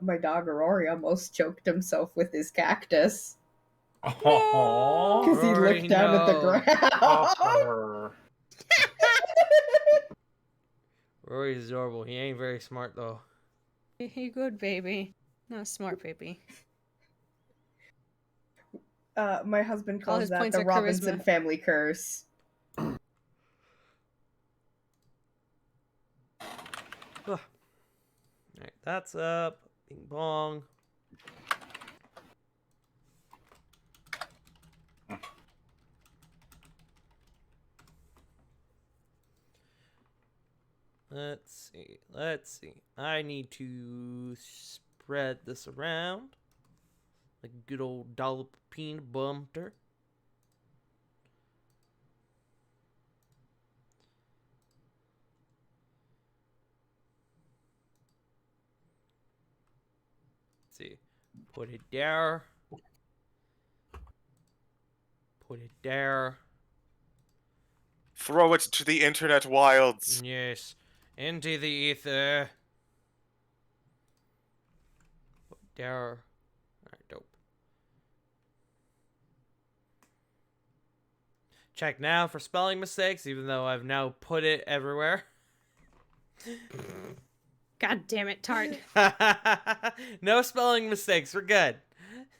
my dog Rory almost choked himself with his cactus Oh, because he Rory, looked down at the no. ground. Rory's adorable. He ain't very smart, though. You good, baby. Not a smart baby. My husband All calls his that points the are Robinson charisma. family curse. Alright, that's up. Bing bong. Let's see. I need to spread this around. Like a good old dollop of peanut butter. Let's see. Put it there. Put it there. Throw it to the internet wilds. Yes. Into the ether. Put it there. Alright, dope. Check now for spelling mistakes, even though I've now put it everywhere. God damn it, Tart. No spelling mistakes. We're good.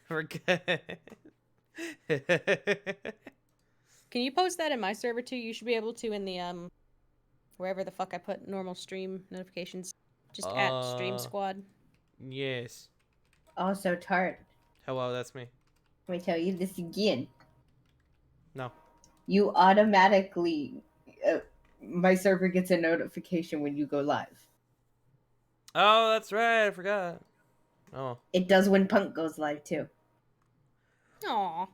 We're good. Can you post that in my server too? You should be able to in the wherever the fuck I put normal stream notifications. Just at Stream Squad. Yes. Also, Tart, Hello, that's me. let me tell you this again. No. You automatically, my server gets a notification when you go live. Oh, that's right. I forgot. Oh. It does when Punk goes live too. Aw.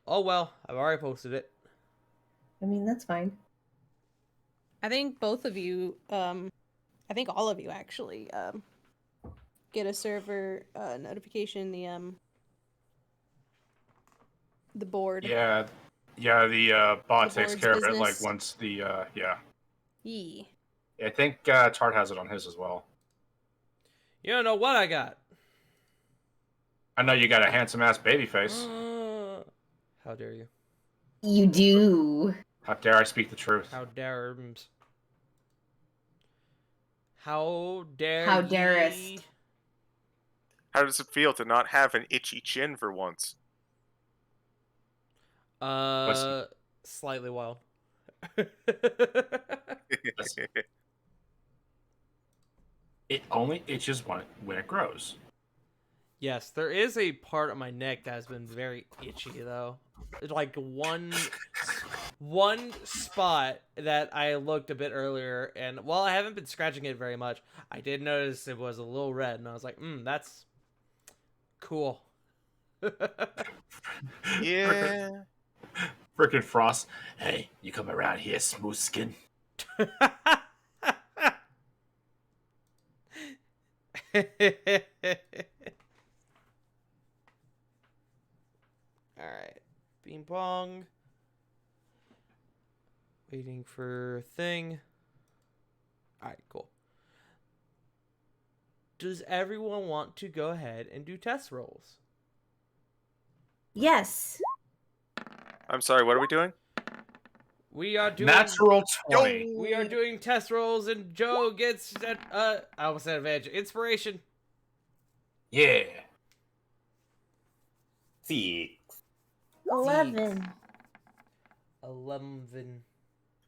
Oh, well. I've already posted it. I mean, that's fine. I think both of you, I think all of you actually, get a server notification, the board. Yeah, the bot The takes board's care of it, business. like, once the, yeah. Yee. I think Tart has it on his as well. You don't know what I got. I know you got a handsome-ass baby face. How dare you? You do. How dare I speak the truth? How dare How dare How ye? darest. How does it feel to not have an itchy chin for once? Slightly wild. It only itches when it grows. Yes, there is a part of my neck that has been very itchy though. Like one spot that I looked a bit earlier, and while I haven't been scratching it very much, I did notice it was a little red, and I was like, that's cool. Yeah. Frickin' Frost. Hey, you come around here, smooth skin. Alright. Bing bong. Waiting for thing. Alright, cool. Does everyone want to go ahead and do test rolls? Yes. I'm sorry, what are we doing? We are doing Natural 20. We are doing test rolls, and Joe gets I almost said advantage. Inspiration. Yeah. 6. 11. 11.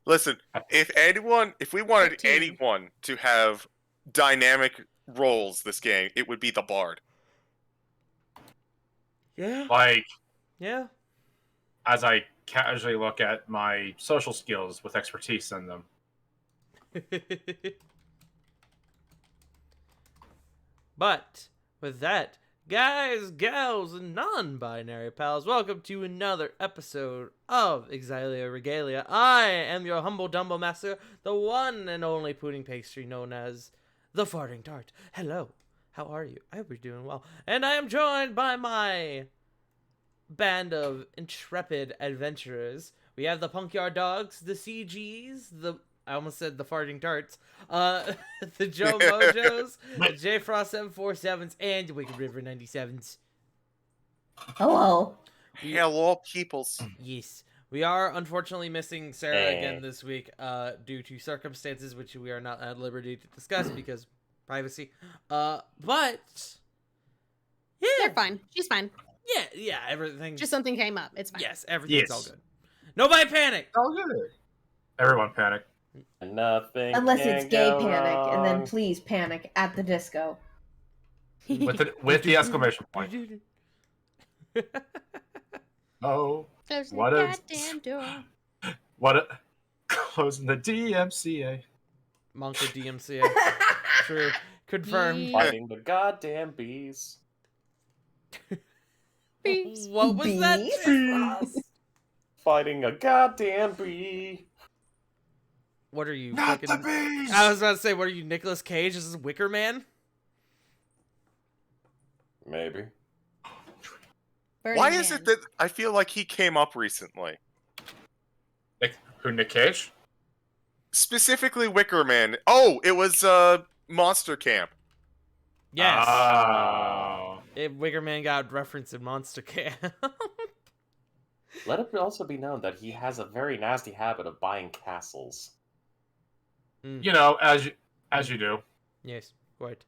Listen, if we wanted 13. anyone to have dynamic roles this game, it would be the Bard. Yeah. Like, Yeah. as I casually look at my social skills with expertise in them. But with that, guys, gals, and non-binary pals, welcome to another episode of Exilia Regalia. I am your humble dumble master, the one and only pudding pastry known as the Farting Tart. Hello, how are you? I hope you're doing well. And I am joined by my band of intrepid adventurers. We have the Punkyard Dogs, the CGs, the I almost said the farting darts. The Joe Mojos, the J Frost 747s, and the Wicked River 97s. Hello. Hello, peoples. Yes. We are unfortunately missing Sarah again this week, due to circumstances which we are not at liberty to discuss because privacy. But yeah, They're fine. She's fine. yeah, everything. Just something came up. It's fine. Yes, everything's all Yes. good. Nobody panic. Oh, good. Everyone panic. Nothing. Unless it's can gay go panic, and then wrong. please panic at the disco. With the exclamation point. Oh, Close What the a- goddamn door. what a closing the DMCA. Monka DMCA. True. Confirmed. Ye- Fighting the goddamn bees. Bees. What was that? Bees? Frost? Fighting a goddamn bee. What are you? Not fucking... the bees. I was about to say, what are you, Nicolas Cage? This is Wicker Man? Maybe. Burning Why is Man. it that I feel like he came up recently? Nick Cage? Specifically Wicker Man. Oh, it was Monster Camp. Yes. Oh. Wicker Man got referenced in Monster Camp. Let it also be known that he has a very nasty habit of buying castles. You know, as you do. Yes, quite.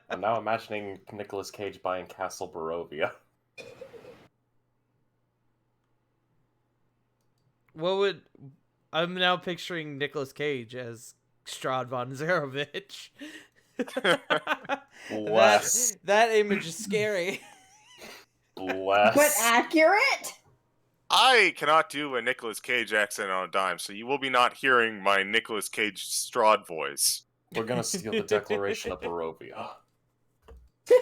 I'm now imagining Nicolas Cage buying Castle Barovia. I'm now picturing Nicolas Cage as Strahd von Zarovich. Bless. That image is scary. Bless. But accurate? I cannot do a Nicolas Cage accent on a dime, so you will be not hearing my Nicolas Cage Strahd voice. We're gonna steal the Declaration of Barovia. The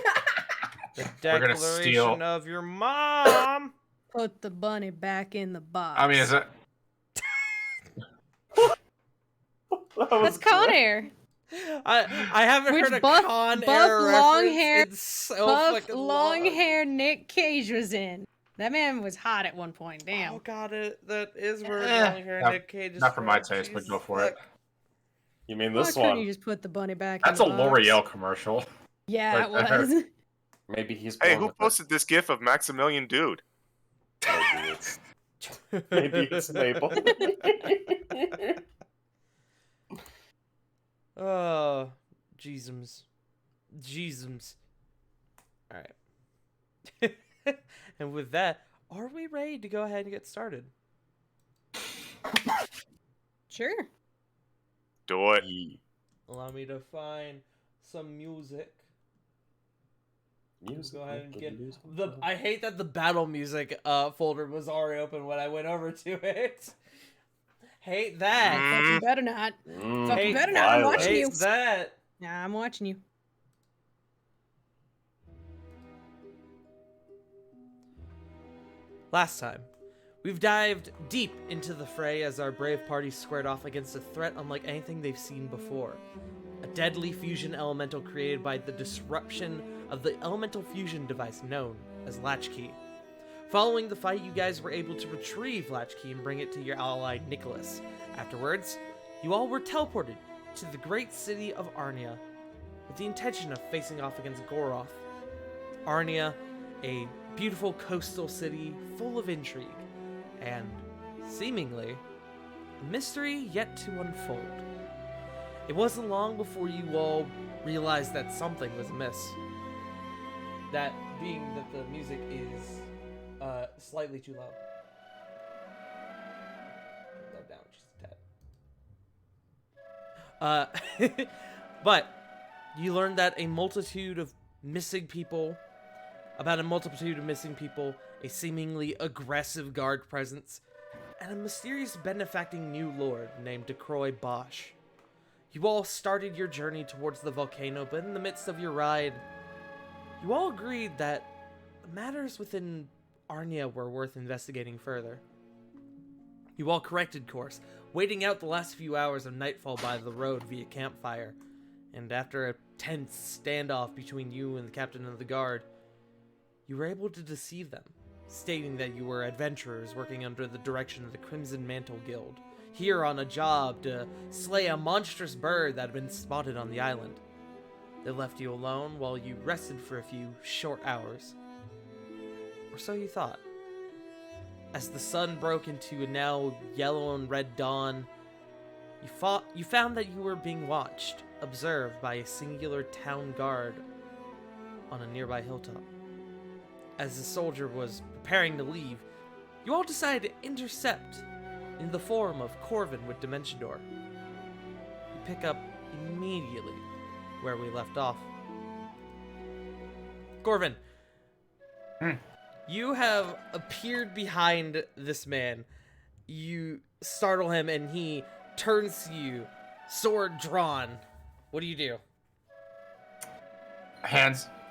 We're gonna declaration steal- of your mom. Put the bunny back in the box. I mean, is it? That's Con Air. I haven't Which heard a buff- Con buff Air long reference hair- in so Buff, fucking long long. hair Nick Cage was in. That man was hot at one point. Damn. Oh god, that is where Eh, long hair not- Nick Cage is not for my from. taste, but Jesus go for it. fuck. You mean Why this couldn't one? you just put the bunny back That's in a the box? L'Oreal commercial. Yeah, it Right there. was. Maybe he's Hey, born who with posted this gif of Maximilian Dude? it. Maybe it's Mabel. Oh, Jeezums. Alright. And with that, are we ready to go ahead and get started? Sure. Do it. Allow me to find some music. Music, Go ahead and the get music. I hate that the battle music folder was already open when I went over to it. Hate that. Fucking better not. Fucking better not. I'm violence. watching you. Hate that. Nah, I'm watching you. Last time, we've dived deep into the fray as our brave party squared off against a threat unlike anything they've seen before. A deadly fusion elemental created by the disruption of the elemental fusion device known as Latchkey. Following the fight, you guys were able to retrieve Latchkey and bring it to your ally, Nicholas. Afterwards, you all were teleported to the great city of Arnia with the intention of facing off against Goroth. Arnia, a beautiful coastal city full of intrigue, and, seemingly, a mystery yet to unfold. It wasn't long before you all realized that something was amiss. That being that the music is slightly too loud. Put that down just a tad. But you learned that a multitude of missing people, a seemingly aggressive guard presence, and a mysterious benefacting new lord named DeCroy Bosch. You all started your journey towards the volcano, but in the midst of your ride, you all agreed that the matters within Arnia were worth investigating further. You all corrected course, waiting out the last few hours of nightfall by the road via campfire, and after a tense standoff between you and the captain of the guard, you were able to deceive them stating that you were adventurers working under the direction of the Crimson Mantle Guild, here on a job to slay a monstrous bird that had been spotted on the island. They left you alone while you rested for a few short hours. Or so you thought. As the sun broke into a now yellow and red dawn, you found that you were being watched, observed by a singular town guard on a nearby hilltop. As the soldier was preparing to leave, you all decided to intercept in the form of Corvin with Dimension Door. You pick up immediately where we left off. Corvin, you have appeared behind this man. You startle him and he turns to you, sword drawn. What do you do?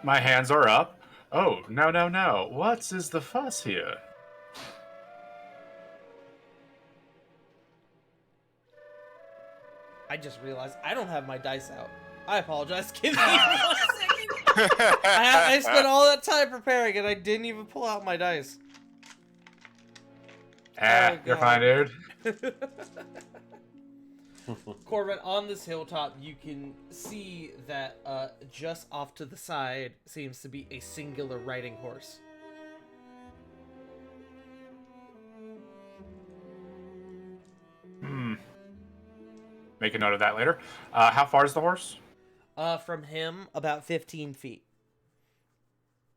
My hands are up. Oh, no. What is the fuss here? I just realized I don't have my dice out. I apologize. Give me 1 second. I spent all that time preparing and I didn't even pull out my dice. Oh, You're fine, dude. Corbin, on this hilltop, you can see that just off to the side seems to be a singular riding horse. Make a note of that later. How far is the horse? From him, about 15 feet.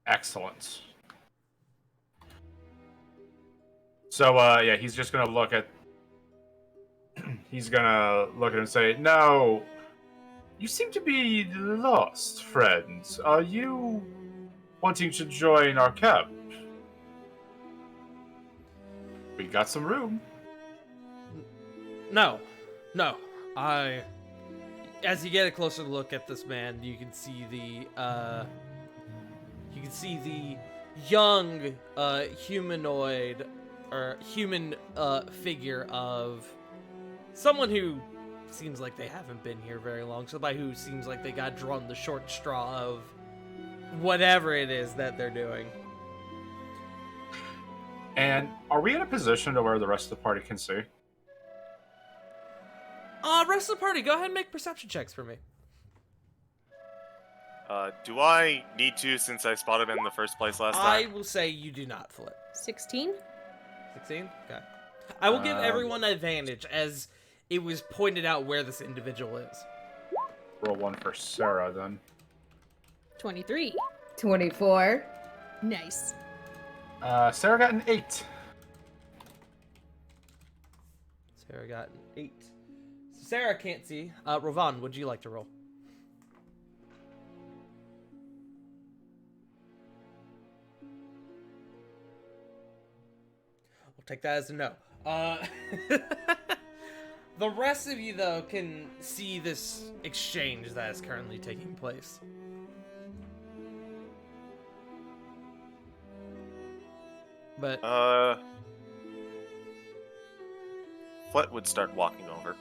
Excellent. So, yeah, he's just gonna look at... He's gonna look at him and say, "No, you seem to be lost, friends. Are you wanting to join our camp? We got some room." No. As you get a closer look at this man, you can see the young humanoid or human figure of someone who seems like they haven't been here very long. Somebody who seems like they got drawn the short straw of whatever it is that they're doing. And are we in a position to where the rest of the party can see? Rest of the party, go ahead and make perception checks for me. Do I need to, since I spotted him in the first place last I time? will say you do not, Flip. 16? 16? Okay. I will give everyone advantage as it was pointed out where this individual is. Roll one for Sarah, then. 23. 24. Nice. Sarah got an 8. Sarah got an 8. So Sarah can't see. Rovan, would you like to roll? We'll take that as a no. The rest of you, though, can see this exchange that is currently taking place. But Flet would start walking over.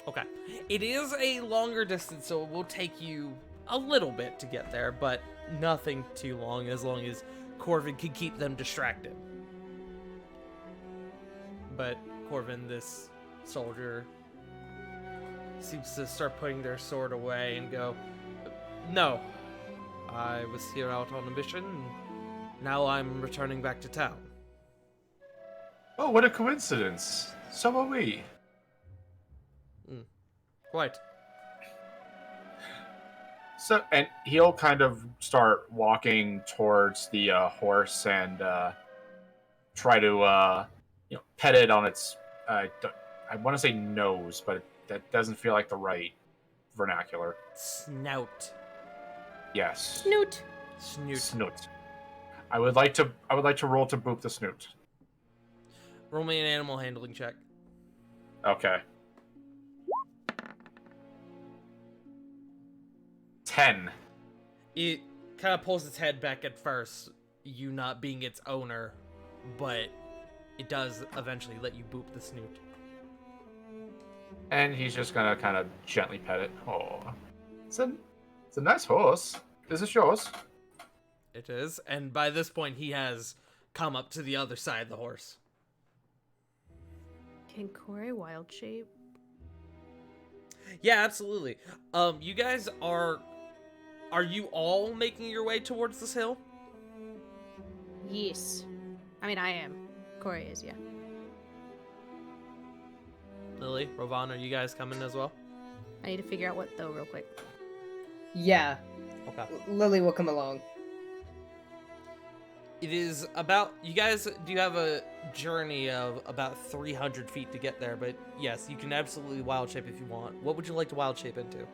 okay, it is a longer distance, so it will take you a little bit to get there, but nothing too long, as Corvin can keep them distracted. But Corvin, this soldier, seems to start putting their sword away and go, "No, I was here out on a mission, and now I'm returning back to town." Oh, what a coincidence. So are we. Quite. So, and he'll kind of start walking towards the horse and try to, pet it on its, I want to say nose, but that doesn't feel like the right vernacular. Snout. Yes. Snoot. Snoot. I would like to roll to boop the snoot. Roll me an animal handling check. Okay. 10. It kind of pulls its head back at first, you not being its owner, but it does eventually let you boop the snoot. And he's just gonna kind of gently pet it. Oh, it's a nice horse. Is this yours? It is, and by this point he has come up to the other side of the horse. Can Kore wild shape? Yeah, absolutely. You guys are you all making your way towards this hill? Yes. I mean, I am. Kore is, yeah. Lily, Rovan, are you guys coming as well? I need to figure out what though real quick. Yeah, Okay. Lily will come along. It is about, you guys do have a journey of about 300 feet to get there, but yes, you can absolutely wild shape if you want. What would you like to wild shape into?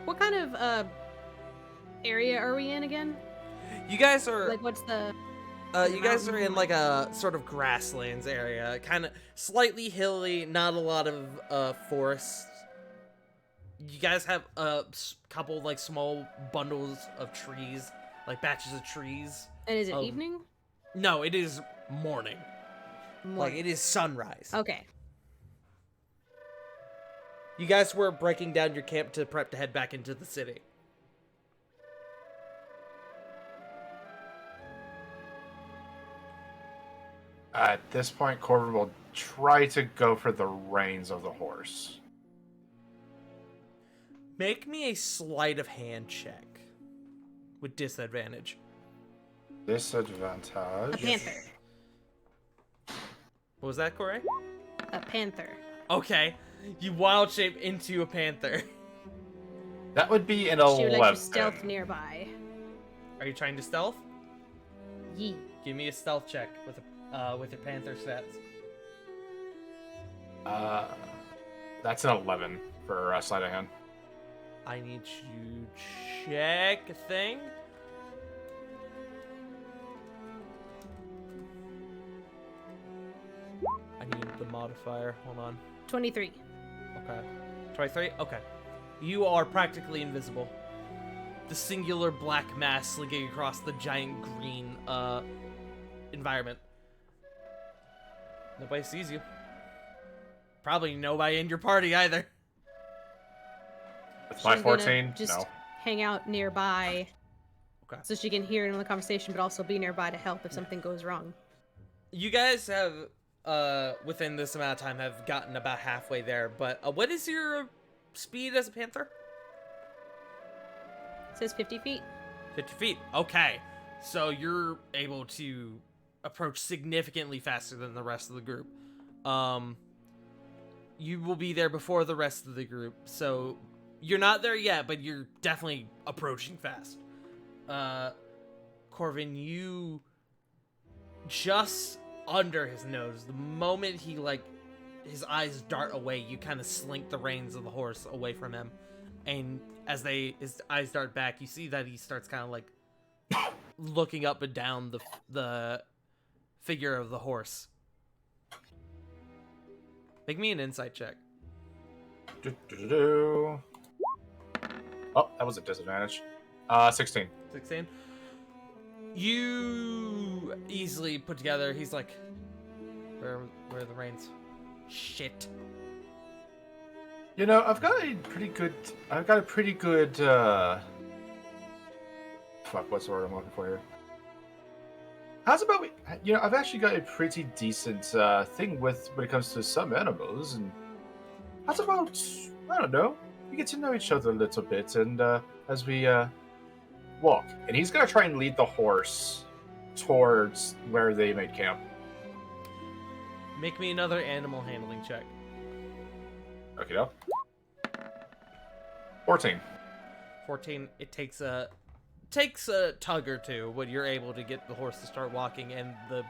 What kind of area are we in again? You guys are Like, what's the? you guys are in like a sort of grasslands area, kind of slightly hilly, not a lot of forests. You guys have a couple like small bundles of trees, like batches of trees. And is it Um, evening? No, it is morning. Like it is sunrise. Okay. You guys were breaking down your camp to prep to head back into the city. At this point, Corvin will try to go for the reins of the horse. Make me a sleight of hand check with disadvantage. Disadvantage. A panther. What was that, Corey? A panther. Okay, you wild shape into a panther. That would be an She 11. would like to stealth nearby. Are you trying to stealth? Yee. Give me a stealth check with your panther stats. That's an 11 for sleight of hand. I need to check a thing. I need the modifier. Hold on. 23. Okay. 23? Okay. You are practically invisible. The singular black mass slinking across the giant green environment. Nobody sees you. Probably nobody in your party either. With my She's gonna 14, just no. hang out nearby. Okay. So she can hear in on the conversation, but also be nearby to help if something goes wrong. You guys have, within this amount of time, have gotten about halfway there, but what is your speed as a panther? It says 50 feet. 50 feet. Okay. So you're able to approach significantly faster than the rest of the group. You will be there before the rest of the group, so you're not there yet, but you're definitely approaching fast. Corvin, you just under his nose, the moment he his eyes dart away, you kind of slink the reins of the horse away from him, and as his eyes dart back, you see that he starts kind of like looking up and down the figure of the horse. Make me an insight check. Oh, that was a disadvantage. 16. 16. You easily put together. He's like, where are the reins? Shit. You know, I've got a pretty good, fuck, what's the word I'm looking for here? How's about I've actually got a pretty decent, thing when it comes to some animals, and how's about, I don't know, we get to know each other a little bit, and, as we, walk. And he's gonna try and lead the horse towards where they made camp. Make me another animal handling check. Okay, no. 14. 14. It takes a tug or two when you're able to get the horse to start walking, and the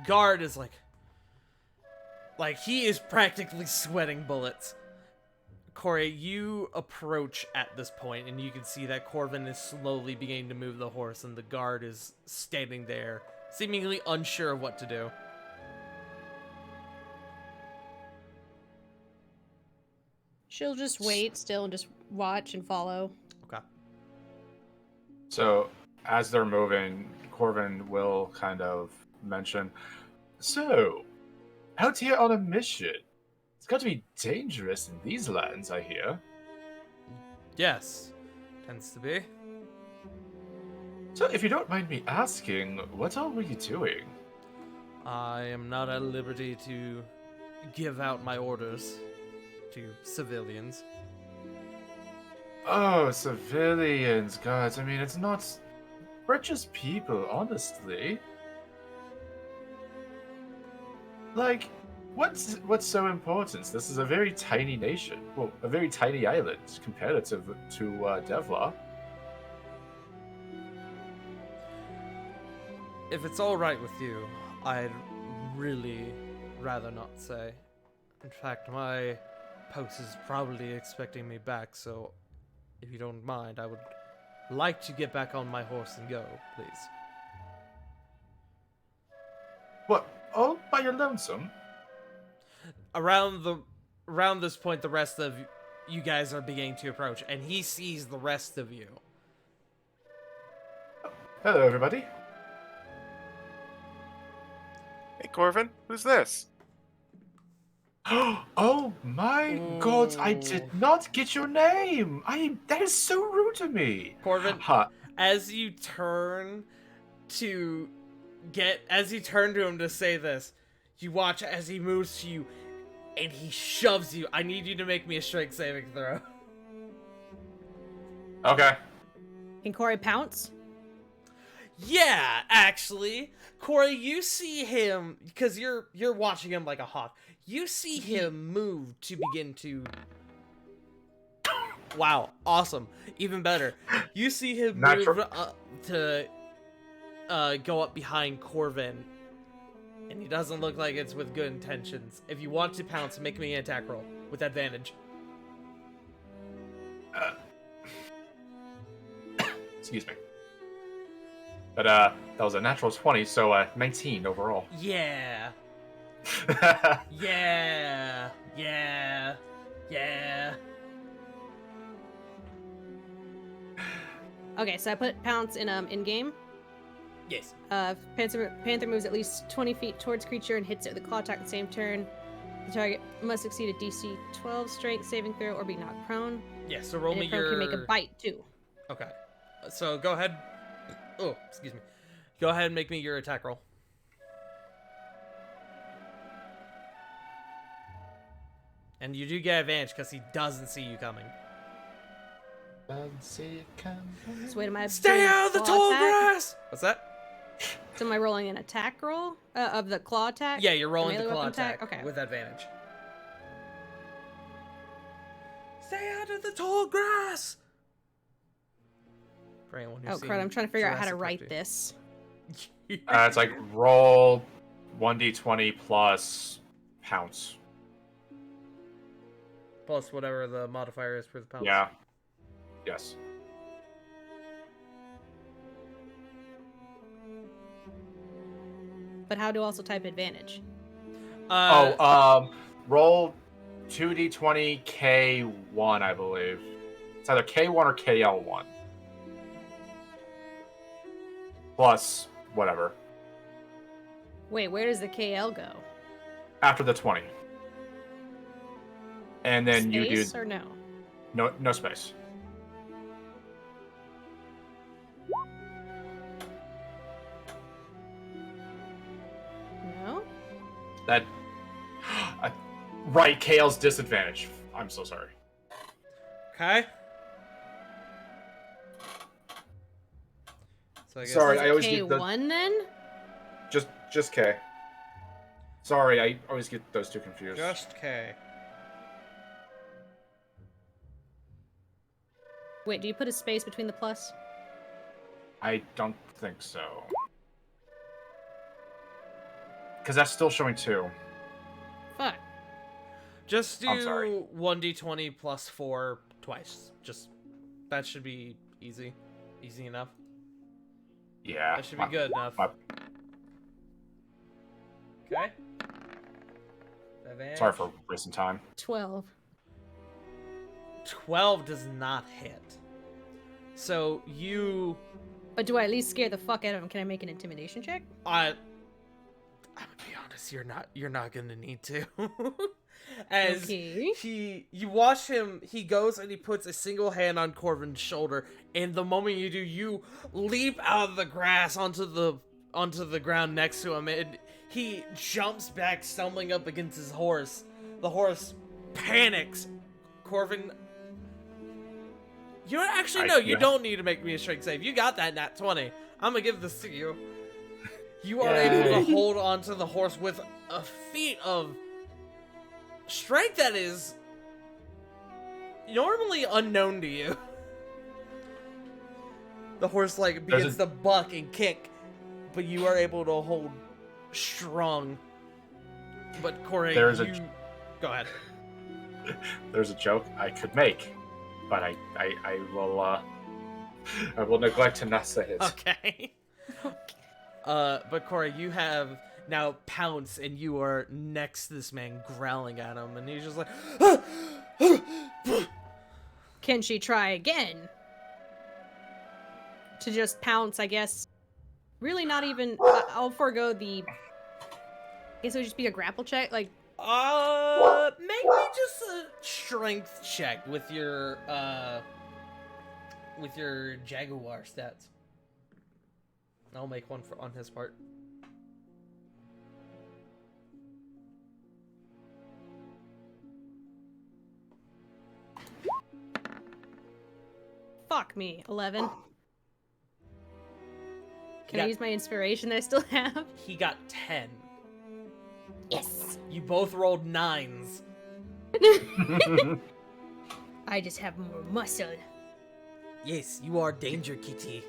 guard is like he is practically sweating bullets. Corey, you approach at this point, and you can see that Corvin is slowly beginning to move the horse, and the guard is standing there, seemingly unsure of what to do. She'll just wait still and just watch and follow. Okay. So, as they're moving, Corvin will kind of mention, so, out here on a mission. It's got to be dangerous in these lands, I hear. Yes. Tends to be. So, if you don't mind me asking, what all were you doing? I am not at liberty to give out my orders to civilians. Oh, civilians, God, I mean, it's not... We're just people, honestly. Like, what's so important? This is a very tiny nation. Well, a very tiny island comparative to Devla. If it's all right with you, I'd really rather not say. In fact, my post is probably expecting me back, so if you don't mind, I would like to get back on my horse and go, please. What? All by your lonesome? Around this point, the rest of you guys are beginning to approach, and he sees the rest of you. Hello, everybody. Hey, Corvin, who's this? Oh my God! I Ooh. did not get your name. That is so rude to me. Corvin, Huh. as you turn to him to say this, you watch as he moves to you, and he shoves you. I need you to make me a strength saving throw. Okay. Can Corey pounce? Yeah, actually, Corey, you see him because you're watching him like a hawk. You see him move to begin to. Wow, awesome, even better. You see him Natural- move to go up behind Corvin, and he doesn't look like it's with good intentions. If you want to pounce, make me an attack roll with advantage. Excuse me. But that was a natural 20, so 19 overall. Yeah. Yeah. Yeah. Yeah. Okay, so I put pounce in game. Yes. Panther moves at least 20 feet towards creature and hits it with a claw attack the same turn. The target must succeed a DC 12 strength saving throw or be knocked prone. Yeah, so roll And me if prone your... can make a bite too. Okay. So go ahead. Oh, excuse me. Go ahead and make me your attack roll. And you do get advantage because he doesn't see you coming. So wait, am I Stay doing a out of the claw tall attack? grass! What's that? So am I rolling an attack roll of the claw attack? Yeah, you're rolling the melee claw weapon attack Okay. with advantage. Stay out of the tall grass! For anyone who's Oh seen crud! I'm trying to figure out how to Jurassic write Park this. 2. It's like roll 1d20 plus pounce. Plus whatever the modifier is for the pounce. Yeah. Yes. But how do I also type advantage? Roll 2d20 K1, I believe. It's either K1 or KL1. Plus whatever. Wait, where does the KL go? After the 20. And then you do Space or no? no space. No? That right, Kale's disadvantage. I'm so sorry. Okay. So I guess Sorry, Is I it always get the K1 then? just K. Sorry, I always get those two confused. just K. Wait, do you put a space between the plus? I don't think so. Because that's still showing 2. Fuck. Just I'm sorry. do 1d20 plus 4 twice. Just that should be easy. Easy enough. Yeah. That should be good enough. Okay. Advantage. Sorry for wasting time. 12. 12 does not hit. So you But do I at least scare the fuck out of him? Can I make an intimidation check? I'm gonna be honest, you're not gonna need to. As Okay. you watch him, he goes and he puts a single hand on Corvin's shoulder, and the moment you do, you leap out of the grass onto the ground next to him, and he jumps back, stumbling up against his horse. The horse panics. Corvin, you actually no, you don't need to make me a strength save. You got that nat 20. I'm gonna give this to you. You are able to hold onto the horse with a feat of strength that is normally unknown to you. The horse begins to buck and kick, but you are able to hold strong. But Corey, go ahead. There's a joke I could make, but I will neglect to not say it. Okay. But Corey, you have now pounced, and you are next to this man, growling at him, and he's just like, Can she try again? To just pounce, I guess. Really not even... I'll forego the... I guess it would just be a grapple check, make me just a strength check with your Jaguar stats. I'll make one on his part. Fuck me. 11. Can I use my inspiration that I still have? He got 10. Yes. You both rolled 9s. I just have more muscle. Yes, you are Danger Kitty.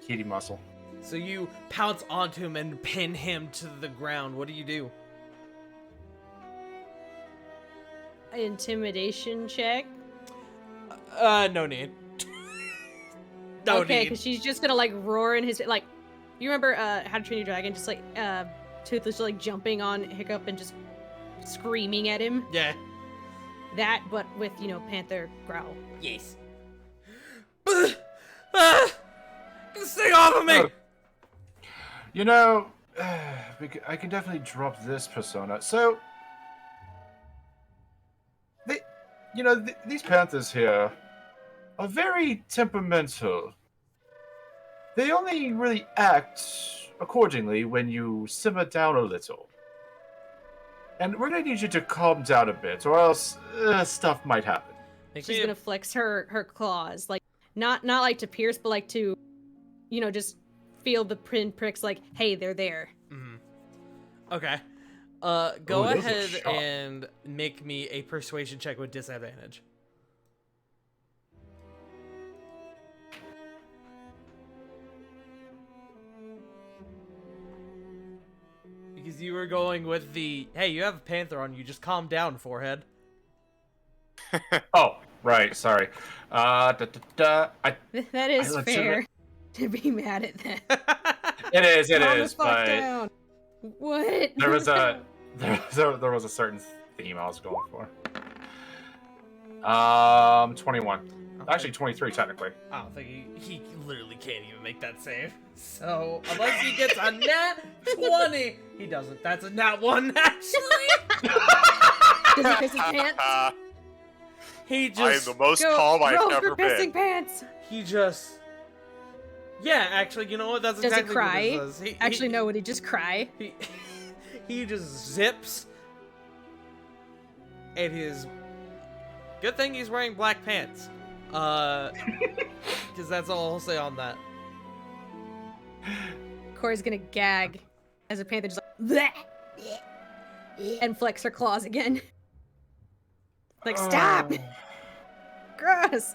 Kitty muscle. So you pounce onto him and pin him to the ground. What do you do? Intimidation check. No need. No Okay, need. because she's just gonna roar in his you remember How to Train Your Dragon, just Toothless jumping on Hiccup and just screaming at him. Yeah. That, but with Panther growl. Yes. Get this thing off of me! I can definitely drop this persona. So, these panthers here are very temperamental. They only really act accordingly when you simmer down a little. And we're gonna need you to calm down a bit, or else stuff might happen. She's gonna flex her claws, not to pierce, but to, just feel the pricks. Hey, they're there. Mm-hmm. Okay. Go ahead and make me a persuasion check with disadvantage. Because you were going with the, hey, you have a panther on you, just calm down, forehead. Oh, right, sorry. That is fair to be mad at that. It is, but down. What? There was a certain theme I was going for. 21. Actually, 23 technically. I don't think he literally can't even make that save. So, unless he gets a nat 20, he doesn't. That's a nat 1, actually. Does he piss his pants? He just... I am the most calm I've ever been. Pissing pants. He just... Yeah, actually, you know what? That's exactly what this does. Actually, no, would he just cry? He just zips. And his... Good thing he's wearing black pants. Because that's all I'll say on that. Corey's gonna gag as a panther just bleh, and flex her claws again. Stop! Gross!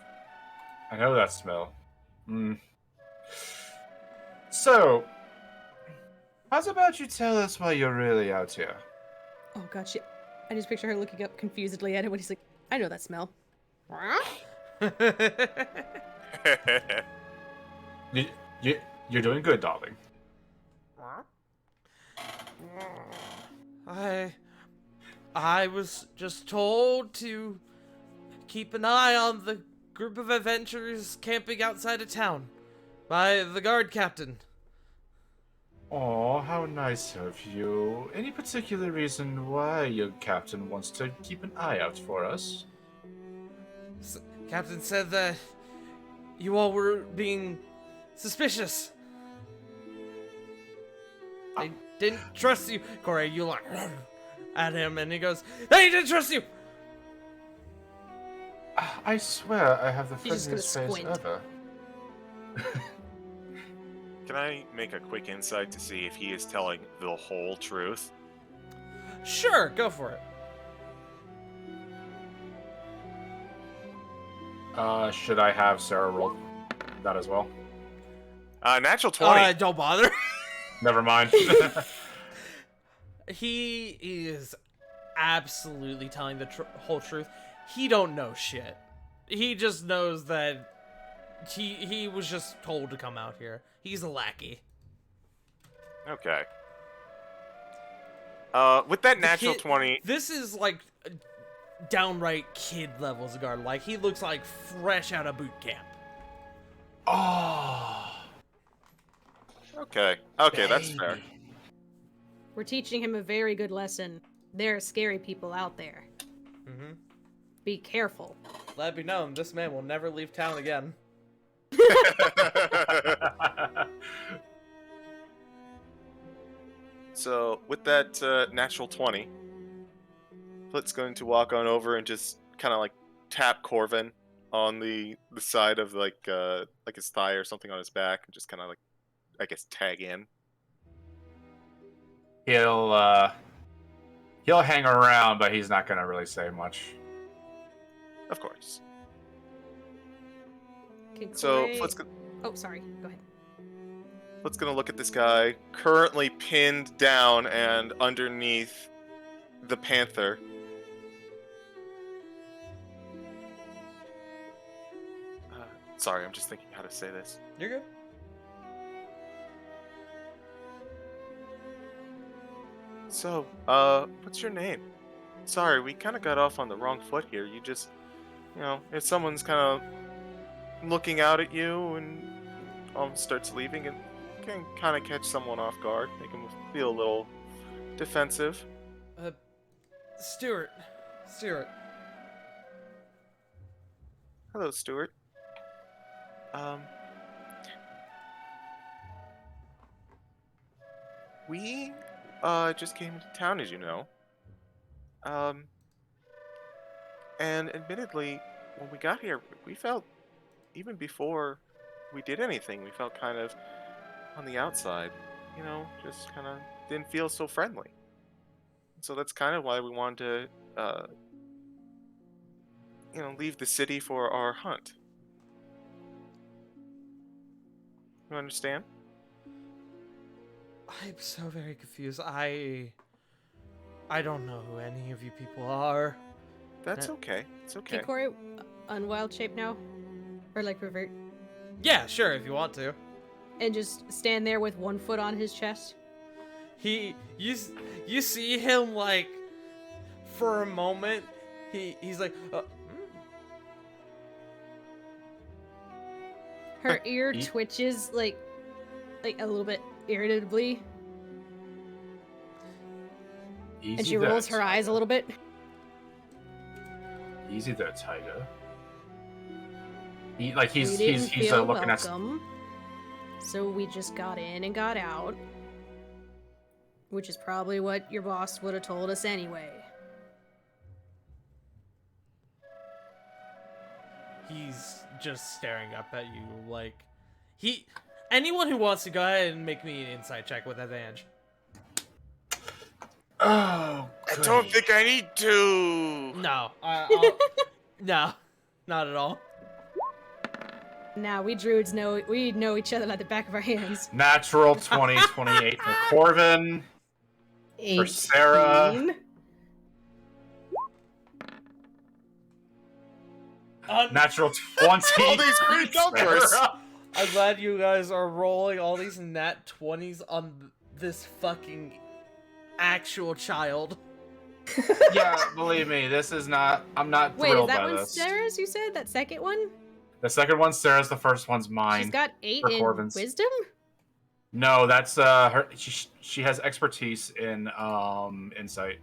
I know that smell. So, how's about you tell us why you're really out here? Oh god, I just picture her looking up confusedly at him when he's like, I know that smell. You're doing good, darling. I was just told to keep an eye on the group of adventurers camping outside of town by the guard captain. Oh, how nice of you. Any particular reason why your captain wants to keep an eye out for us? Captain said that you all were being suspicious. They didn't trust you. Corey, you like at him, and he goes, "They didn't trust you." I swear I have the He's just gonna friendliest face squint. ever. Can I make a quick insight to see if he is telling the whole truth? Sure, go for it. Should I have Sarah roll that as well? Natural 20. Don't bother. Never mind. He is absolutely telling the whole truth. He don't know shit. He just knows that he was just told to come out here. He's a lackey. Okay. With that natural 20, This is like downright kid levels of guard. Like he looks like fresh out of boot camp. Oh. okay, that's fair. Baby. We're teaching him a very good lesson. There are scary people out there. Mm-hmm. Be careful. Let it be known, this man will never leave town again. So, with that natural 20, Flit's going to walk on over and just kind of like tap Corvin on the side of like his thigh or something on his back, and just kind of like, I guess, tag in. He'll hang around, but he's not gonna really say much. Of course. Can So, Corey- Flit's, Oh, sorry. Go ahead. Flit's gonna look at this guy, currently pinned down and underneath the panther. Sorry, I'm just thinking how to say this. You're good. So, what's your name? Sorry, we kind of got off on the wrong foot here. You just, if someone's kind of looking out at you and starts leaving, it can kind of catch someone off guard, make them feel a little defensive. Stuart. Hello, Stuart. We just came into town, as you know. And admittedly, when we got here, we felt, even before we did anything, we felt kind of on the outside. Just kind of didn't feel so friendly. So that's kind of why we wanted to, leave the city for our hunt. You understand? I'm so very confused. I don't know who any of you people are. That's okay. It's okay. Can Corey unwild shape now? Or like revert? Yeah, sure, if you want to. And just stand there with one foot on his chest? You see him like, for a moment, he's like, Her ear Ye- twitches like a little bit irritably, Easy and she there, rolls her eyes a little bit. Easy there, Tiger. He's We didn't feel looking at. welcome, so we just got in and got out, which is probably what your boss would have told us anyway. he's just staring up at you like anyone who wants to go ahead and make me an insight check with advantage. Oh, I don't think I need to. No, no, not at all. Now we druids know each other like the back of our hands. Natural 20, 28 for Corvin. 18. Sarah. Natural 20. All these great numbers. Sarah. I'm glad you guys are rolling all these nat 20s on this fucking actual child. Yeah, believe me, this is not. I'm not Wait, is thrilled that by one this. Sarah's? You said that second one? The second one's Sarah's. The first one's mine. She's got 8 for in Corvin's. wisdom. No, that's her. She has expertise in insight.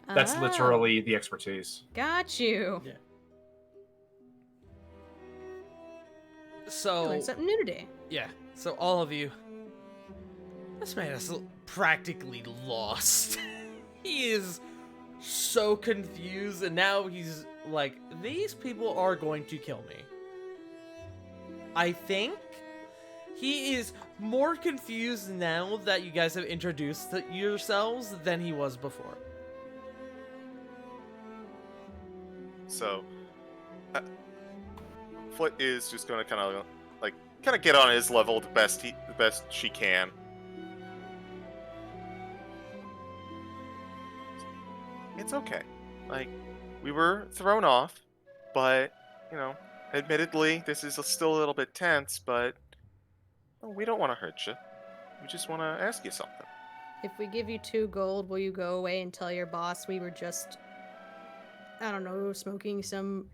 That's Oh, literally the expertise. got you. Yeah. You So learned something new today. yeah, so all of you, this man is practically lost. He is so confused, and now he's like, these people are going to kill me. I think he is more confused now that you guys have introduced yourselves than he was before. So, uh, Foot is just gonna kind of get on his level the best she can. It's okay. Like, we were thrown off, but admittedly, this is still a little bit tense. But we don't want to hurt you. We just want to ask you something. If we give you 2 gold, will you go away and tell your boss we were just, I don't know, smoking some...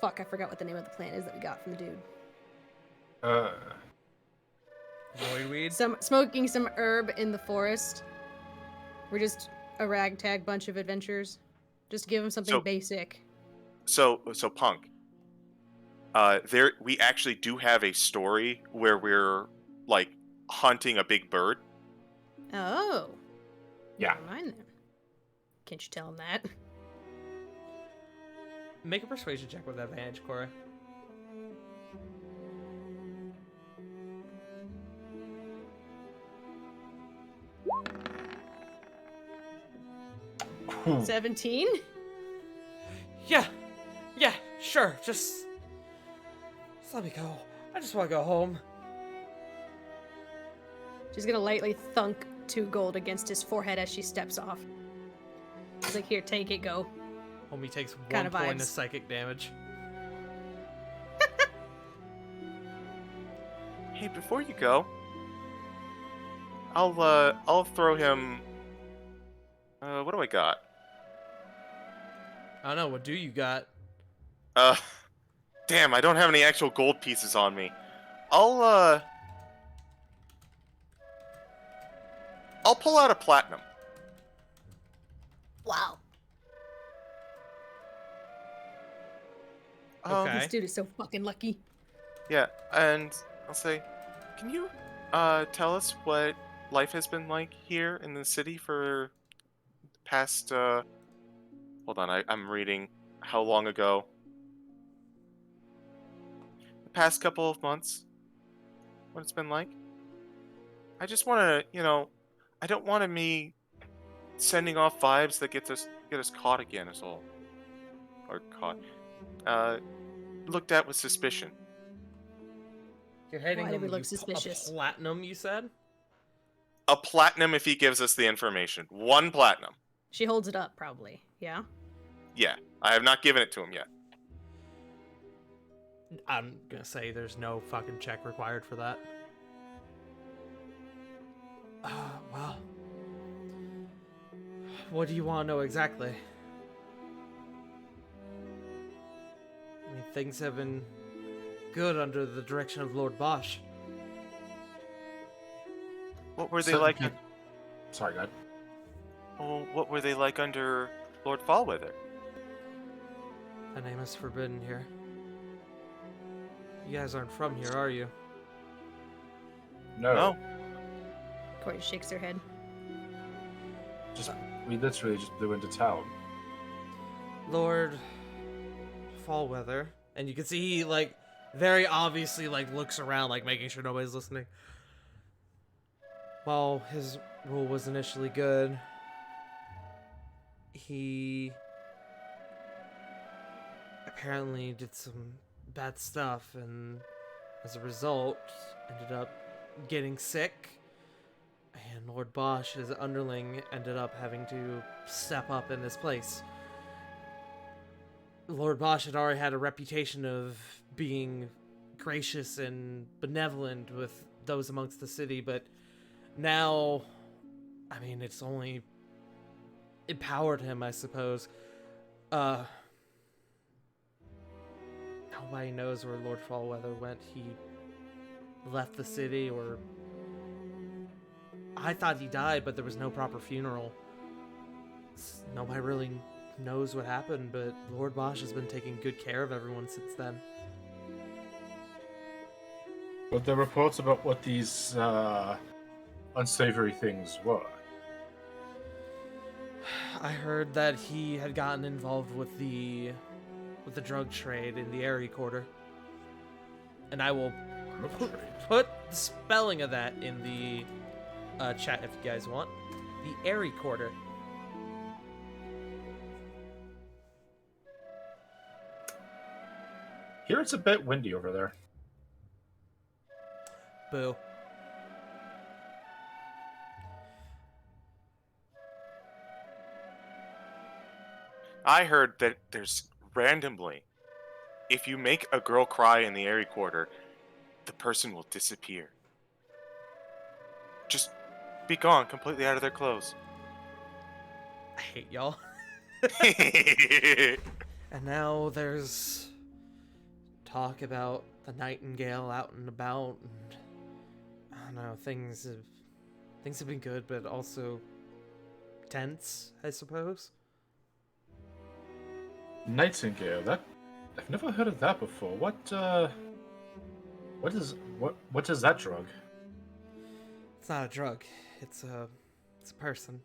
Fuck, I forgot what the name of the plant is that we got from the dude. Void weed? Smoking some herb in the forest. We're just a ragtag bunch of adventurers. Just give him something So- basic. So Punk. We actually do have a story where we're like hunting a big bird. Oh. Yeah. Never mind then. Can't you tell him that? Make a persuasion check with advantage, Cora. Ooh. 17? Yeah, sure, just let me go. I just want to go home. She's gonna lightly thunk 2 gold against his forehead as she steps off. She's like, here, take it, go. Homie takes Kinda 1 point of vibes. psychic damage. Hey, before you go, I'll throw him. What do I got? I don't know, what do you got? Damn, I don't have any actual gold pieces on me. I'll pull out a platinum. Wow. Okay. This dude is so fucking lucky. Yeah, and I'll say, can you tell us what life has been like here in the city for the past hold on, I'm reading how long ago. The past couple of months. What it's been like? I just want to, I don't want me sending off vibes that get us caught again is all. Or caught. Looked at with suspicion. You're hating Why do him, we look you suspicious? a platinum, you said? A platinum if he gives us the information. 1 platinum. She holds it up, probably. Yeah? Yeah, I have not given it to him yet. I'm gonna say there's no fucking check required for that. Well. What do you want to know exactly? I mean, things have been good under the direction of Lord Bosch. What were they So- like? Sorry, go ahead. Oh, what were they like under Lord Fallweather? The name is forbidden here. You guys aren't from here, are you? No. Corey shakes her head. We literally just blew into town. Lord Fallweather. And you can see he, like, very obviously, like, looks around, like, making sure nobody's listening. While his rule was initially good, he apparently did some bad stuff, and as a result, ended up getting sick. And Lord Bosch, his underling, ended up having to step up in this place. Lord Bosch had already had a reputation of being gracious and benevolent with those amongst the city, but now, I mean, it's only empowered him, I suppose. Nobody knows where Lord Fallweather went. He left the city, or I thought he died, but there was no proper funeral. Nobody really knows what happened, but Lord Bosch has been taking good care of everyone since then. But the reports about what these unsavory things were. I heard that he had gotten involved with the drug trade in the Airy Quarter. And I will put the spelling of that in the chat if you guys want. The Airy Quarter. Here it's a bit windy over there. Boo. I heard that there's randomly, if you make a girl cry in the Airy Quarter, the person will disappear. Just be gone, completely out of their clothes. I hate y'all. And now there's talk about the nightingale out and about, and I don't know, things have been good, but also tense, I suppose. Nightingale. That I've never heard of that before. What is that drug? It's not a drug. It's a person.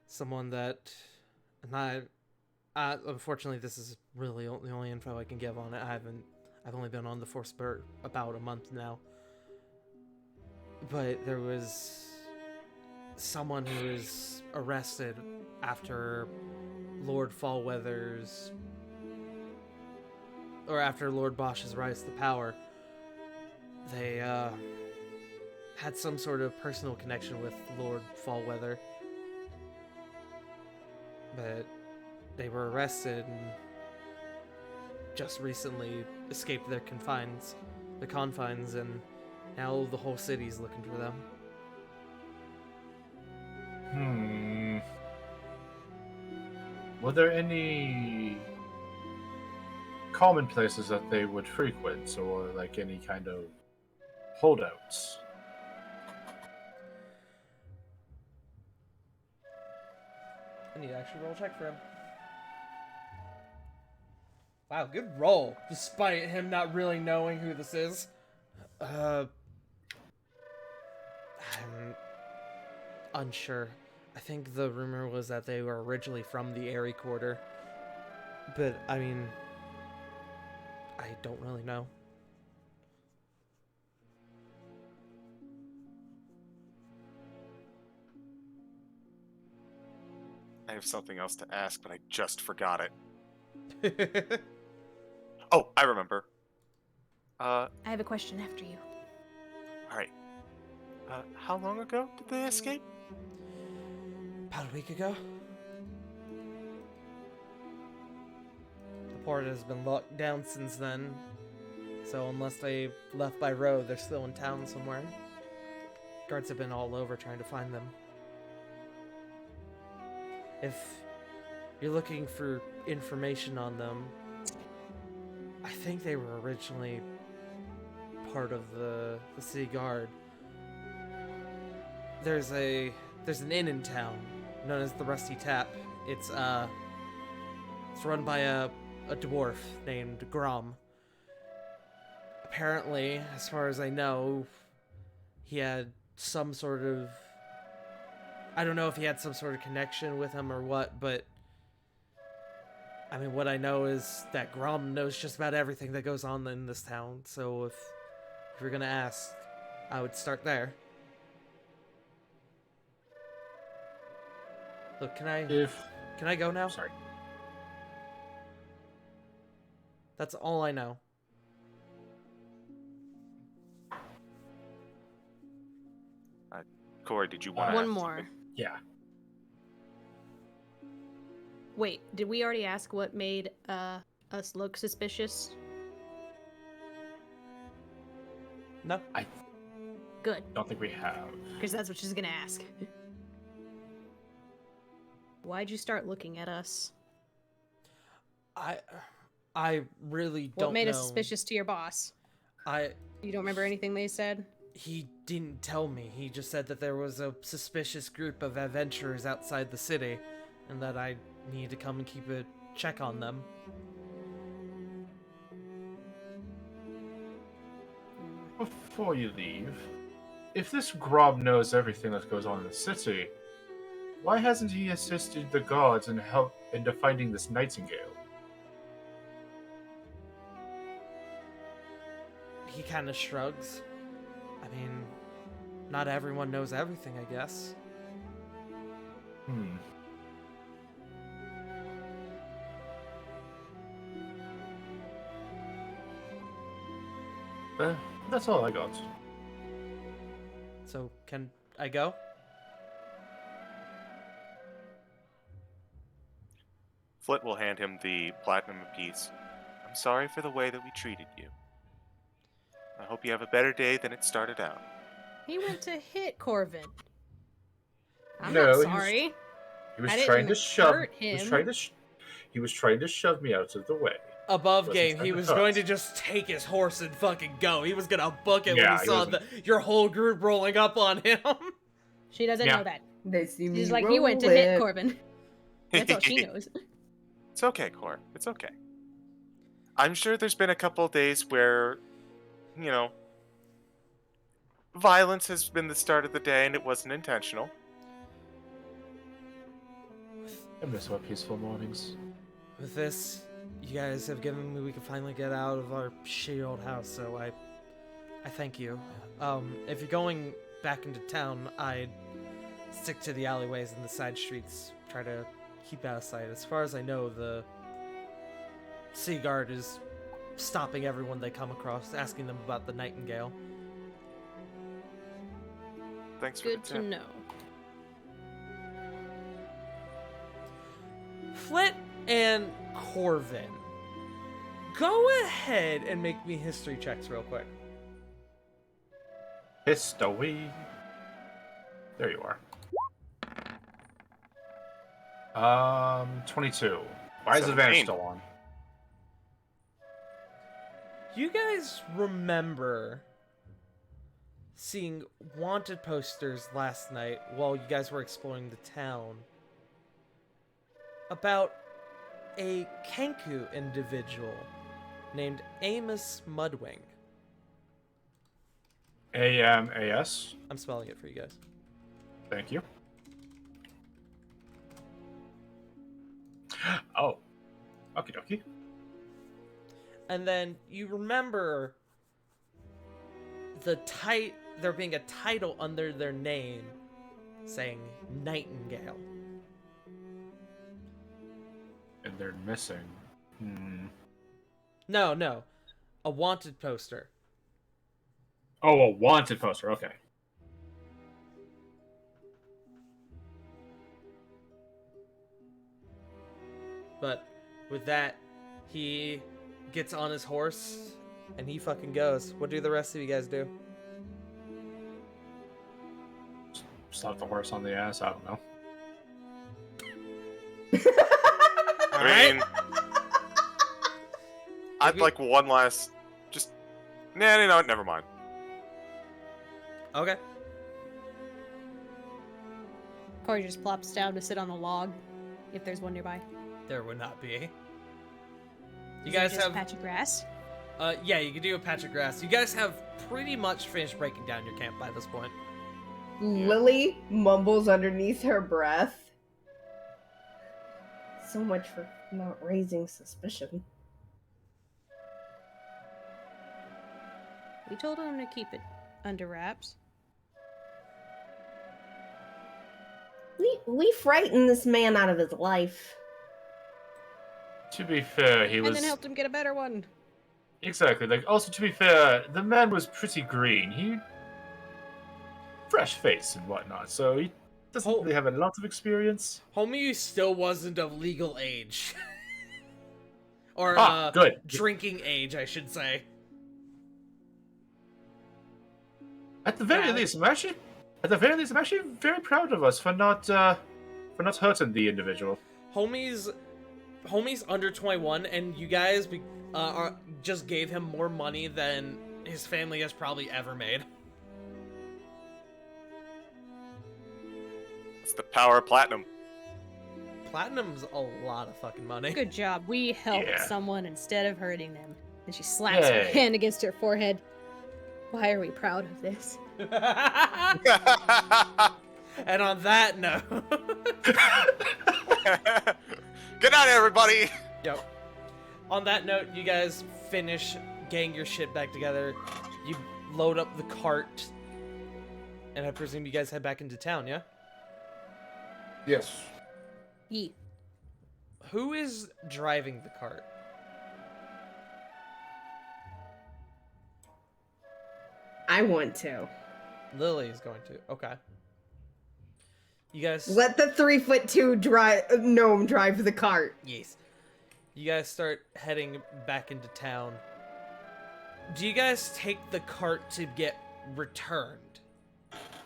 Someone that, and I unfortunately, this is really the only info I can give on it. I've only been on the force for about a month now. But there was someone who was arrested after Lord Fallweather's, or after Lord Bosch's rise to power. They had some sort of personal connection with Lord Fallweather, but they were arrested and just recently escaped their confines, and now the whole city's looking for them. Were there any common places that they would frequent, or like any kind of holdouts? I need to actually roll check for him. Wow, good roll, despite him not really knowing who this is. I'm unsure. I think the rumor was that they were originally from the Airy Quarter, but I mean, I don't really know. I have something else to ask, but I just forgot it. Oh, I remember. I have a question after you. Alright. How long ago did they escape? About a week ago. The port has been locked down since then, so unless they left by road, they're still in town somewhere. Guards have been all over trying to find them. If you're looking for information on them, I think they were originally part of the city guard. There's an inn in town known as the Rusty Tap. It's run by a dwarf named Grom. Apparently, as far as I know, he had some sort of, I don't know if he had some sort of connection with him or what, but I mean, what I know is that Grom knows just about everything that goes on in this town, so if you're gonna ask, I would start there. Look, can I go now? Sorry. That's all I know. Corey, did you want to One more. Yeah. Wait, did we already ask what made us look suspicious? No. I Good, don't think we have. because that's what she's gonna ask. Why'd you start looking at us? I really don't know. What made us suspicious to your boss? You don't remember anything they said? He didn't tell me. He just said that there was a suspicious group of adventurers outside the city, and that I need to come and keep a check on them. Before you leave, if this Grob knows everything that goes on in the city, why hasn't he assisted the guards in finding this nightingale? He kind of shrugs. I mean, not everyone knows everything, I guess. That's all I got. So, can I go? Flit will hand him the platinum apiece. I'm sorry for the way that we treated you. I hope you have a better day than it started out. He went to hit Corvin. I'm No, not he was- sorry. He was I didn't trying to even shove. hurt He was him. trying to shove me out of the way. Above Wasn't game, trying he to was cut. going to just take his horse and fucking go. He was gonna book it when Yeah, he he saw wasn't- your whole group rolling up on him. She doesn't Yeah. know that. They see me She's like, he went to hit rolling. Corvin. That's all she knows. It's okay, Cor. It's okay. I'm sure there's been a couple of days where, violence has been the start of the day and it wasn't intentional. I miss our peaceful mornings. With this, you guys have given me, we can finally get out of our shitty old house, so I thank you. If you're going back into town, I'd stick to the alleyways and the side streets, try to keep out of sight. As far as I know, the Sea Guard is stopping everyone they come across, asking them about the Nightingale. Thanks for Good the to tip. know. Flit and Corvin, go ahead and make me history checks real quick. History. There you are. 22. Why is advantage 17. still on? You guys remember seeing wanted posters last night while you guys were exploring the town about a Kenku individual named Amos Mudwing. AMAS. I'm spelling it for you guys. Thank you. Oh. Okie dokie. And then you remember there being a title under their name saying Nightingale. And they're missing. No. A wanted poster. Oh, a wanted poster. Okay. But with that, he gets on his horse and he fucking goes. What do the rest of you guys do? Slap the horse on the ass. I don't know. I mean, I'd like one last. Just. No, never mind. Okay. Corey just plops down to sit on a log, if there's one nearby. There would not be. You Is it guys just have a patch of grass. yeah, you can do a patch of grass. You guys have pretty much finished breaking down your camp by this point. Lily mumbles underneath her breath. So much for not raising suspicion. We told him to keep it under wraps. We frightened this man out of his life. To be fair, he And was then helped him get a better one. exactly like. Also, to be fair, the man was pretty green. He fresh face and whatnot, so he doesn't really have a lot of experience. Homie still wasn't of legal age. Or Good. drinking age, I should say. At the very least, I'm actually very proud of us for not hurting the individual. Homie's under 21, and you guys just gave him more money than his family has probably ever made. It's the power of platinum. Platinum's a lot of fucking money. Good job. We helped Yeah. someone instead of hurting them. And she slaps her Yay. hand against her forehead. Why are we proud of this? And on that note, Good night, everybody. yep. On that note, you guys finish getting your shit back together. You load up the cart, and I presume you guys head back into town, yeah? Yes. Yee. Who is driving the cart? I want to. Lily is going to. Okay. You guys. Let the 3'2" gnome drive the cart. Yes. You guys start heading back into town. Do you guys take the cart to get returned?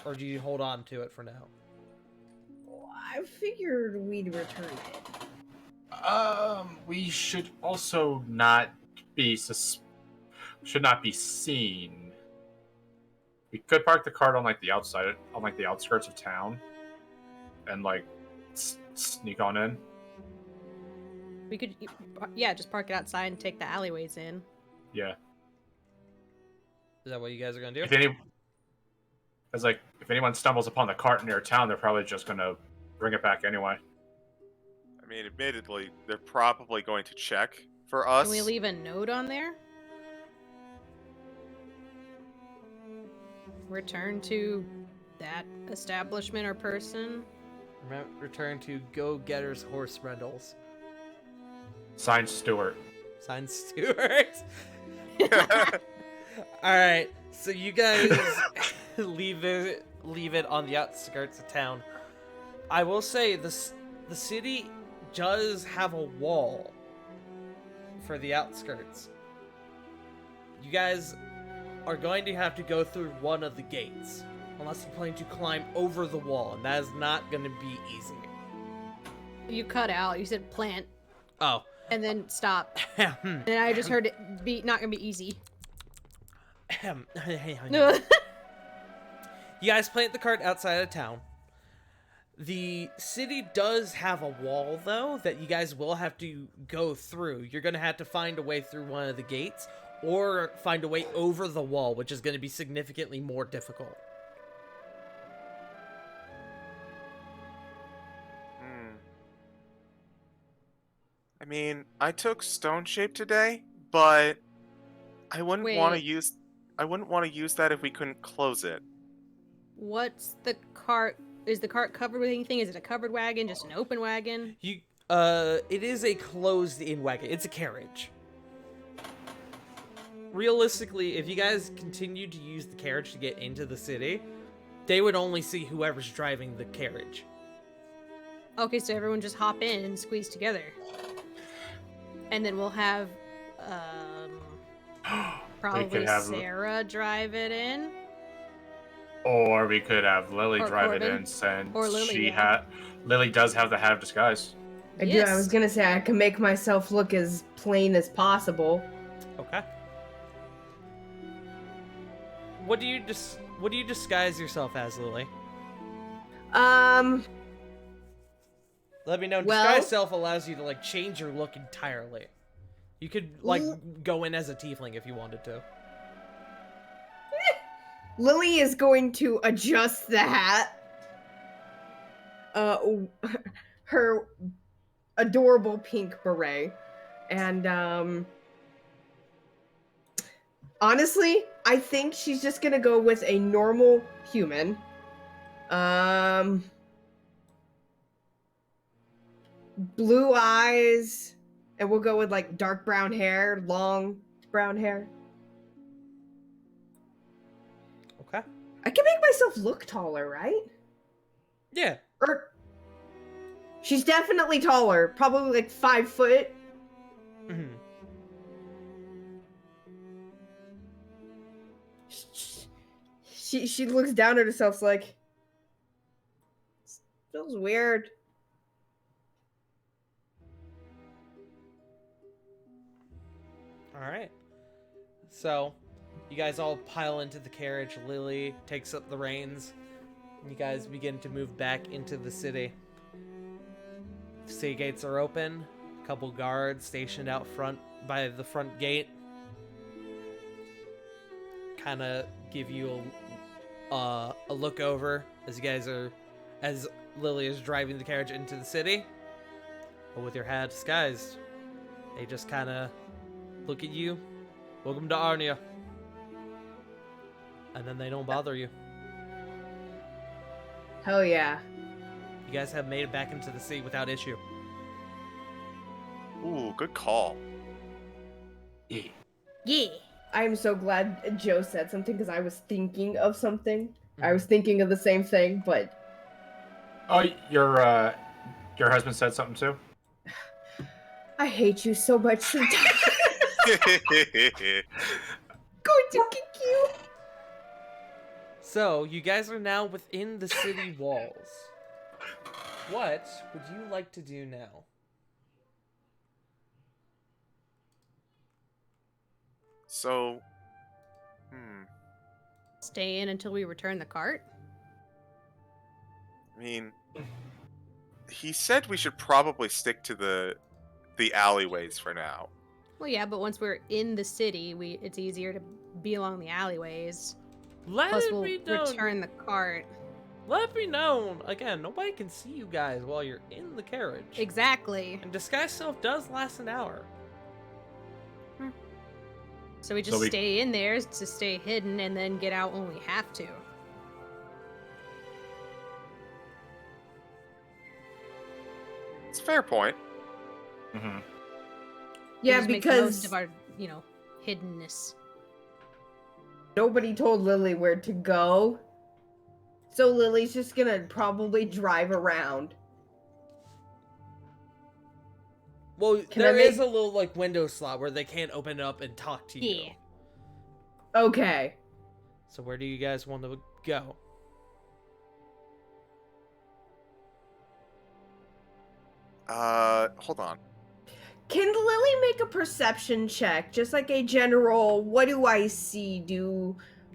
Or do you hold on to it for now? I figured we'd return it. We should also not be should not be seen. We could park the cart on like the outside, on like the outskirts of town, and like sneak on in. We could, yeah, just park it outside and take the alleyways in. Yeah. Is that what you guys are gonna do? If anyone stumbles upon the cart near town, they're probably just gonna bring it back anyway. I mean, admittedly, they're probably going to check for us. Can we leave a note on there? Return to that establishment or person. Return to Go Getter's Horse Rentals. Signed, Stewart. Signed, Stewart. Alright, so you guys leave it on the outskirts of town. I will say the city does have a wall for the outskirts. You guys are going to have to go through one of the gates, unless you plan to climb over the wall, and that is not going to be easy. You cut out. You said plant, Oh. and then stop. And I just heard it be not gonna be easy. You guys plant the cart outside of town. The city does have a wall, though, that you guys will have to go through. You're going to have to find a way through one of the gates, or find a way over the wall, which is going to be significantly more difficult. I mean, I took Stone Shape today, but I wouldn't want to Wait. use. I wouldn't want to use that if we couldn't close it. What's the cart? Is the cart covered with anything? Is it a covered wagon? Just an open wagon? It is a closed-in wagon. It's a carriage. Realistically, if you guys continue to use the carriage to get into the city, they would only see whoever's driving the carriage. Okay, so everyone just hop in and squeeze together. And then we'll have, probably have- Sarah drive it in. Or we could have Lily Or drive Corbin. it in, since Or Lily, yeah. Lily does have the hat of disguise. I do. I was gonna say I can make myself look as plain as possible. Okay. What do you disguise yourself as, Lily? Let me know. Well- Disguise self allows you to like change your look entirely. You could like go in as a tiefling if you wanted to. Lily is going to adjust the hat. Her adorable pink beret. And, honestly, I think she's just gonna go with a normal human. Blue eyes. And we'll go with, like, dark brown hair, long brown hair. Okay. I can make myself look taller, right? Yeah. Or she's definitely taller, probably like 5 foot. Mhm. She looks down at herself like, feels weird. All right. So, You guys all pile into the carriage. Lily takes up the reins. And you guys begin to move back into the city. The city gates are open. A couple guards stationed out front by the front gate. Kind of give you a look over as Lily is driving the carriage into the city. But with your hat disguised, they just kind of look at you. Welcome to Arnia. And then they don't bother you. Hell yeah. You guys have made it back into the city without issue. Ooh, good call. Yeah. I'm so glad Joe said something because I was thinking of something. I was thinking of the same thing, but Oh, your husband said something too? I hate you so much. Going to kick you. So, you guys are now within the city walls. What would you like to do now? So, Stay in until we return the cart? I mean, he said we should probably stick to the alleyways for now. Well, yeah, but once we're in the city, it's easier to be along the alleyways. Let Plus, it we'll be known. return the cart. Let it be known. Again, nobody can see you guys while you're in the carriage. Exactly. And disguise self does last an hour. So we just So we- stay in there to stay hidden and then get out when we have to. It's a fair point. Mm-hmm. We Yeah, just make the because most of our, hiddenness. nobody told Lily where to go. So Lily's just gonna probably drive around. Well, Can there I make- is a little window slot where they can't open it up and talk to you. Yeah. Okay. So where do you guys want to go? Hold on. Can Lily make a perception check? Just like a general, what do I see?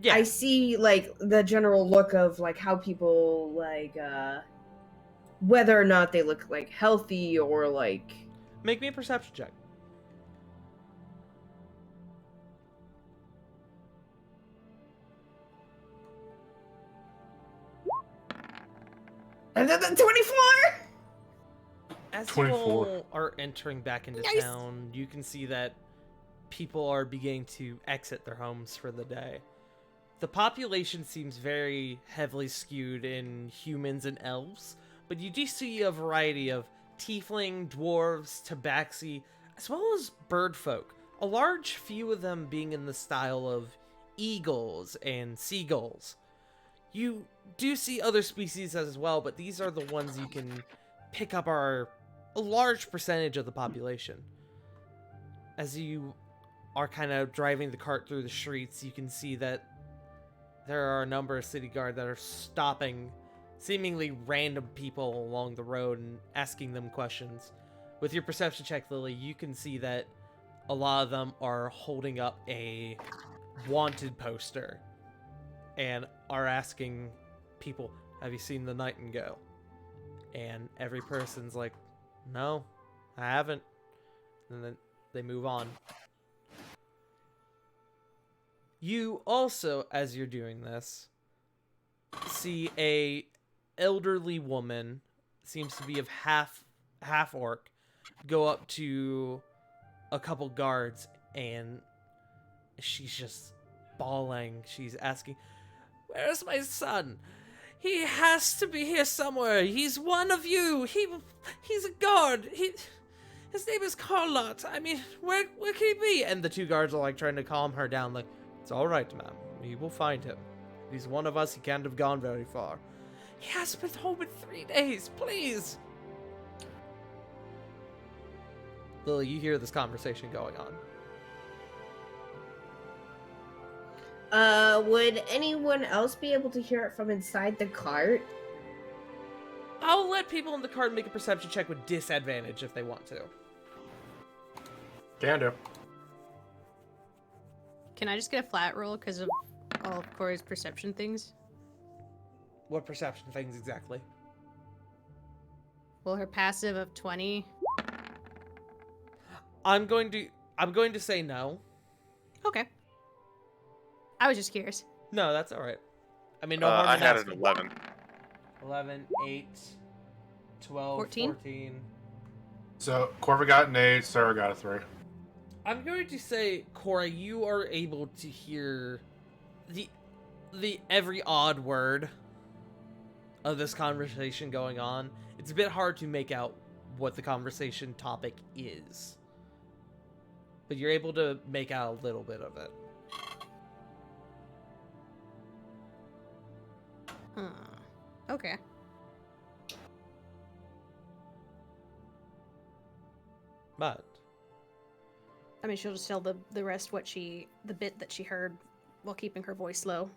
Yeah. I see the general look of how people whether or not they look healthy or Make me a perception check. and then the 24. As 24. you all are entering back into Nice. town, you can see that people are beginning to exit their homes for the day. The population seems very heavily skewed in humans and elves, but you do see a variety of tiefling, dwarves, tabaxi, as well as bird folk. A large few of them being in the style of eagles and seagulls. You do see other species as well, but these are the ones you can pick up are a large percentage of the population. As you are kind of driving the cart through the streets, you can see that there are a number of city guard that are stopping seemingly random people along the road and asking them questions. With your perception check, Lily, you can see that a lot of them are holding up a wanted poster and are asking people, have you seen the Nightingale? And every person's like, no, I haven't. And then they move on. You also, as you're doing this, see a elderly woman, seems to be of half orc, go up to a couple guards, and she's just bawling. She's asking, where's my son? He has to be here somewhere. He's one of you. He's a guard. His name is Carlot. I mean, where can he be? And the two guards are trying to calm her down. It's all right, ma'am. We will find him. He's one of us. He can't have gone very far. He has been home in 3 days. Please. Lily, you hear this conversation going on. Would anyone else be able to hear it from inside the cart? I'll let people in the cart make a perception check with disadvantage if they want to. Can do. Can I just get a flat roll because of all of Corey's perception things? What perception things exactly? Well, her passive of 20. I'm going to say no. Okay. I was just curious. No, that's all right. I mean, no harm I in had asking. an 11. 11, 8, 12, 14? 14. So Corvin got an 8, Sarah got a 3. I'm going to say, Cora, you are able to hear the every odd word of this conversation going on. It's a bit hard to make out what the conversation topic is, but you're able to make out a little bit of it. Okay. But I mean, she'll just tell the rest the bit that she heard while keeping her voice low.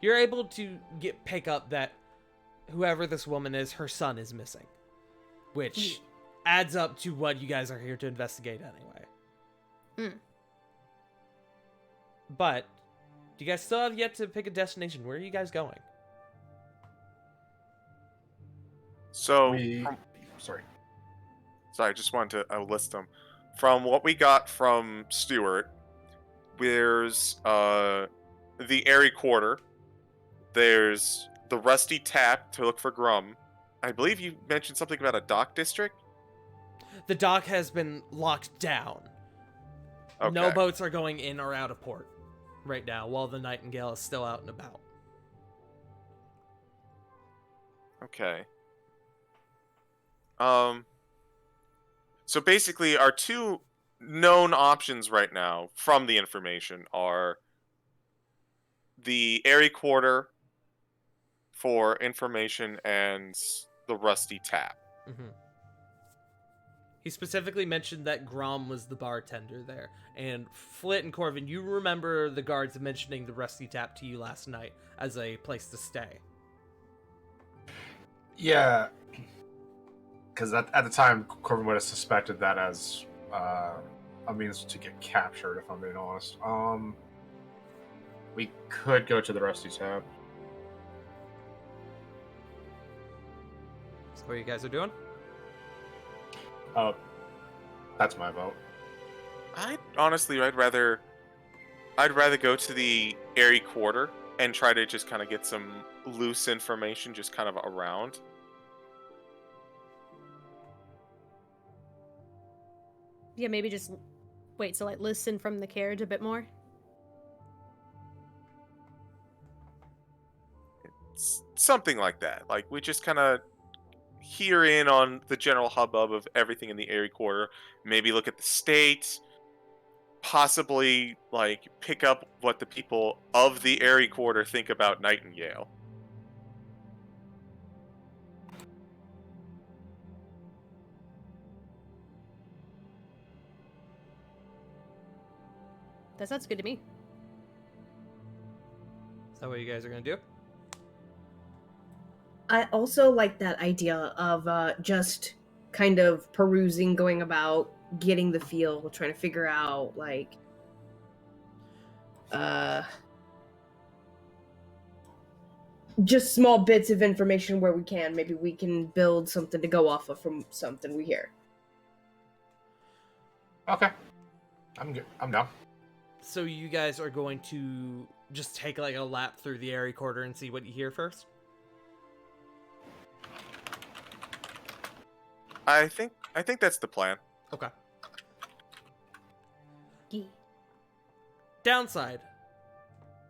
you're able to pick up that whoever this woman is, her son is missing, which adds up to what you guys are here to investigate anyway. But do you guys still have yet to pick a destination? Where are you guys going? So, Sorry. I just wanted to list them. From what we got from Stuart, there's the Airy Quarter. There's the Rusty Tap to look for Grum. I believe you mentioned something about a dock district? The dock has been locked down. Okay. No boats are going in or out of port right now, while the Nightingale is still out and about. Okay. So basically, our two known options right now from the information are the Airy Quarter for information and the Rusty Tap. He specifically mentioned that Grom was the bartender there. And Flit and Corvin, you remember the guards mentioning the Rusty Tap to you last night as a place to stay. Yeah. Because at the time, Corvin would have suspected that as a means to get captured, if I'm being honest. We could go to the Rusty Tap. So what you guys are doing? That's my vote. I'd rather go to the Airy Quarter and try to just kind of get some loose information just kind of around. Yeah, maybe just wait to listen from the carriage a bit more. Something like that. Like, we just kind of hear in on the general hubbub of everything in the Airy Quarter. Maybe look at the state. Possibly, pick up what the people of the Airy Quarter think about Nightingale. That sounds good to me. Is that what you guys are going to do? I also like that idea of just kind of perusing, going about, getting the feel, trying to figure out, just small bits of information where we can. Maybe we can build something to go off of from something we hear. Okay. I'm good. I'm down. So you guys are going to just take a lap through the Airy Quarter and see what you hear first? I think that's the plan. Okay. Yeah. Downside.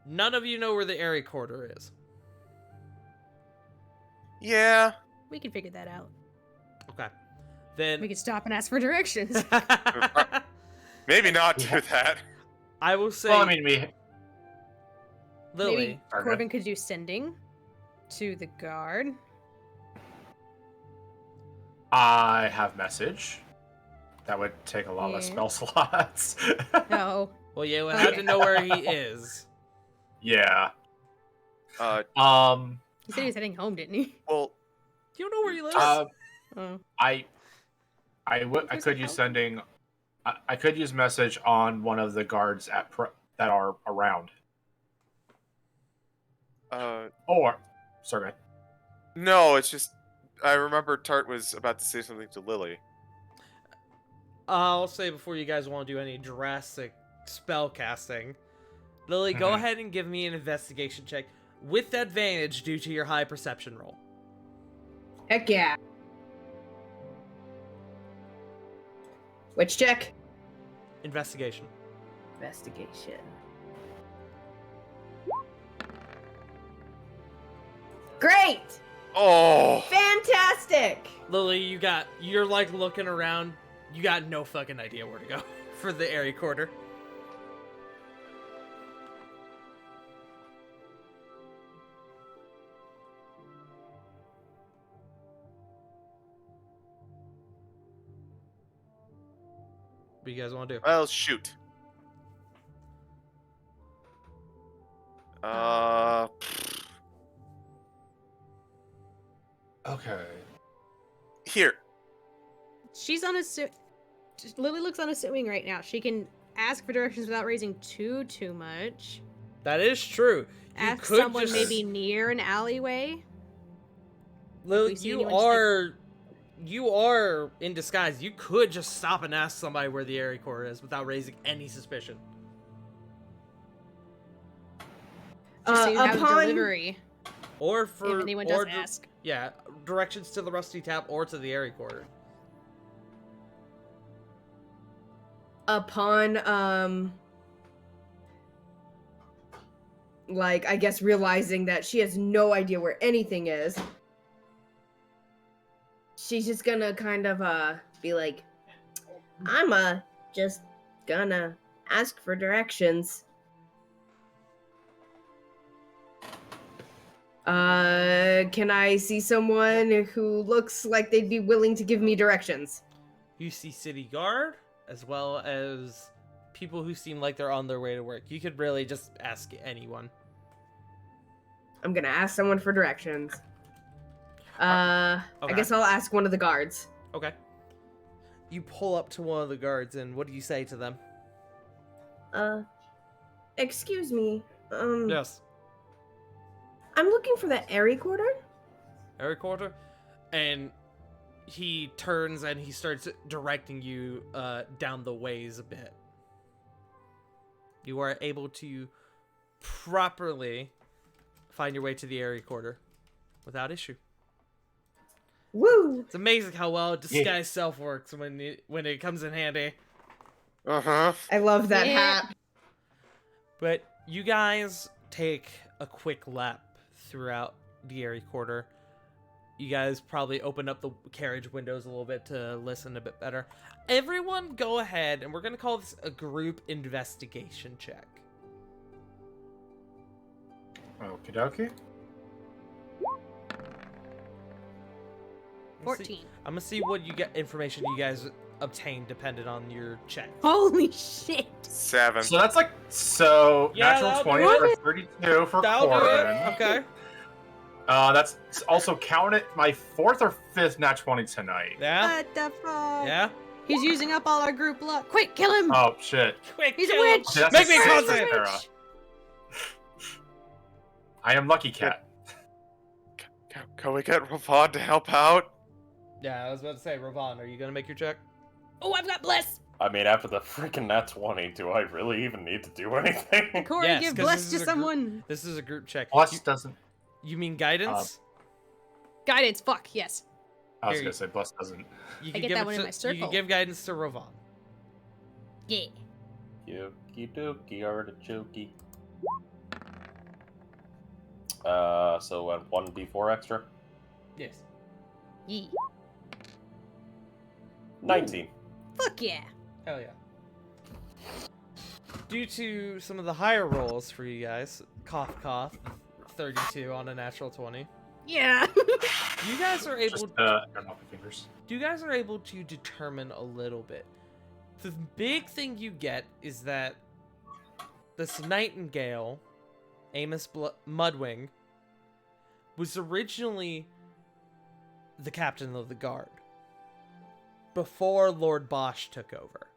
None of you know where the Airy Quarter is. Yeah. We can figure that out. Okay. Then We can stop and ask for directions. Maybe not do that. I will say, Well, I mean, we... Lily. Maybe Okay. Corbin could do sending to the guard. I have message. That would take a lot less Yeah. spell slots. No. Well, you would have to Okay. know where he is. Yeah. He said he was heading home, didn't he? Well, You don't know where he lives? Oh. I Where's could the use house? sending I could use message on one of the guards that are around. Or, sorry, go ahead. No, it's just I remember Tart was about to say something to Lily. I'll say before you guys want to do any drastic spell casting, Lily, go ahead and give me an investigation check with advantage due to your high perception roll. Heck yeah. Which check? Investigation. Investigation. Great! Oh, Fantastic! Lily, you're like looking around. You got no fucking idea where to go for the area quarter. What do you guys want to do? well, shoot. Okay. Here. She's Lily looks unassuming right now. She can ask for directions without raising too much. That is true. You Ask could someone just- maybe near an alleyway. Lily, we see you anyone are in disguise. You could just stop and ask somebody where the area quarter is without raising any suspicion. Just so you have upon- delivery. Or for If anyone does or ask. yeah, directions to the Rusty Tap or to the area quarter. Upon, like, I guess realizing that she has no idea where anything is, she's just gonna kind of, be like, I'm, just gonna ask for directions. Can I see someone who looks like they'd be willing to give me directions? You see city guard as well as people who seem like they're on their way to work. You could really just ask anyone. I'm gonna ask someone for directions. I Okay. guess I'll ask one of the guards. Okay. You pull up to one of the guards and what do you say to them? Excuse me. Yes. I'm looking for the area quarter. Area quarter? And he turns and he starts directing you down the ways a bit. You are able to properly find your way to the area quarter without issue. Woo! It's amazing how well disguised self works when it comes in handy. Uh-huh. I love that Yeah. hat. But you guys take a quick lap throughout the area quarter. You guys probably open up the carriage windows a little bit to listen a bit better. Everyone go ahead, and we're going to call this a group investigation check. Okie dokie. 14. I'm going to see what information you guys obtain dependent on your check. Holy shit. 7. So that's like, Yeah, natural that'll 20 do for 32 for That'll do it. Corbin. Okay. That's also counted my 4th or 5th nat 20 tonight. Yeah? What the fuck? Yeah? He's using up all our group luck. Quick, kill him. Oh, shit. Quick, He's a kill him. witch. Okay, that's Make a me six con for save. Sarah. I am Lucky Cat. Can we get Ravon to help out? Yeah, I was about to say, Ravon, are you going to make your check? Oh, I've got bless. I mean, after the freaking nat 20, do I really even need to do anything? Corey, Yes, give 'cause bless this to is a group- someone. This is a group check. Plus doesn't. You mean guidance? Guidance, fuck, yes. I was Here, going to say, plus doesn't. You I can get give that it one in to- my You circle. can give guidance to Ravon. Yeah. Yoki dokie artichoke. So 1d4 extra? Yes. Yeah. 19. Fuck yeah. Hell yeah. Due to some of the higher rolls for you guys, cough cough, 32 on a natural 20. Yeah. You guys are able Just, turn off your fingers. you guys are able to determine a little bit. The big thing you get is that this Nightingale, Amos Mudwing, was originally the captain of the guard before Lord Bosch took over.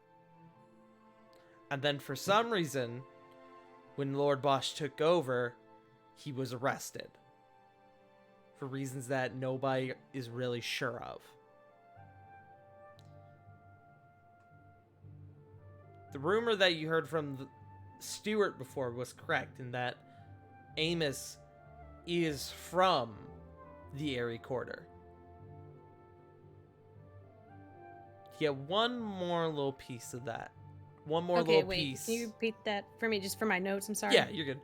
And then for some reason, when Lord Bosch took over, he was arrested. For reasons that nobody is really sure of. The rumor that you heard from Stuart before was correct in that Amos is from the Airy Quarter. You get one more little piece of that. One more Okay, little wait. piece. Can you repeat that for me, just for my notes? I'm sorry. Yeah, you're good.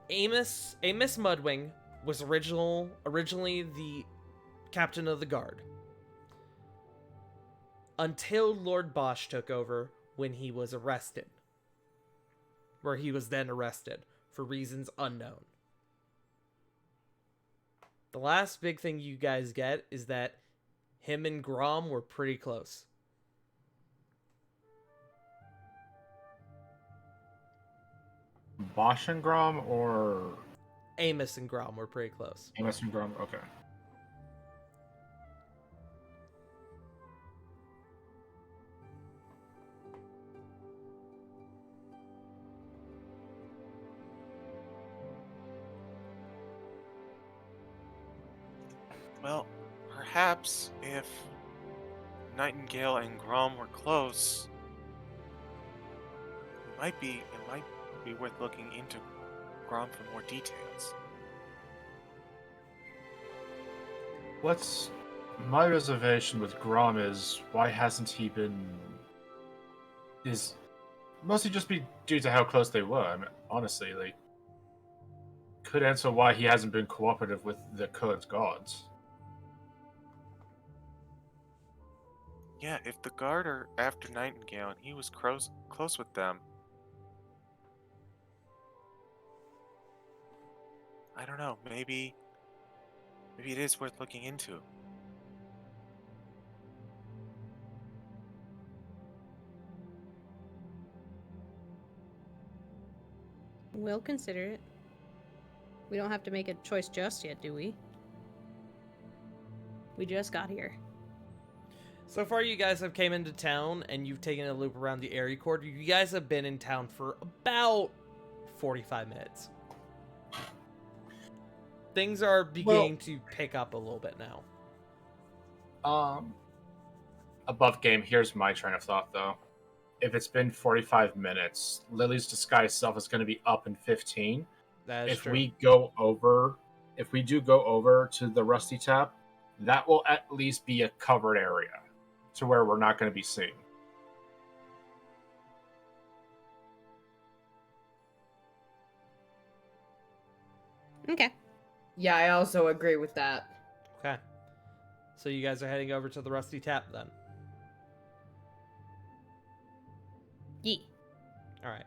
Amos Mudwing was originally the captain of the guard. Until Lord Bosch took over when he was arrested. Where he was then arrested for reasons unknown. The last big thing you guys get is that him and Grom were pretty close. Bosch and Grom or Amos and Grom were pretty close. Amos and Grom? Okay. Well, perhaps if Nightingale and Grom were close, it might be worth looking into Grom for more details. What's my reservation with Grom is why hasn't he been? Is mostly just be due to how close they were. I mean, honestly, like, could answer why he hasn't been cooperative with the current gods. Yeah, if the guard are after Nightingale and he was close with them, I don't know, maybe it is worth looking into. We'll consider it. We don't have to make a choice just yet, do we? We just got here. So far, you guys have came into town and you've taken a loop around the Airy Quarter. You guys have been in town for about 45 minutes. Things are beginning to pick up a little bit now. Above game, here's my train of thought, though. If it's been 45 minutes, Lily's disguise self is going to be up in 15. That is If true. we do go over to the Rusty Tap, that will at least be a covered area to where we're not going to be seen. Okay. Yeah, I also agree with that. Okay. So you guys are heading over to the Rusty Tap then. Yee. All right.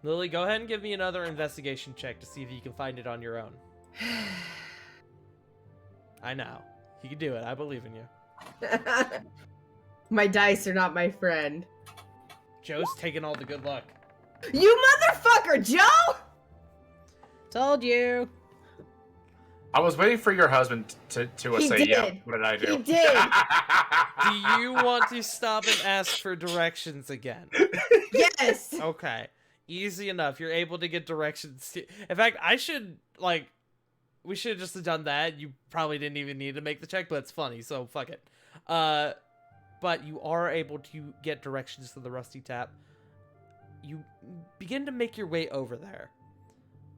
Lily, go ahead and give me another investigation check to see if you can find it on your own. I know. You can do it. I believe in you. My dice are not my friend. Joe's taking all the good luck. You motherfucker, Joe! Told you. I was waiting for your husband to He say, did. yeah, what did I do? He did. Do you want to stop and ask for directions again? Yes! Okay. Easy enough. You're able to get directions. In fact, we should have just done that. You probably didn't even need to make the check, but it's funny, so fuck it. But you are able to get directions to the Rusty Tap. You begin to make your way over there.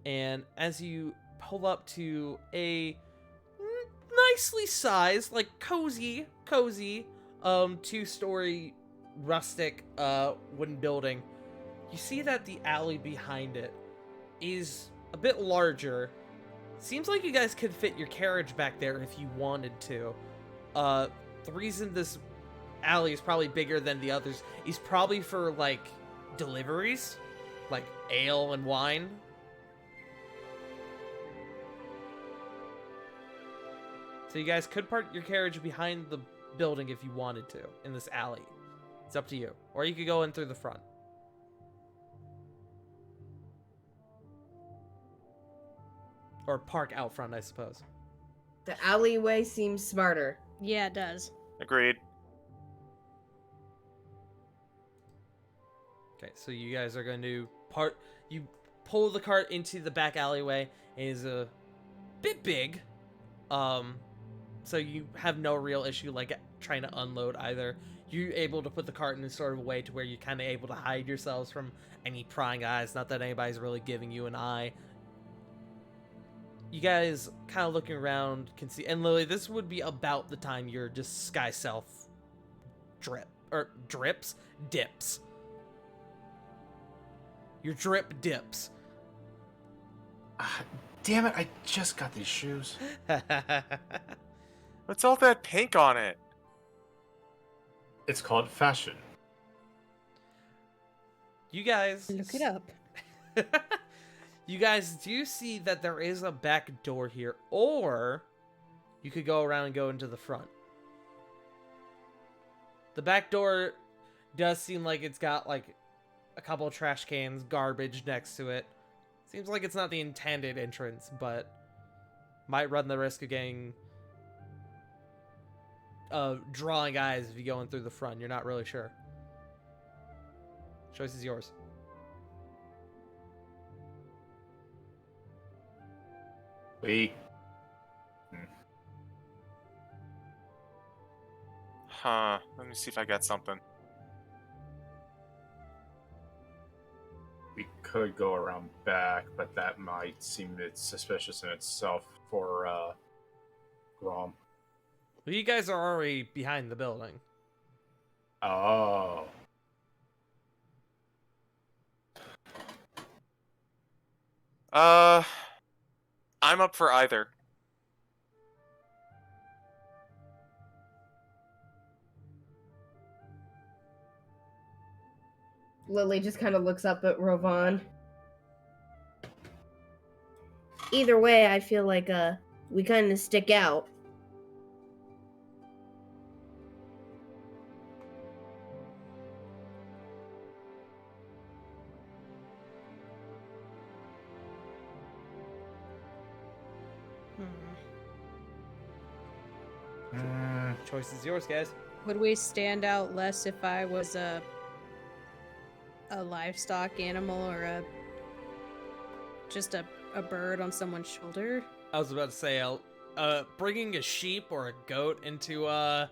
And as you pull up to a nicely sized, like cozy, two-story rustic wooden building, you see that the alley behind it is a bit larger. Seems like you guys could fit your carriage back there if you wanted to. The reason this alley is probably bigger than the others is probably for, like, deliveries. Like, ale and wine. So you guys could park your carriage behind the building if you wanted to, in this alley. It's up to you. Or you could go in through the front. Or park out front, I suppose. The alleyway seems smarter. Yeah, it does. Agreed. Okay, so you guys are going to you pull the cart into the back alleyway. It is a bit big. So you have no real issue like trying to unload either. You're able to put the cart in a sort of way to where you're kind of able to hide yourselves from any prying eyes. Not that anybody's really giving you an eye. You guys kind of looking around can see, and Lily, this would be about the time your just sky self dips. Your drip dips. Damn it! I just got these shoes. What's all that pink on it? It's called fashion. You guys Look it up. You guys do see that there is a back door here, or you could go around and go into the front. The back door does seem like it's got like a couple of trash cans, garbage next to it. Seems like it's not the intended entrance, but might run the risk of getting drawing eyes if you go in through the front. You're not really sure. Choice is yours. Huh. Let me see if I got something. We could go around back, but that might seem it's suspicious in itself for Grom. Well, you guys are already behind the building. Oh. I'm up for either. Lily just kind of looks up at Rovan. Either way, I feel like we kind of stick out. Choice is yours, guys. Would we stand out less if I was a livestock animal or just a bird on someone's shoulder? I was about to say, bringing a sheep or a goat into a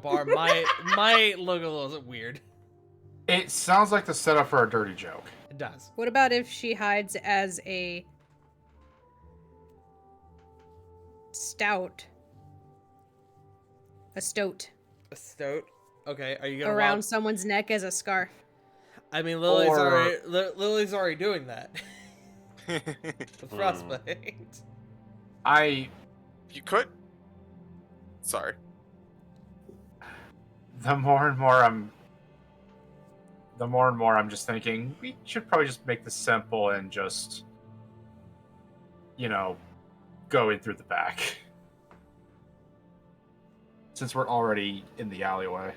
bar might look a little weird. It sounds like the setup for a dirty joke. It does. What about if she hides as a stoat? A stoat. A stoat. Okay, are you gonna Around someone's neck as a scarf. I mean, Or- Lily's already doing that. The frostbite. You could. Sorry. The more and more I'm just thinking we should probably just make this simple and just, go in through the back. Since we're already in the alleyway.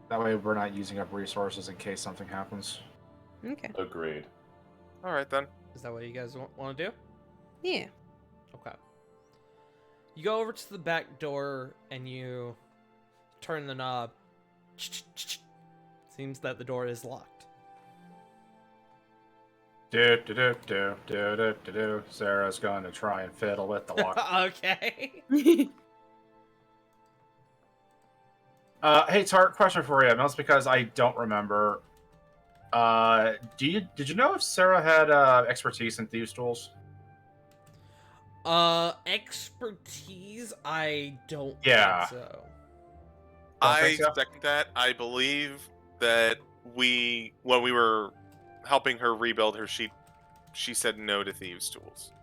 That way we're not using up resources in case something happens. Okay. Agreed. All right then. Is that what you guys want to do? Yeah. Okay. You go over to the back door and you turn the knob. Seems that the door is locked. Sarah's gonna try and fiddle with the lock. Okay. Hey Tart, question for you. That's because I don't remember. Did you know if Sarah had expertise in thieves' tools? Expertise? I don't Yeah. think so. I think so? second that. I believe that when we were helping her rebuild her sheep, she said no to thieves' tools.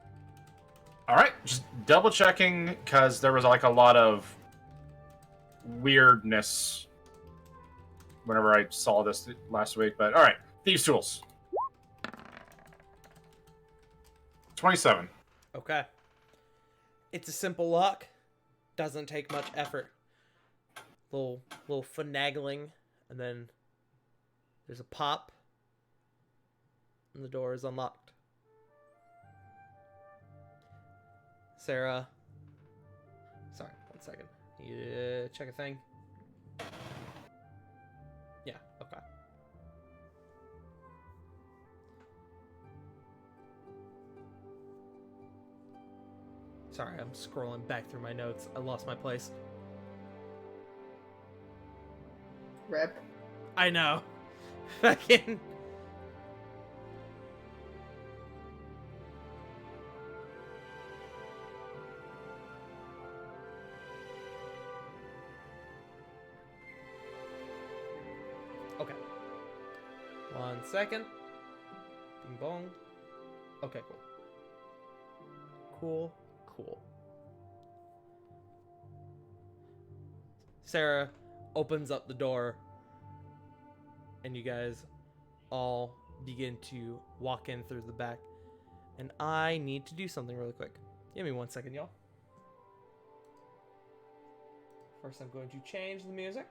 All right, just double checking because there was like a lot of weirdness whenever I saw this last week. But all right, thieves' tools. 27. Okay. It's a simple lock. Doesn't take much effort. Little finagling, and then there's a pop, and the door is unlocked. Sarah. Sorry, 1 second. You check a thing. Yeah. Okay. Sorry, I'm scrolling back through my notes. I lost my place. Rip. I know. Fucking. Okay. 1 second. Bing bong. Okay, cool. Cool. Sarah opens up the door, and you guys all begin to walk in through the back. And I need to do something really quick. Give me 1 second, y'all. First, I'm going to change the music.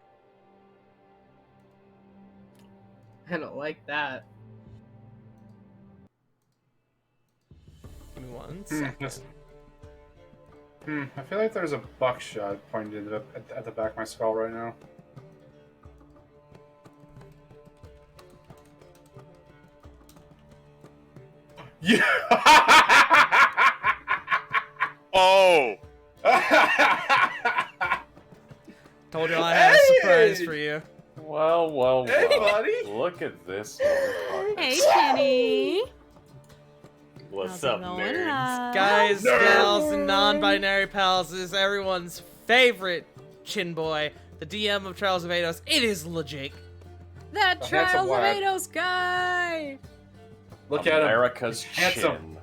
I don't like that. Give me 1 second. Yes. I feel like there's a buckshot pointed at the back of my skull right now. Yeah. Oh! Told you I had a surprise for you. Well. Hey, buddy. Look at this motherfucker. Hey, Kenny. What's How's it up, going, nerds? love? Guys, Nerd. gals, and non-binary pals, this is everyone's favorite chin boy, the DM of Trials of Eidos. It is legit. That The Trials handsome of lad. Eidos guy. Look at him. America's Handsome. chin.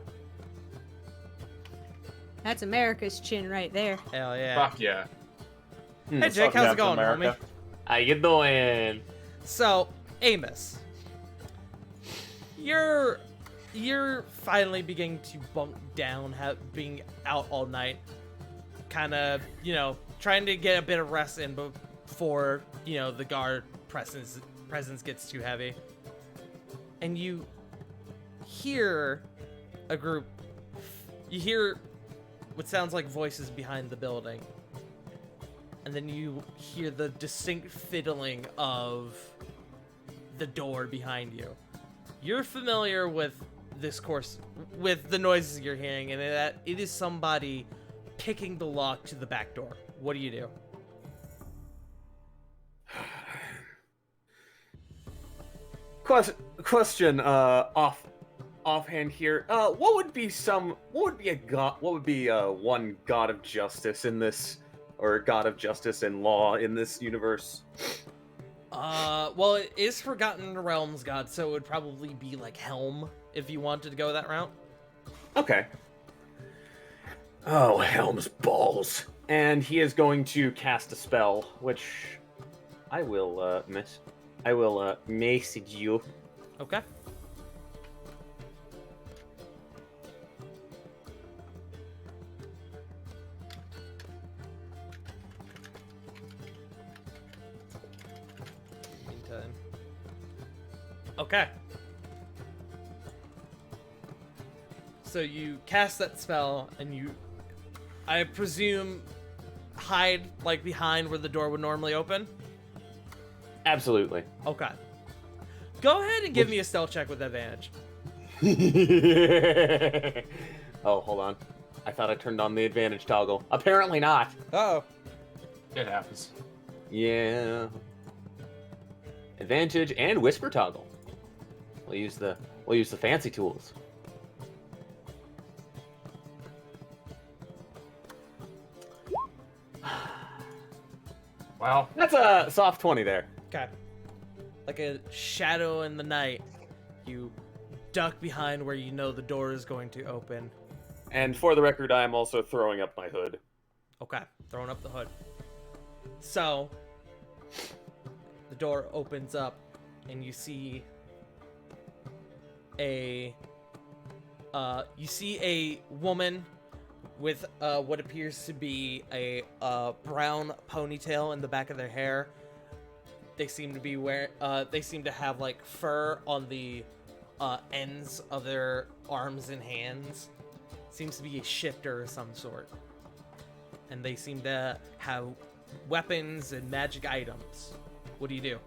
That's America's chin right there. Hell yeah. Fuck yeah. Hey What's Jake, up, how's it Captain going, America? homie? How you doing? So, Amos, you're finally beginning to bunk down, being out all night, kind of, trying to get a bit of rest in before, the guard presence gets too heavy. And you hear a group, you hear what sounds like voices behind the building. And then you hear the distinct fiddling of the door behind you. You're familiar with with the noises you're hearing, and that it is somebody picking the lock to the back door. What do you do? Question, offhand here. What would be one god of justice in this, or god of justice and law in this universe? Well, it is Forgotten Realms god, so it would probably be like Helm if you wanted to go that route. Okay. Oh, Helm's balls. And he is going to cast a spell, which I will, message you. Okay. Meantime. Okay. So you cast that spell, and you, I presume, hide like behind where the door would normally open? Absolutely. Okay. Go ahead and give me a stealth check with advantage. Oh, hold on. I thought I turned on the advantage toggle. Apparently not. Uh-oh. It happens. Yeah. Advantage and whisper toggle. We'll use the fancy tools. Well, That's a soft 20 there. Okay. Like a shadow in the night, you duck behind where you know the door is going to open. And for the record, I am also throwing up my hood. Okay, throwing up the hood. So, the door opens up, and you see a woman with what appears to be a brown ponytail in the back of their hair. They seem to be they seem to have like fur on the ends of their arms and hands. Seems to be a shifter of some sort. And they seem to have weapons and magic items. What do you do?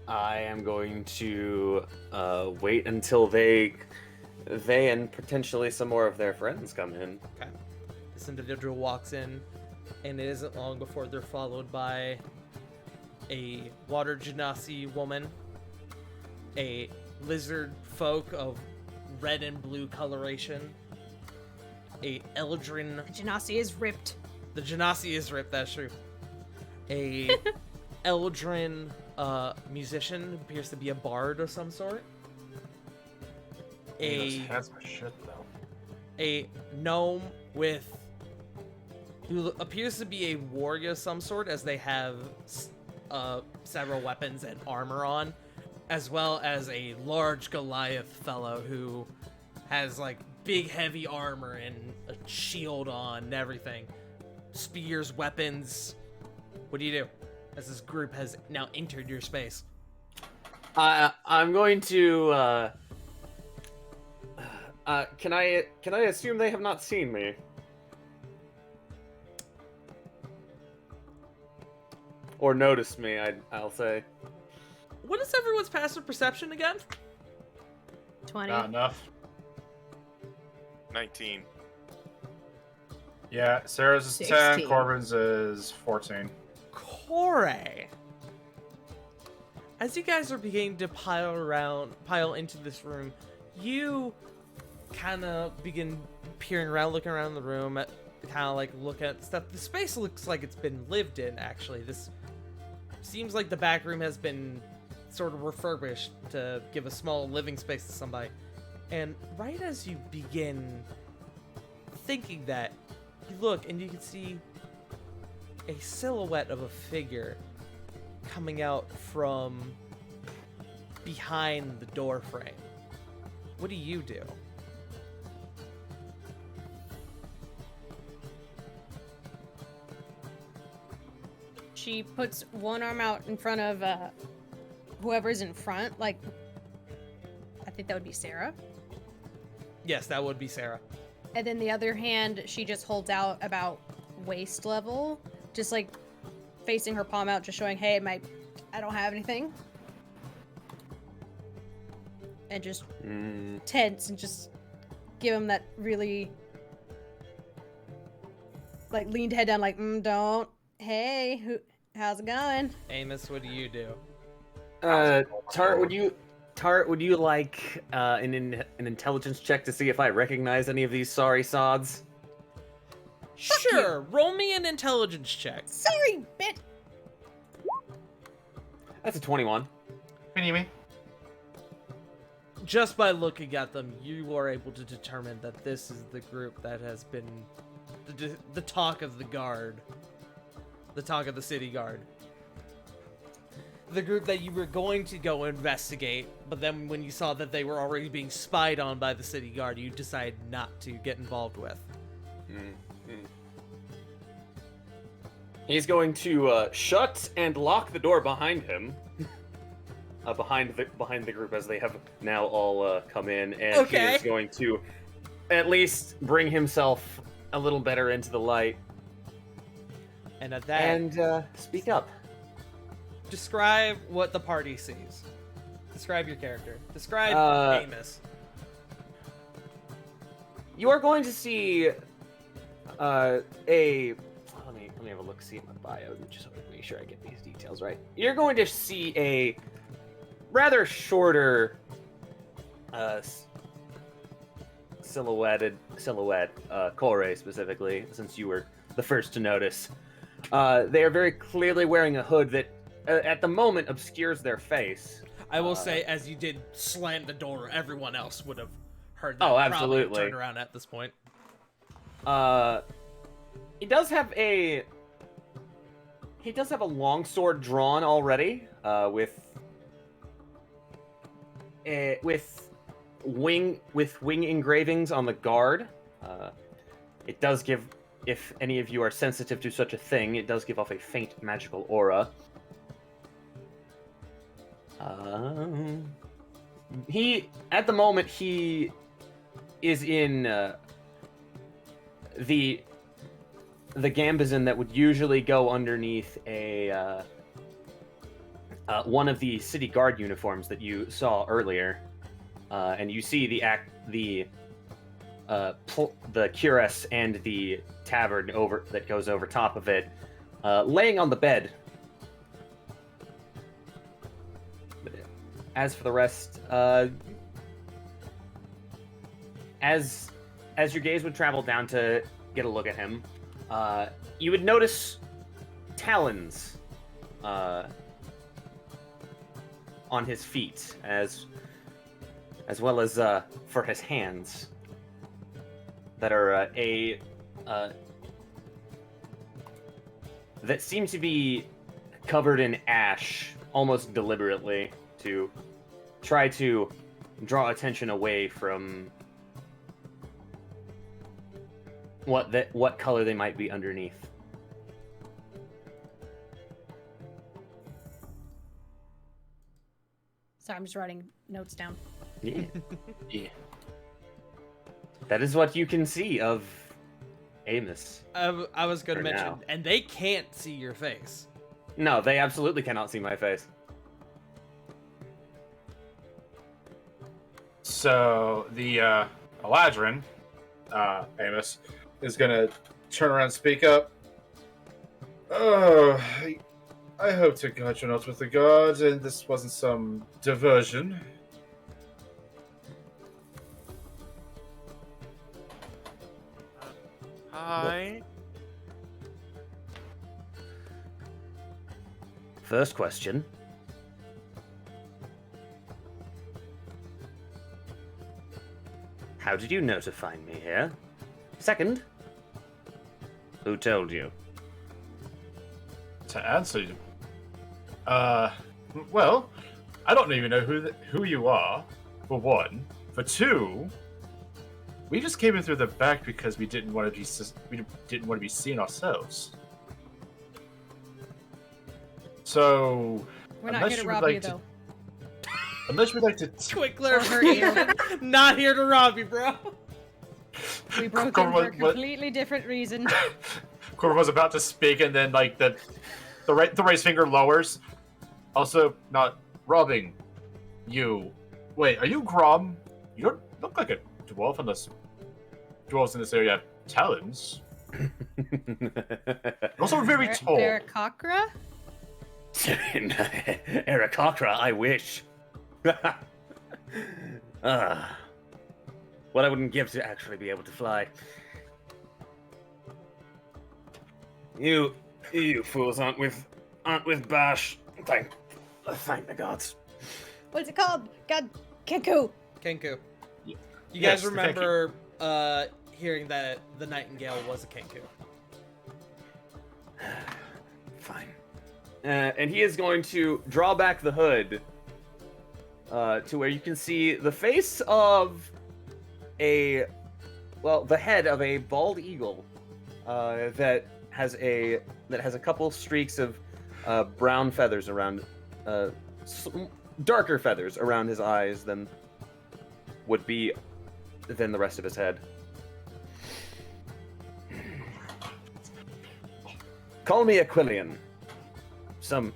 I am going to wait until they they and potentially some more of their friends come in. Okay. This individual walks in, and it isn't long before they're followed by a water genasi woman, a lizard folk of red and blue coloration, a Eldrin. The Genasi is ripped. The genasi is ripped. That's true. A Eldrin musician who appears to be a bard of some sort. Those hats are shit though. A gnome with who appears to be a warrior of some sort, as they have several weapons and armor on, as well as a large Goliath fellow who has like big heavy armor and a shield on and everything. Spears, weapons. What do you do as this group has now entered your space? I'm going to. Can I assume they have not seen me? Or noticed me, I'll say. What is everyone's passive perception again? 20. Not enough. 19. Yeah, Sarah's is 10, 16. Corbin's is 14. Corey. As you guys are beginning to pile into this room, you kind of begin peering around, looking around the room, kind of like looking at stuff. The space looks like it's been lived in, actually. This seems like the back room has been sort of refurbished to give a small living space to somebody. And right as you begin thinking that, you look and you can see a silhouette of a figure coming out from behind the door frame. What do you do? She puts one arm out in front of whoever's in front. Like, I think that would be Sarah. Yes, that would be Sarah. And then the other hand, she just holds out about waist level, just like facing her palm out, just showing, hey, I don't have anything. And just tense and just give him that really, like, leaned head down, like, don't. Hey, how's it going? Amos, what do you do? Tart, would you like an intelligence check to see if I recognize any of these sorry sods? Sure, roll me an intelligence check. Sorry, bitch. That's a 21. Me. Just by looking at them, you are able to determine that this is the group that has been the talk of the guard. The talk of the city guard. The group that you were going to go investigate, but then when you saw that they were already being spied on by the city guard, you decided not to get involved with. He's going to shut and lock the door behind him. Behind the group, as they have now all come in, and he is going to at least bring himself a little better into the light. And at that, and speak up. Describe what the party sees. Describe your character. Describe Amos. You are going to see let me have a look, see at my bio, just to make sure I get these details right. You're going to see a rather shorter silhouette, Corey specifically, since you were the first to notice. They are very clearly wearing a hood that, at the moment, obscures their face. I will say, as you did slam the door, everyone else would have heard that. Oh, Probably absolutely. turn around at this point. He does have a longsword drawn already, with wing engravings on the guard. It does give, if any of you are sensitive to such a thing, it does give off a faint magical aura. At the moment, he is in the gambizon that would usually go underneath a one of the city guard uniforms that you saw earlier, and you see the cuirass and the tabard that goes over top of it, laying on the bed. As for the rest, as your gaze would travel down to get a look at him, you would notice talons on his feet, as well as for his hands, that are that seem to be covered in ash, almost deliberately, to try to draw attention away from what color they might be underneath. Sorry, I'm just writing notes down. Yeah. Yeah. That is what you can see of Amos. I was going to For mention, now. and they can't see your face. No, they absolutely cannot see my face. So the Eladrin, Amos, is gonna turn around and speak up. Oh, I hope to God you're not with the guard, and this wasn't some diversion. Hi. First question. How did you know to find me here? Second, who told you? To answer you, well, I don't even know who you are. For one, for two, we just came in through the back because we didn't want to be seen ourselves. So, We're not unless here to you would rob like you, to- though. unless we'd like to, Quick Or hurt you. clarification. Not here to rob you, bro. We broke in Corvo, for a what- completely different reason. Corvo was about to speak, and then like the raised finger lowers. Also, not robbing you. Wait, are you Grom? You don't look like a dwarf unless dwarves in this area have talons. Also, very tall. Aarakocra? Aarakocra, I wish. What I wouldn't give to actually be able to fly. You fools aren't with Bash. Thank the gods. What's it called? God, Kenku. Kenku. Y- You yes, guys the remember hearing that the Nightingale was a Kenku. Fine. And he is going to draw back the hood to where you can see the face of the head of a bald eagle that has a couple streaks of brown feathers around, darker feathers around his eyes than the rest of his head. Call me Aquilian. Some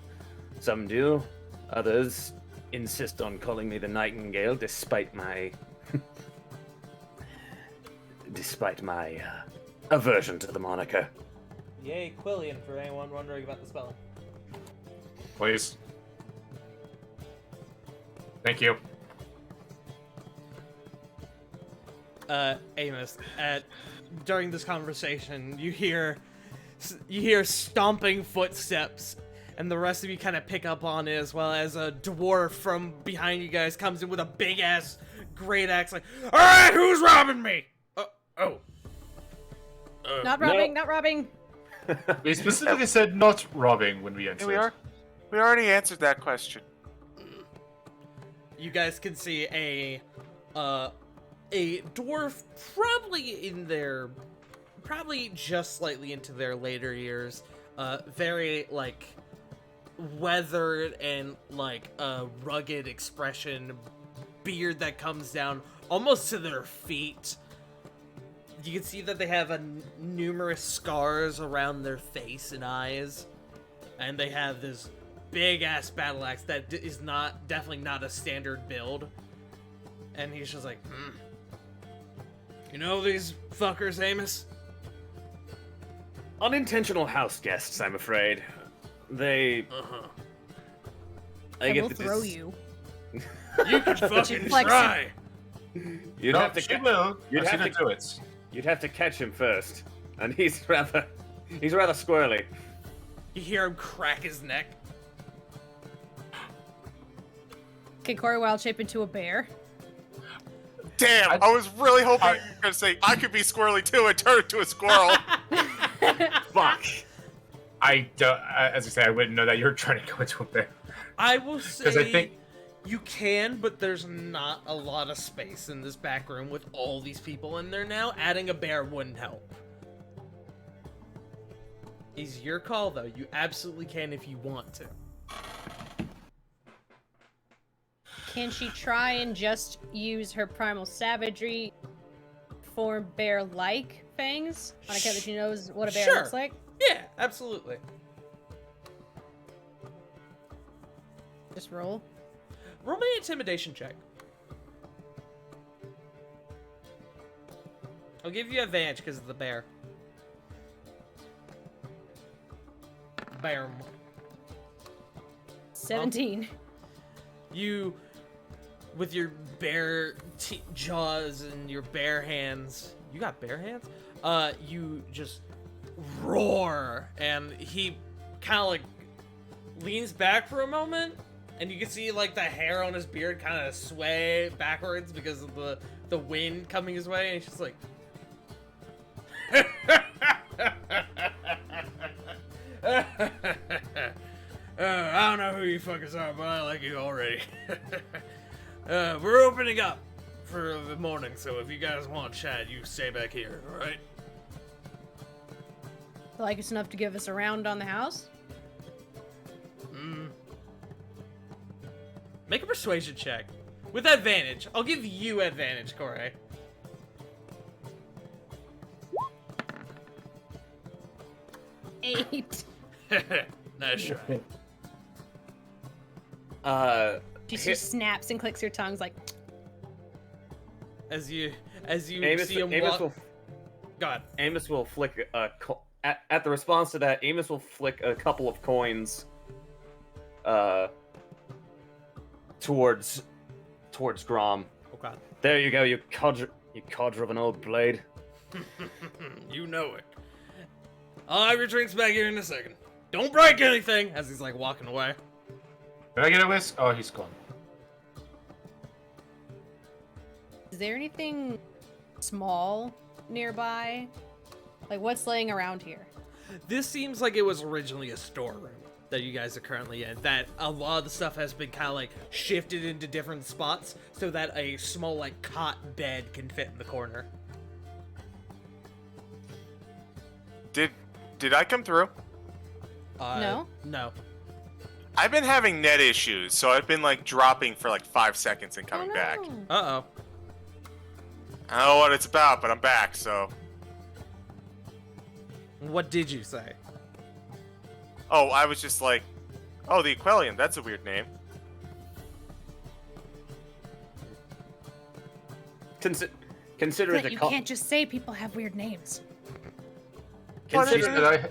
do. Others insist on calling me the Nightingale, despite my aversion to the moniker. Yay, Quillian, for anyone wondering about the spelling. Please. Thank you. Amos, during this conversation, you hear stomping footsteps, and the rest of you kind of pick up on it, as well as a dwarf from behind you guys comes in with a big ass great axe, like, "All right, who's robbing me?" Not robbing, not robbing. We specifically said not robbing when we entered. Yeah, we already answered that question. You guys can see a dwarf probably just slightly into their later years, very like weathered and like a rugged expression, beard that comes down almost to their feet. You can see that they have numerous scars around their face and eyes, and they have this big ass battle axe that is definitely not a standard build. And he's just like, You know these fuckers, Amos? Unintentional house guests, I'm afraid. They. Uh-huh. I get will the throw dis- you. You could fucking flex try. You'd No, have to. she ca- will. You'd I've have seen to- her do it. You'd have to catch him first, and he's rather squirrely. You hear him crack his neck. Can Corey wild shape into a bear? Damn, I was really hoping you were going to say, I could be squirrely too and turn into a squirrel. Fuck. I don't, as I say, I wouldn't know that you're trying to go into a bear. I will say 'Cause I think- you can, but there's not a lot of space in this back room with all these people in there now. Adding a bear wouldn't help. It's your call, though. You absolutely can if you want to. Can she try and just use her primal savagery for bear-like fangs? On account that she knows what a bear Sure. looks like? Yeah, absolutely. Just roll. Roll me an intimidation check. I'll give you advantage because of the bear. Bear. 17. You, with your bare jaws and your bare hands, you got bare hands? You just roar, and he kind of like leans back for a moment, and you can see like the hair on his beard kind of sway backwards because of the wind coming his way, and he's just like, I don't know who you fuckers are, but I like you already. We're opening up for the morning, so if you guys want to chat, you stay back here, alright? Like it's enough to give us a round on the house? Make a persuasion check. With advantage. I'll give you advantage, Corey. Eight. Nice try. She just snaps and clicks her tongues like, As you Amos, see him Amos walk... will God. Amos will flick at the response to that. Amos will flick a couple of coins towards Grom. Oh God. There you go, you codger of an old blade. You know it. I'll have your drinks back here in a second. Don't break anything! As he's like walking away. Did I get a whisk? Oh, he's gone. is there anything small nearby? Like what's laying around here? This seems like it was originally a storeroom that you guys are currently in. That a lot of the stuff has been kind of like shifted into different spots so that a small like cot bed can fit in the corner. Did I come through? No? No. I've been having net issues, so I've been like dropping for like 5 seconds and coming back. Uh-oh. I don't know what it's about, but I'm back, so. What did you say? Oh, I was just like, oh, the Aquelian, that's a weird name. Consider it a You co- can't just say people have weird names. consider, Did I...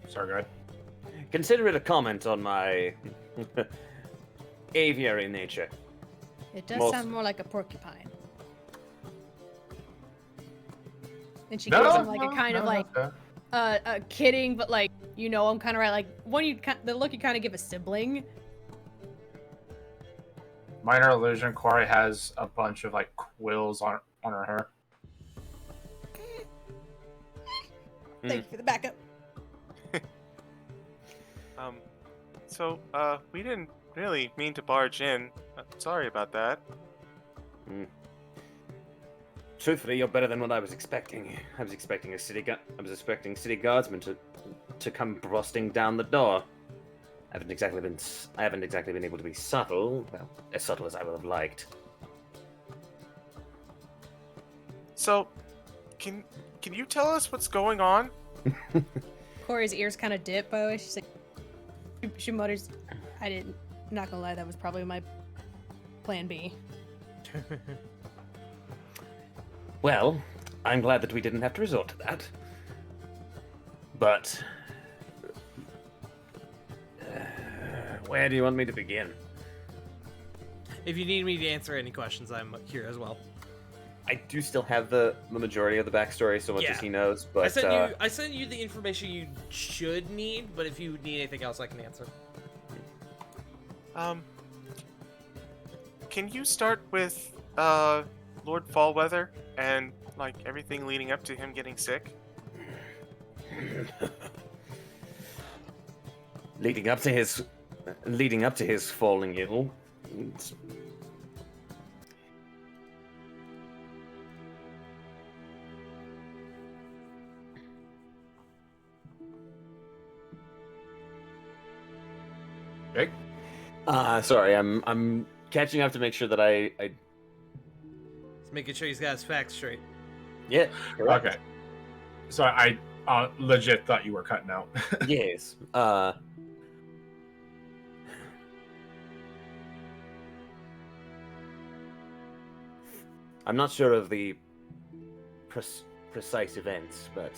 Sorry, go ahead. consider it a comment on my aviary nature. It does Most- sound more like a porcupine. And she No, gives him like no, a kind of no, like no. kidding, but like I'm kind of right. Like the look you kind of give a sibling. Minor illusion. Corey has a bunch of like quills on her hair. Thank you for the backup. So, we didn't really mean to barge in. Sorry about that. Truthfully, you're better than what I was expecting. I was expecting city guardsmen to come busting down the door. I haven't exactly been able to be subtle. Well, as subtle as I would have liked. So, can you tell us what's going on? Corey's ears kind of dip. By the way, she's like, she mutters, I'm not gonna lie, that was probably my plan B. Well, I'm glad that we didn't have to resort to that. But where do you want me to begin? If you need me to answer any questions, I'm here as well. I do still have the majority of the backstory, so much Yeah. as he knows. But I sent you the information you should need, but if you need anything else, I can answer. Can you start with Lord Fallweather and like everything leading up to him getting sick? leading up to his falling ill. it's- Okay. Sorry, I'm catching up to make sure that I Just making sure he's got his facts straight. yeah, correct. Okay. So I legit thought you were cutting out. Yes. I'm not sure of the precise events, but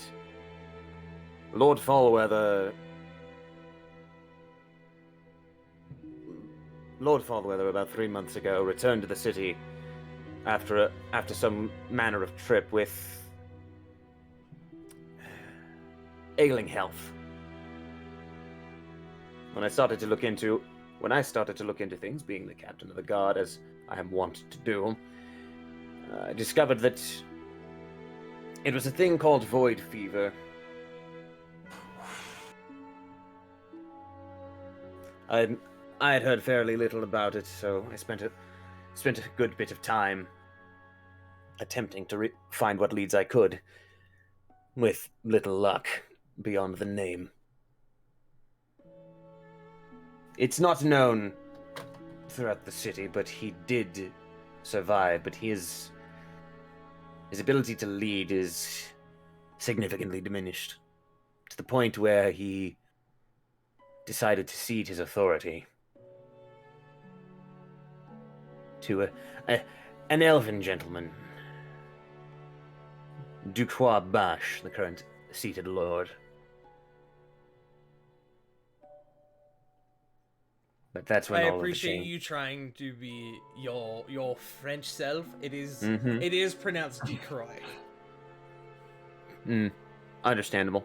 Lord Fallweather about 3 months ago returned to the city after some manner of trip with ailing health. When I started to look into things, being the captain of the guard as I am wont to do, I discovered that it was a thing called void fever. I had heard fairly little about it, so I spent a good bit of time attempting to find what leads I could, with little luck beyond the name. It's not known throughout the city, but he did survive, but his ability to lead is significantly diminished, to the point where he decided to cede his authority to an elven gentleman, Ducroix Bash, the current seated lord. But that's when I all appreciate of the you trying to be your French self. It is Mhm. it is pronounced Ducroix. Understandable.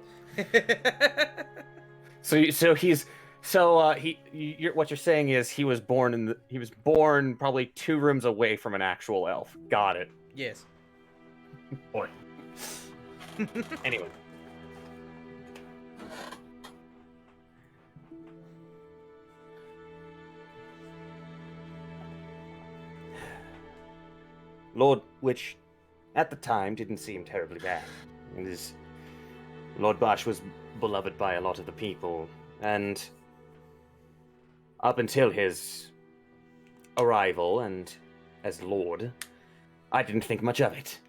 What you're saying is he was born probably 2 rooms away from an actual elf. Got it. Yes. Boy. Anyway. Which at the time didn't seem terribly bad. Lord Bosch was beloved by a lot of the people, and up until his arrival and as Lord, I didn't think much of it.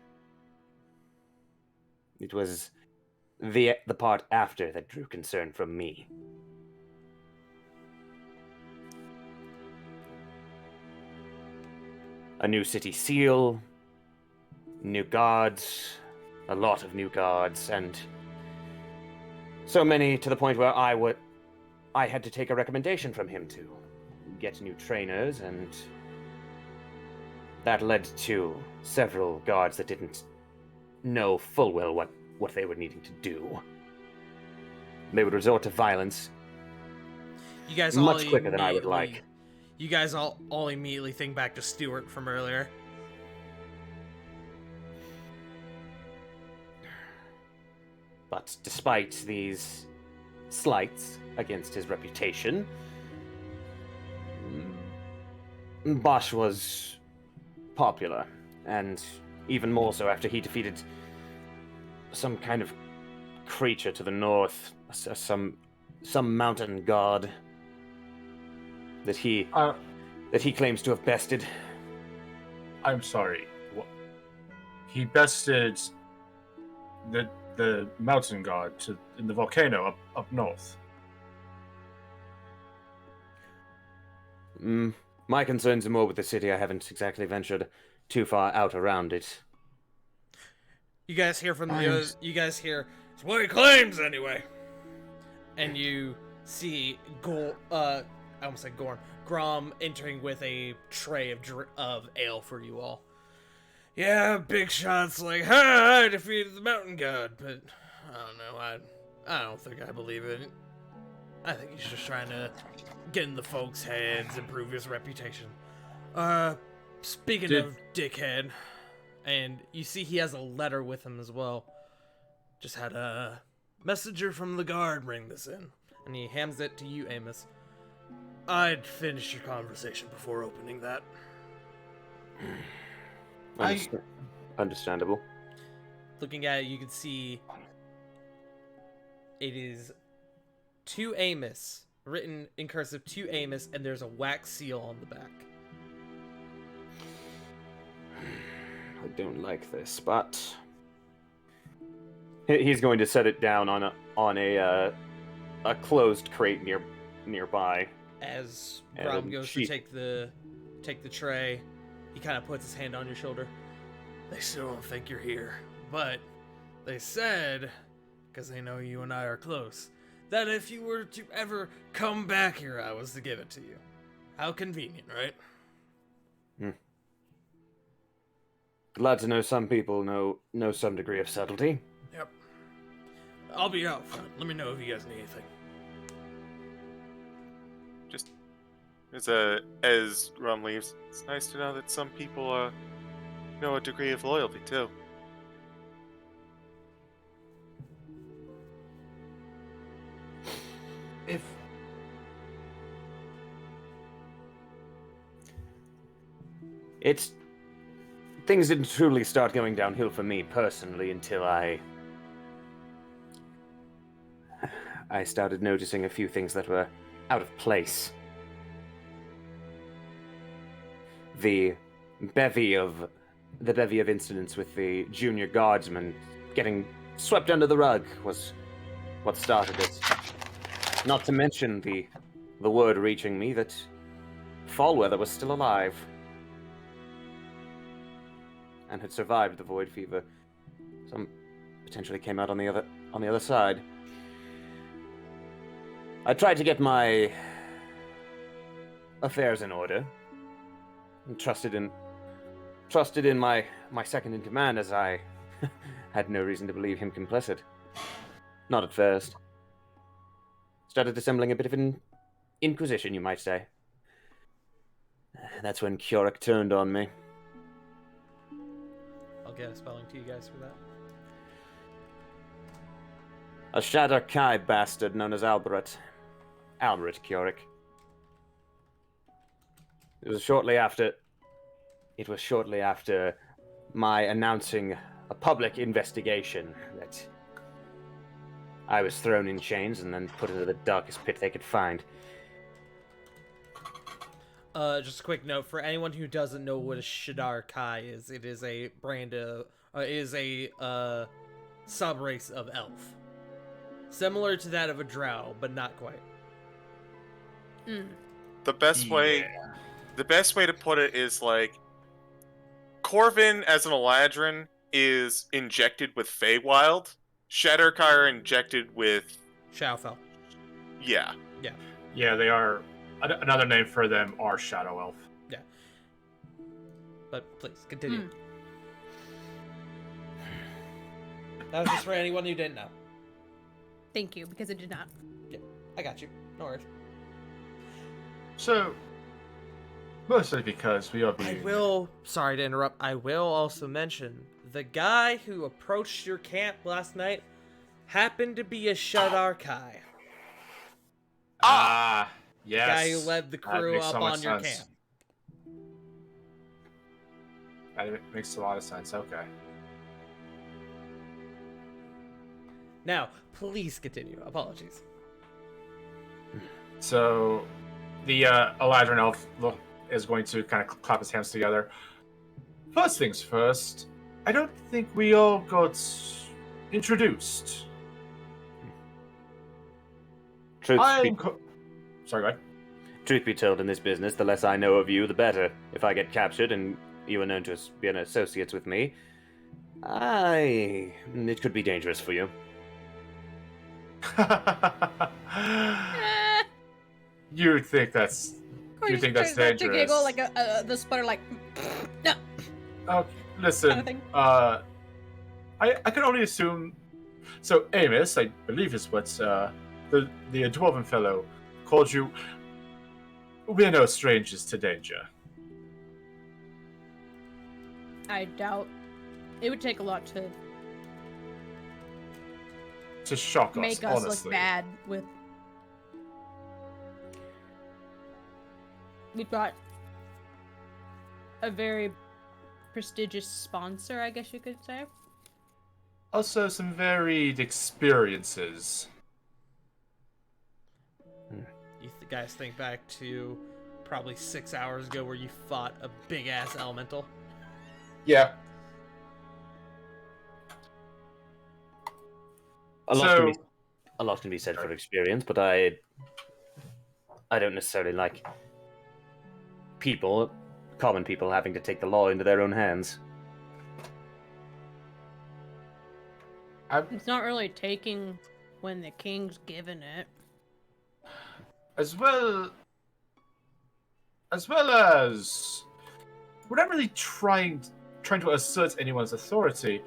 It was the part after that drew concern from me. A new city seal, new guards, a lot of new guards, and so many to the point where I had to take a recommendation from him to get new trainers, and that led to several guards that didn't know full well what they were needing to do. They would resort to violence You guys much quicker than I would like. You guys all immediately think back to Stuart from earlier. But despite these slights against his reputation, Bosch was popular, and even more so after he defeated some kind of creature to the north, some mountain god that he claims to have bested. I'm sorry. He bested the mountain god in the volcano up north. My concerns are more with the city. I haven't exactly ventured too far out around it. You guys hear from the others. You guys hear, it's what he claims anyway. And you see I almost said Gorm. Grom entering with a tray of ale for you all. Yeah, big shots like, I defeated the mountain god, but I don't know, I don't think I believe it. I think he's just trying to get in the folks' heads, improve his reputation. Speaking of dickhead, and you see he has a letter with him as well. Just had a messenger from the guard bring this in, and he hands it to you, Amos. I'd finish your conversation before opening that. Understandable. Looking at it, you can see it is to Amos, written in cursive to Amos, and there's a wax seal on the back. I don't like this, but he's going to set it down on a closed crate nearby. As Brom goes to take the tray, he kind of puts his hand on your shoulder. They still don't think you're here, but they said, because they know you and I are close, that if you were to ever come back here, I was to give it to you. How convenient, right? Glad to know some people know some degree of subtlety. Yep. I'll be out front. Let me know if you guys need anything. Just as Rum leaves, it's nice to know that some people know a degree of loyalty too. If things didn't truly start going downhill for me personally until I started noticing a few things that were out of place. The bevy of incidents with the junior guardsmen getting swept under the rug was what started it. Not to mention the word reaching me that Fallweather was still alive and had survived the void fever. Some potentially came out on the other side. I tried to get my affairs in order and trusted in my second in command, as I had no reason to believe him complicit. Not at first. Started assembling a bit of an inquisition, you might say. That's when Keurig turned on me. I'll get a spelling to you guys for that. A Shadow Kai bastard known as Alberet Keurig. It was shortly after my announcing a public investigation that I was thrown in chains and then put into the darkest pit they could find. Just a quick note for anyone who doesn't know what a Shadar Kai is. It is a brand of, sub-race of elf, similar to that of a drow, but not quite. The best way to put it is like Corvin as an Eladrin is injected with Feywild. Shatterkai are injected with Shadowfell. Yeah. Yeah, they are. Another name for them are Shadow Elf. Yeah. But please, continue. That was just for anyone who didn't know. Thank you, because I did not. Yeah, I got you. No worries. So, mostly because we are being... Sorry to interrupt, I will also mention, the guy who approached your camp last night happened to be a Shadar Kai. Yes. The guy who led the crew up on your camp. That makes a lot of sense, okay. Now, please continue. Apologies. So, the Eladrin Elf is going to kind of clap his hands together. First things first, I don't think we all got introduced. Sorry, go ahead. Truth be told, in this business, the less I know of you, the better. If I get captured and you are known to be an associate with me, It could be dangerous for you. Eh. You think that's Corey You just think that's tries not to giggle dangerous? like the sputter, like no oh, listen, kind of thing. I can only assume. So Amos, I believe is what the dwarven fellow called you. We're no strangers to danger. I doubt it would take a lot to To shock make us, us honestly. look bad with. We've got a very prestigious sponsor, I guess you could say. Also, some varied experiences. You guys think back to probably 6 hours ago where you fought a big ass elemental. Yeah. A lot can be said Sorry. for experience, but I don't necessarily like common people, having to take the law into their own hands. It's not really taking when the king's given it. As well as we're not really trying to assert anyone's authority.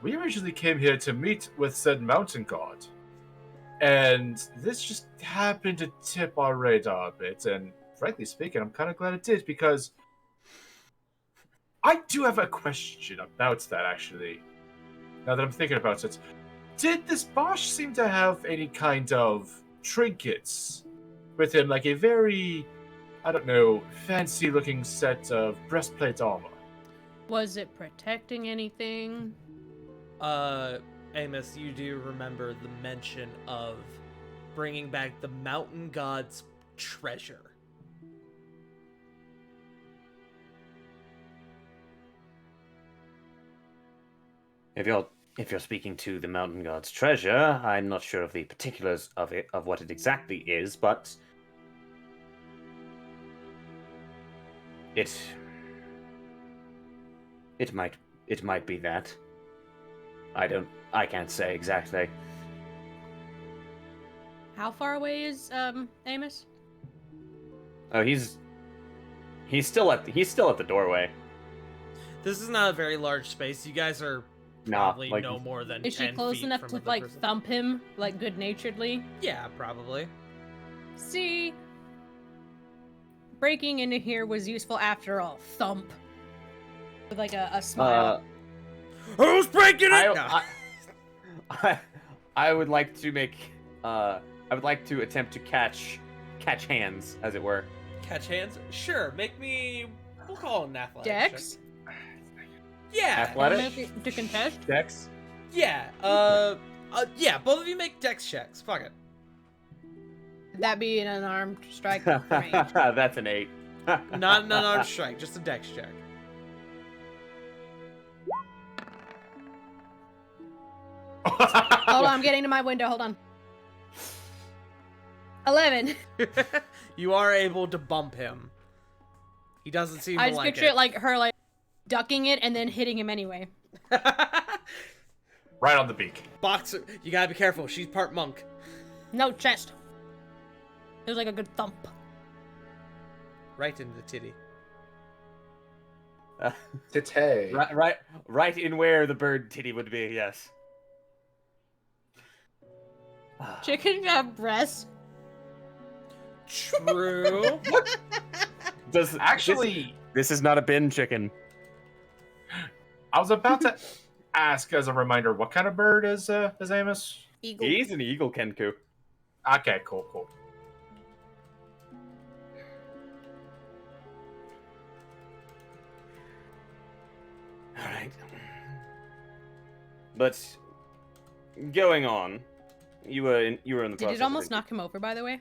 We originally came here to meet with said mountain god, and this just happened to tip our radar a bit. And frankly speaking, I'm kind of glad it did, because I do have a question about that, actually. Now that I'm thinking about it, did this Bosch seem to have any kind of trinkets with him, like a very, I don't know, fancy-looking set of breastplate armor? Was it protecting anything? Amos, you do remember the mention of bringing back the mountain god's treasure. If you're speaking to the mountain god's treasure, I'm not sure of the particulars of what it exactly is, but it might be that. I can't say exactly. How far away is Amos? Oh, he's still at the doorway. This is not a very large space. You guys are probably no more than Is she 10 close feet enough from to the like person. thump him like good-naturedly? Yeah, probably. See, breaking into here was useful after all. Thump with like a smile. Who's breaking it? I would like to attempt to catch hands, as it were. Catch hands? Sure. We'll call it an athletics Dex? check. Yeah. Athletic? To contest? Dex? Yeah. Yeah. Both of you make dex checks. Fuck it. That be an unarmed strike for me. That's an 8. Not an unarmed strike, just a dex check. Hold on, I'm getting to my window. Hold on. 11. You are able to bump him. He doesn't seem I to just like picture it like her like ducking it and then hitting him anyway. Right on the beak. Boxer, you gotta be careful. She's part monk. No, chest. It was like a good thump. Right into the titty. Tite. Right in where the bird titty would be. Yes. Chickens have breasts. True. This is not a bin chicken. I was about to ask as a reminder, what kind of bird is Amos? Eagle. He's an eagle, Kenku. Okay, cool. All right. But going on, you were in the Did process. it almost knock him over, by the way?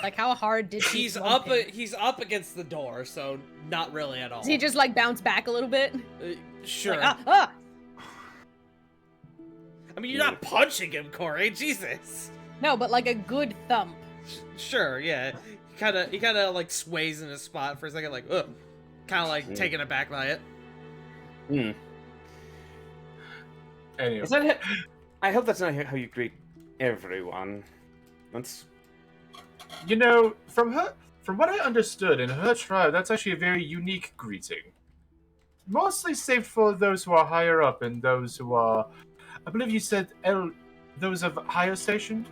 Like, how hard did he He's thump up. him? He's up against the door, so not really at all. Does he just like bounce back a little bit? Sure. Like, ah! I mean, you're not punching him, Corey. Jesus. No, but like a good thump. Sure. Yeah. He kind of like sways in his spot for a second, like, ugh. Kind of like taken aback by it. Anyway. Is that I hope that's not how you greet everyone. That's... You know, from what I understood in her tribe, that's actually a very unique greeting. Mostly saved for those who are higher up and those who are, I believe you said, those of higher station?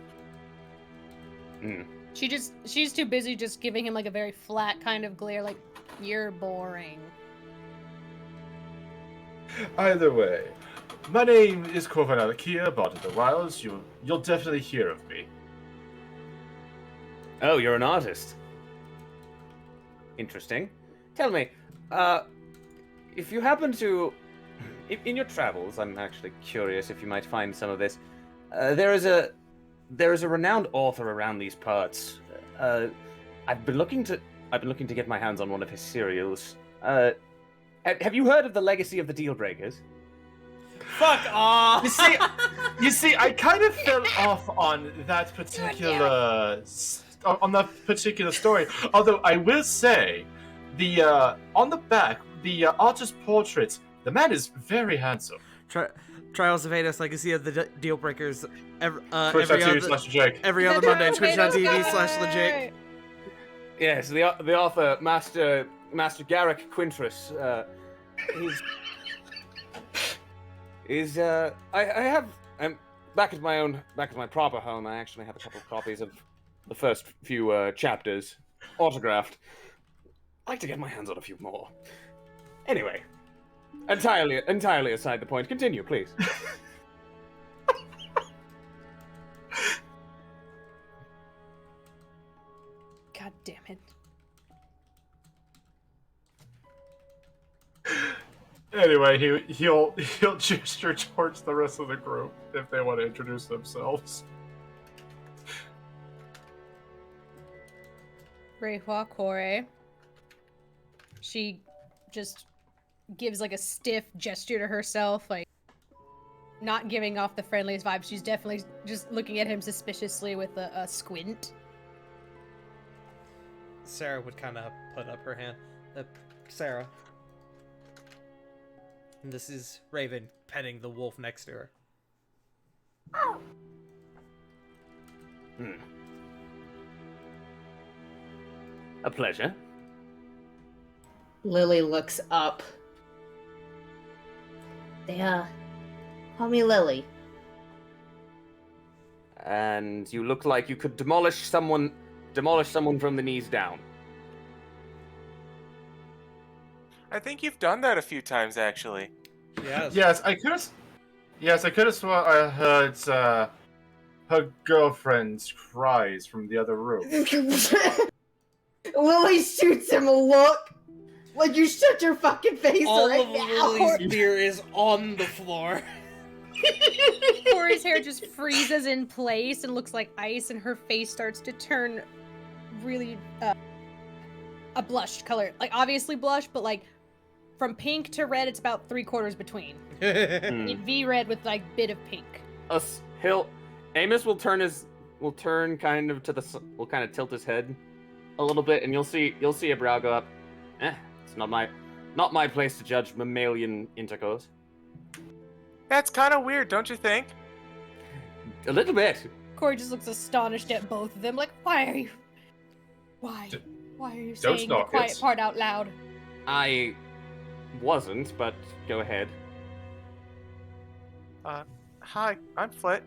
She's too busy just giving him like a very flat kind of glare, like, you're boring. Either way, my name is Corvan Alakia, Bard of the Wilds. You'll definitely hear of me. Oh, you're an artist. Interesting. Tell me, if you happen to, in your travels, I'm actually curious if you might find some of this. There is a renowned author around these parts. I've been looking to get my hands on one of his serials. Have you heard of the Legacy of the Dealbreakers? Fuck off! You see, I kind of fell off on that particular story. Although I will say, on the back, the artist portrait, the man is very handsome. Trials of Hades, Legacy of the Deal Breakers. Every Twitch.tv/Jake. other Monday, Twitch.tv/Legit. Yes, the author, Master Garrick Quintrus. I'm back at my proper home. I actually have a couple of copies of the first few chapters autographed. I'd like to get my hands on a few more. Anyway, entirely aside the point. Continue, please. God damn it. Anyway, he'll gesture towards the rest of the group if they want to introduce themselves. Reihua Kore. She just gives like a stiff gesture to herself, like not giving off the friendliest vibe. She's definitely just looking at him suspiciously with a squint. Sarah would kind of put up her hand. Sarah. And this is Raven petting the wolf next to her. A pleasure. Lily looks up. They, call me Lily. And you look like you could demolish someone from the knees down. I think you've done that a few times, actually. Yes, I could have sworn I heard her girlfriend's cries from the other room. Lily shoots him a look. Like, you shut your fucking face All right of now. Lily's beer is on the floor. Core's hair just freezes in place and looks like ice, and her face starts to turn really a blush color. Like, obviously blush, but like from pink to red, it's about 3/4 between. V red with like bit of pink. Amos will kind of tilt his head a little bit, and you'll see a brow go up. It's not my place to judge mammalian intercourse. That's kind of weird, don't you think? A little bit. Corey just looks astonished at both of them, like, why are you saying the quiet part out loud? I wasn't, but go ahead. Hi, I'm Flit.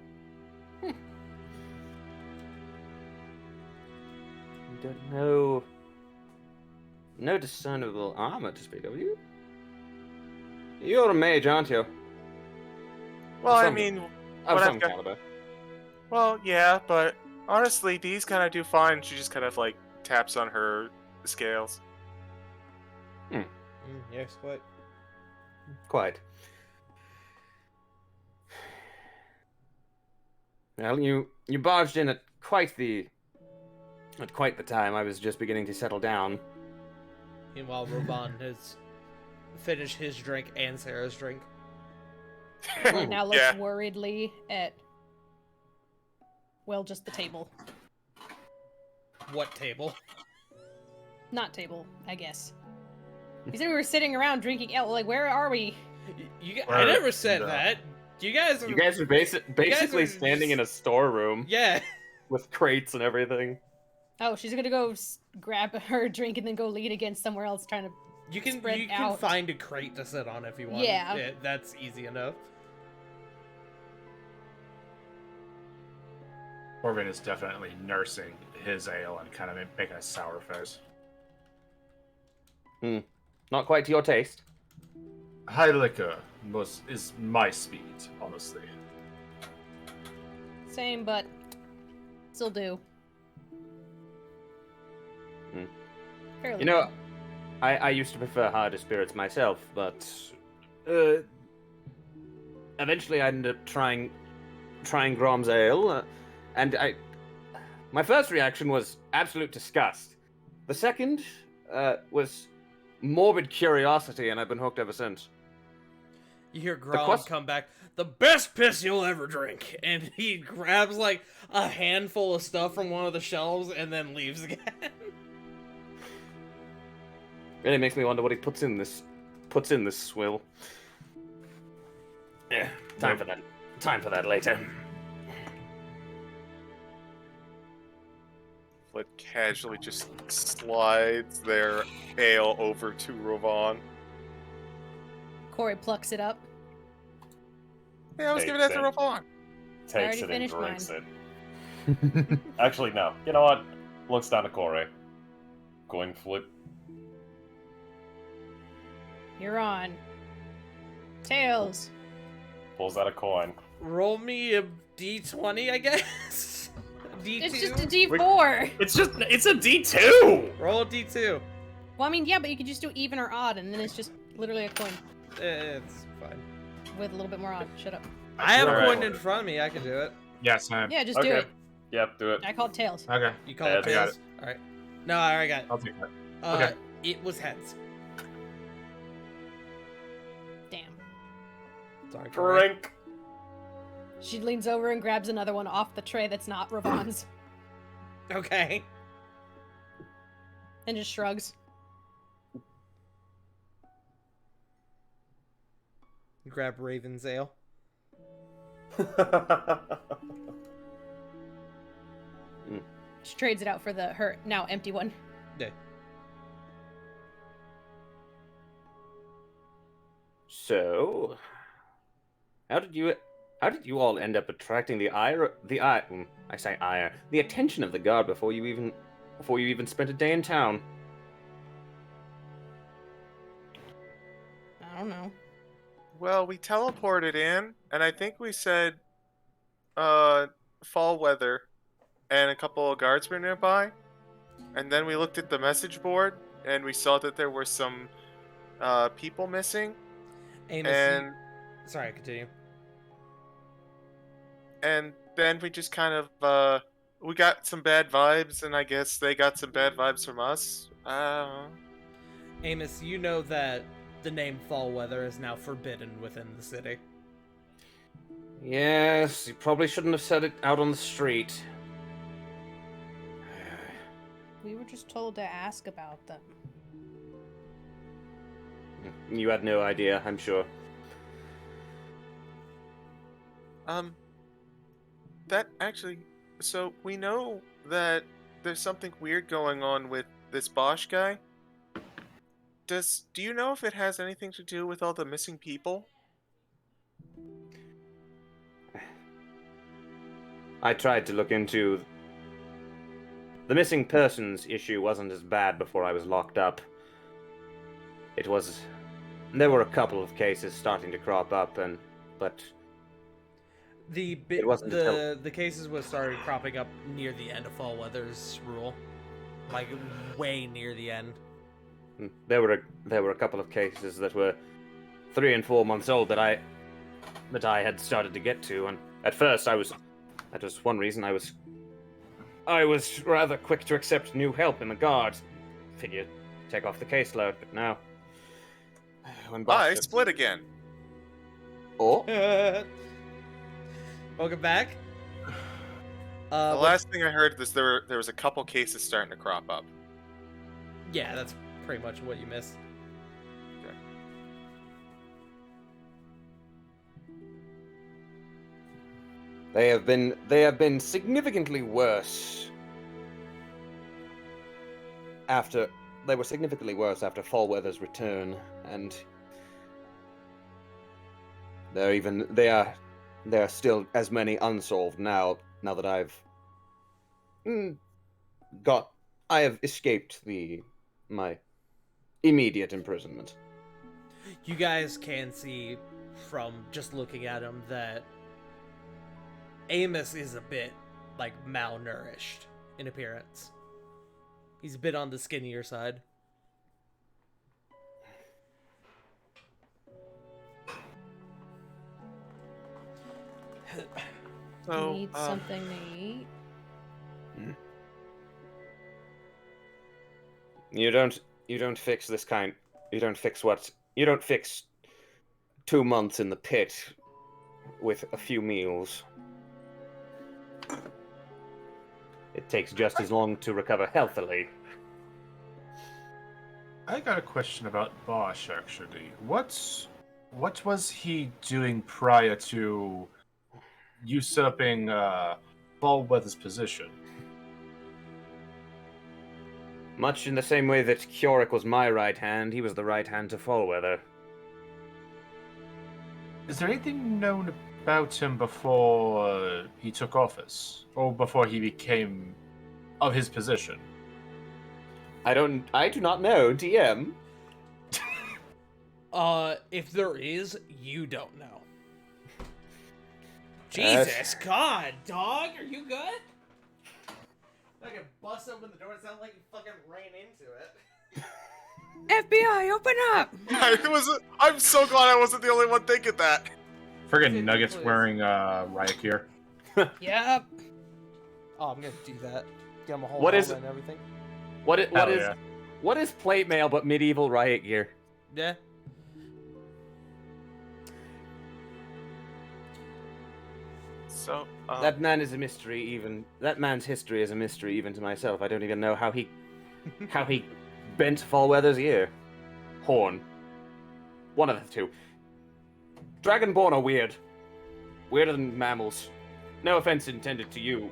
No discernible armor to speak of. You're a mage, aren't you? Well, I mean, Of what some I've got- caliber. well, yeah, but honestly, these kind of do fine. She just kind of like taps on her scales. Yes, what? Quite. Well, you barged in at quite the time. I was just beginning to settle down. Meanwhile, Roban has finished his drink and Sarah's drink. Corey now looks Yeah. worriedly at, well, just the table. What table? Not table, I guess. You said we were sitting around drinking ale. Like, where are we? I never said No. that. You guys are... You guys are basically standing in a storeroom Yeah. with crates and everything. Oh, she's gonna go grab her drink and then go lean against somewhere else, trying to. You can Spread out. find a crate to sit on if you want. Yeah. That's easy enough. Corbin is definitely nursing his ale and kind of making a sour face. Not quite to your taste. High liquor is my speed, honestly. Same, but still do. Fairly. You know, I used to prefer harder spirits myself, but eventually I ended up trying Grom's ale, and my first reaction was absolute disgust. The second was morbid curiosity, and I've been hooked ever since. You hear Grom come back. The best piss you'll ever drink, and he grabs like a handful of stuff from one of the shelves and then leaves again. Really makes me wonder what he puts in this swill. Yeah, time for that. Time for that later. Flit casually just slides their ale over to Rovon. Corey plucks it up. Yeah, I was giving that to Rovon. Takes already it and finished drinks it. Actually, no. You know what? Looks down to Corey. Coin flip. You're on. Tails. Pulls out a coin. Roll me a d20, I guess. D2. It's just a D4. It's a D2! Roll a d2. Well, I mean, yeah, but you could just do even or odd, and then it's just literally a coin It's fine. with a little bit more odd. Shut up. I have a Alright. coin in front of me. I can do it. Yes, I am. Yeah, just do Okay. it. Yep, do it. I called tails. Okay, You call Yeah, it I got tails? All right. No, I already got it. I'll take that. Okay. Okay. It was heads. Damn. Sorry. Corey. Drink! She leans over and grabs another one off the tray that's not Ravon's, Okay. and just shrugs. Grab Raven's ale. She trades it out for her now empty one. Yeah. So, how did you all end up attracting the attention of the guard before you even spent a day in town? I don't know. Well, we teleported in, and I think we said, fall weather, and a couple of guards were nearby. And then we looked at the message board, and we saw that there were some, people missing. Amos, And sorry, continue. and then we just kind of, we got some bad vibes, and I guess they got some bad vibes from us. Amos, you know that the name Fall Weather is now forbidden within the city. Yes, you probably shouldn't have said it out on the street. We were just told to ask about them. You had no idea, I'm sure. That actually, so we know that there's something weird going on with this Bosch guy. Do you know if it has anything to do with all the missing people? I tried to look into... The missing persons issue wasn't as bad before I was locked up. It was... There were a couple of cases starting to crop up, but It wasn't the cases was started cropping up near the end of Fall Weather's rule, like way near the end. there were a couple of cases that were 3 and 4 months old that I had started to get to, and at first that was one reason I was rather quick to accept new help in the guard. Figured take off the caseload, but now when I Bosch- split again. Oh, Welcome back. The last thing I heard was there was a couple cases starting to crop up. Yeah, that's pretty much what you missed. They have been significantly worse after Fallweather's return, and there are still as many unsolved now that I have escaped my immediate imprisonment. You guys can see from just looking at him that Amos is a bit, like, malnourished in appearance. He's a bit on the skinnier side. So, Need something to eat. You don't fix 2 months in the pit with a few meals. It takes just as long to recover healthily. I got a question about Bosch, actually. What was he doing prior to usurping Fallweather's position? Much in the same way that Kiorik was my right hand, he was the right hand to Fallweather. Is there anything known about him before he took office? Or before he became of his position? I do not know, DM. If there is, you don't know. Jesus, God, dog, are you good? I can bust open the door. It sounds like you fucking ran into it. FBI, open up! I'm so glad I wasn't the only one thinking that. Friggin' Nuggets wearing riot gear. Yep. Oh, I'm gonna do that. Get him a whole What is helmet and everything. What is plate mail but medieval riot gear? Yeah. So, That man is a mystery. That man's history is a mystery even to myself. I don't even know how he bent Fallweather's ear. Horn. One of the two. Dragonborn are weird. Weirder than mammals. No offense intended to you.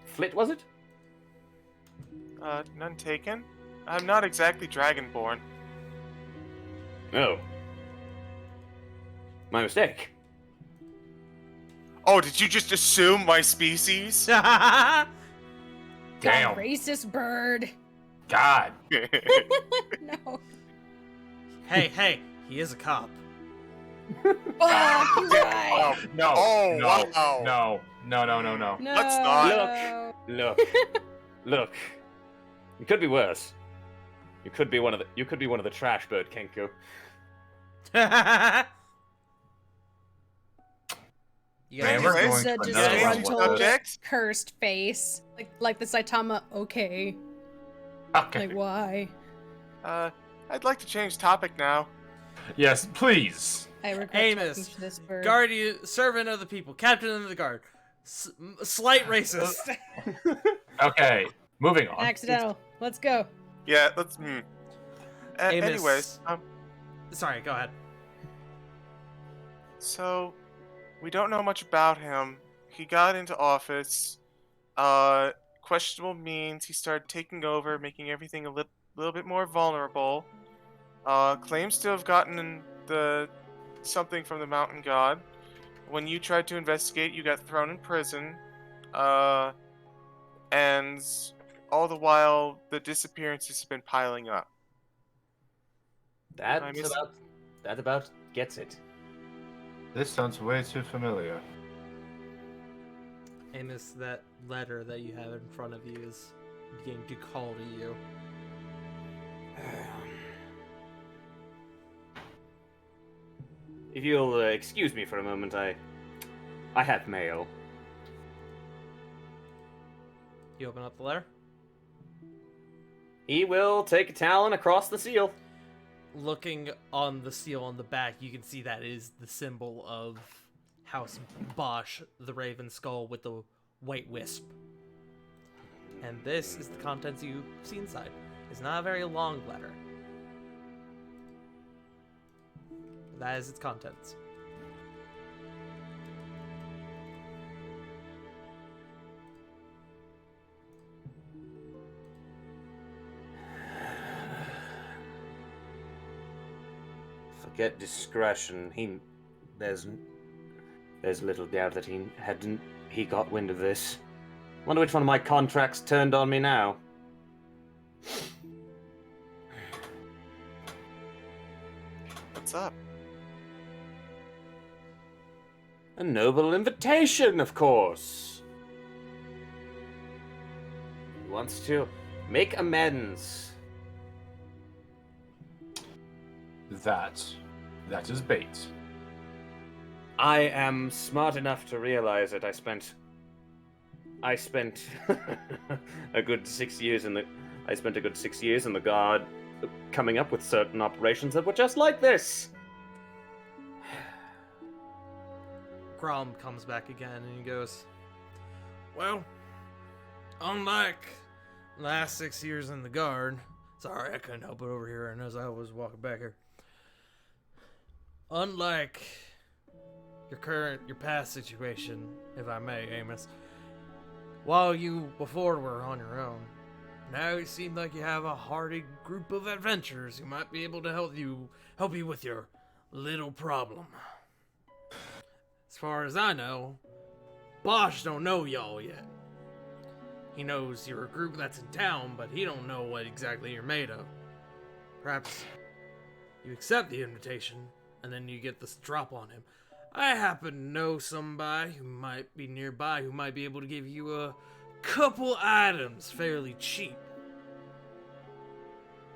Flit, was it? none taken. I'm not exactly Dragonborn. Oh. My mistake. Oh, did you just assume my species? Damn. God, racist bird. God. No. Hey, he is a cop. Fuck, you're right. No. Oh, no, wow. No. No. Let's not. Look. It could be worse. You could be one of the trash bird Kenku. You Man, guys we're Anyways, going to just another changing one. frontal subject. cursed face, like the Saitama. Okay, Okay. like why? I'd like to change topic now. Yes, please. I regret Amos, talking to this bird. guardian, servant of the people, captain of the guard, slight racist. Okay, moving on. Accidental. Let's go. Yeah, let's. Amos. Anyways, Sorry, go ahead. so we don't know much about him. He got into office. Questionable means he started taking over, making everything a little bit more vulnerable. Claims to have gotten something from the mountain god. When you tried to investigate, you got thrown in prison. And all the while, the disappearances have been piling up. That about gets it. This sounds way too familiar. Amos, that letter that you have in front of you is beginning to call to you. If you'll excuse me for a moment, I have mail. You open up the letter. He will take a talon across the seal. Looking on the seal on the back, you can see that is the symbol of House Bosch, the Raven Skull with the white wisp. And this is the contents you see inside. It's not a very long letter. That is its contents. forget discretion. There's little doubt that he got wind of this. Wonder which one of my contracts turned on me now. What's up? A noble invitation, of course. He wants to make amends. That is bait. I am smart enough to realize that I spent a good 6 years in the guard, coming up with certain operations that were just like this. Grom comes back again and he goes, well, unlike last 6 years in the guard, sorry, I couldn't help it over here, and as I was walking back here, unlike your past situation, if I may, Amos, while you before were on your own, now you seem like you have a hearty group of adventurers who might be able to help you with your little problem. As far as I know, Bosch don't know y'all yet. He knows you're a group that's in town, but he don't know what exactly you're made of. Perhaps you accept the invitation, and then you get this drop on him. I happen to know somebody who might be nearby who might be able to give you a couple items fairly cheap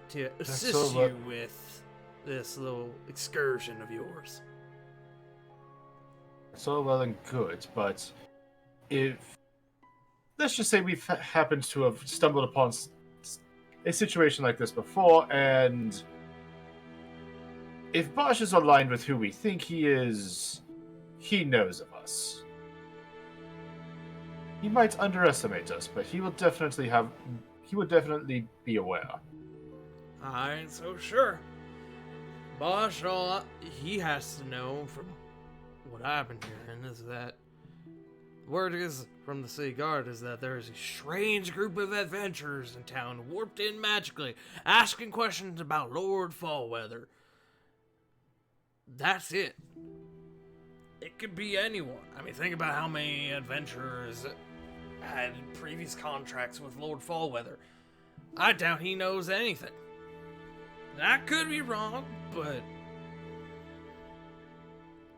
to assist you with this little excursion of yours. It's all well and good, but if let's just say we've happened to have stumbled upon a situation like this before, and if Bosch is aligned with who we think he is, he knows of us. He might underestimate us, but he will definitely be aware. I ain't so sure. Bosch, all he has to know from what I've been hearing is that word is from the city guard is that there is a strange group of adventurers in town, warped in magically, asking questions about Lord Fallweather. That's it. It could be anyone. I mean, think about how many adventurers had previous contracts with Lord Fallweather. I doubt he knows anything. That could be wrong, but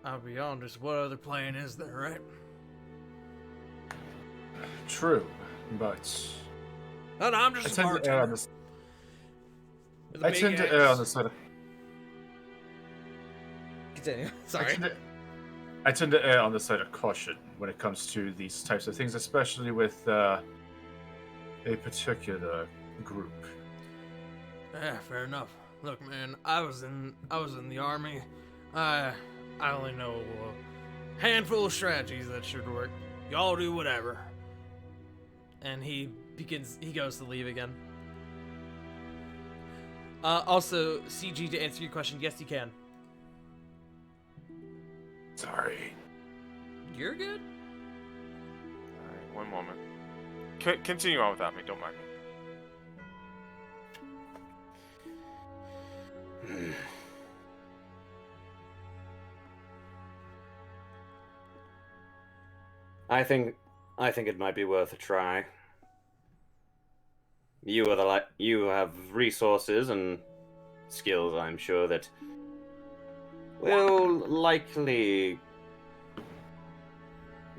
I'll be honest, what other plan is there, right? True, but No, I'm just a bartender. I tend to err on the side of... Continue. Sorry. I tend to err on the side of caution when it comes to these types of things, especially with a particular group. Yeah, fair enough. Look, man, I was in the army. I only know a handful of strategies that should work. Y'all do whatever. And he goes to leave again. Also, CG, to answer your question, yes, you can. Sorry. You're good. Alright, one moment. Continue on without me, don't mind me. I think it might be worth a try. You have resources and skills, I'm sure, that will likely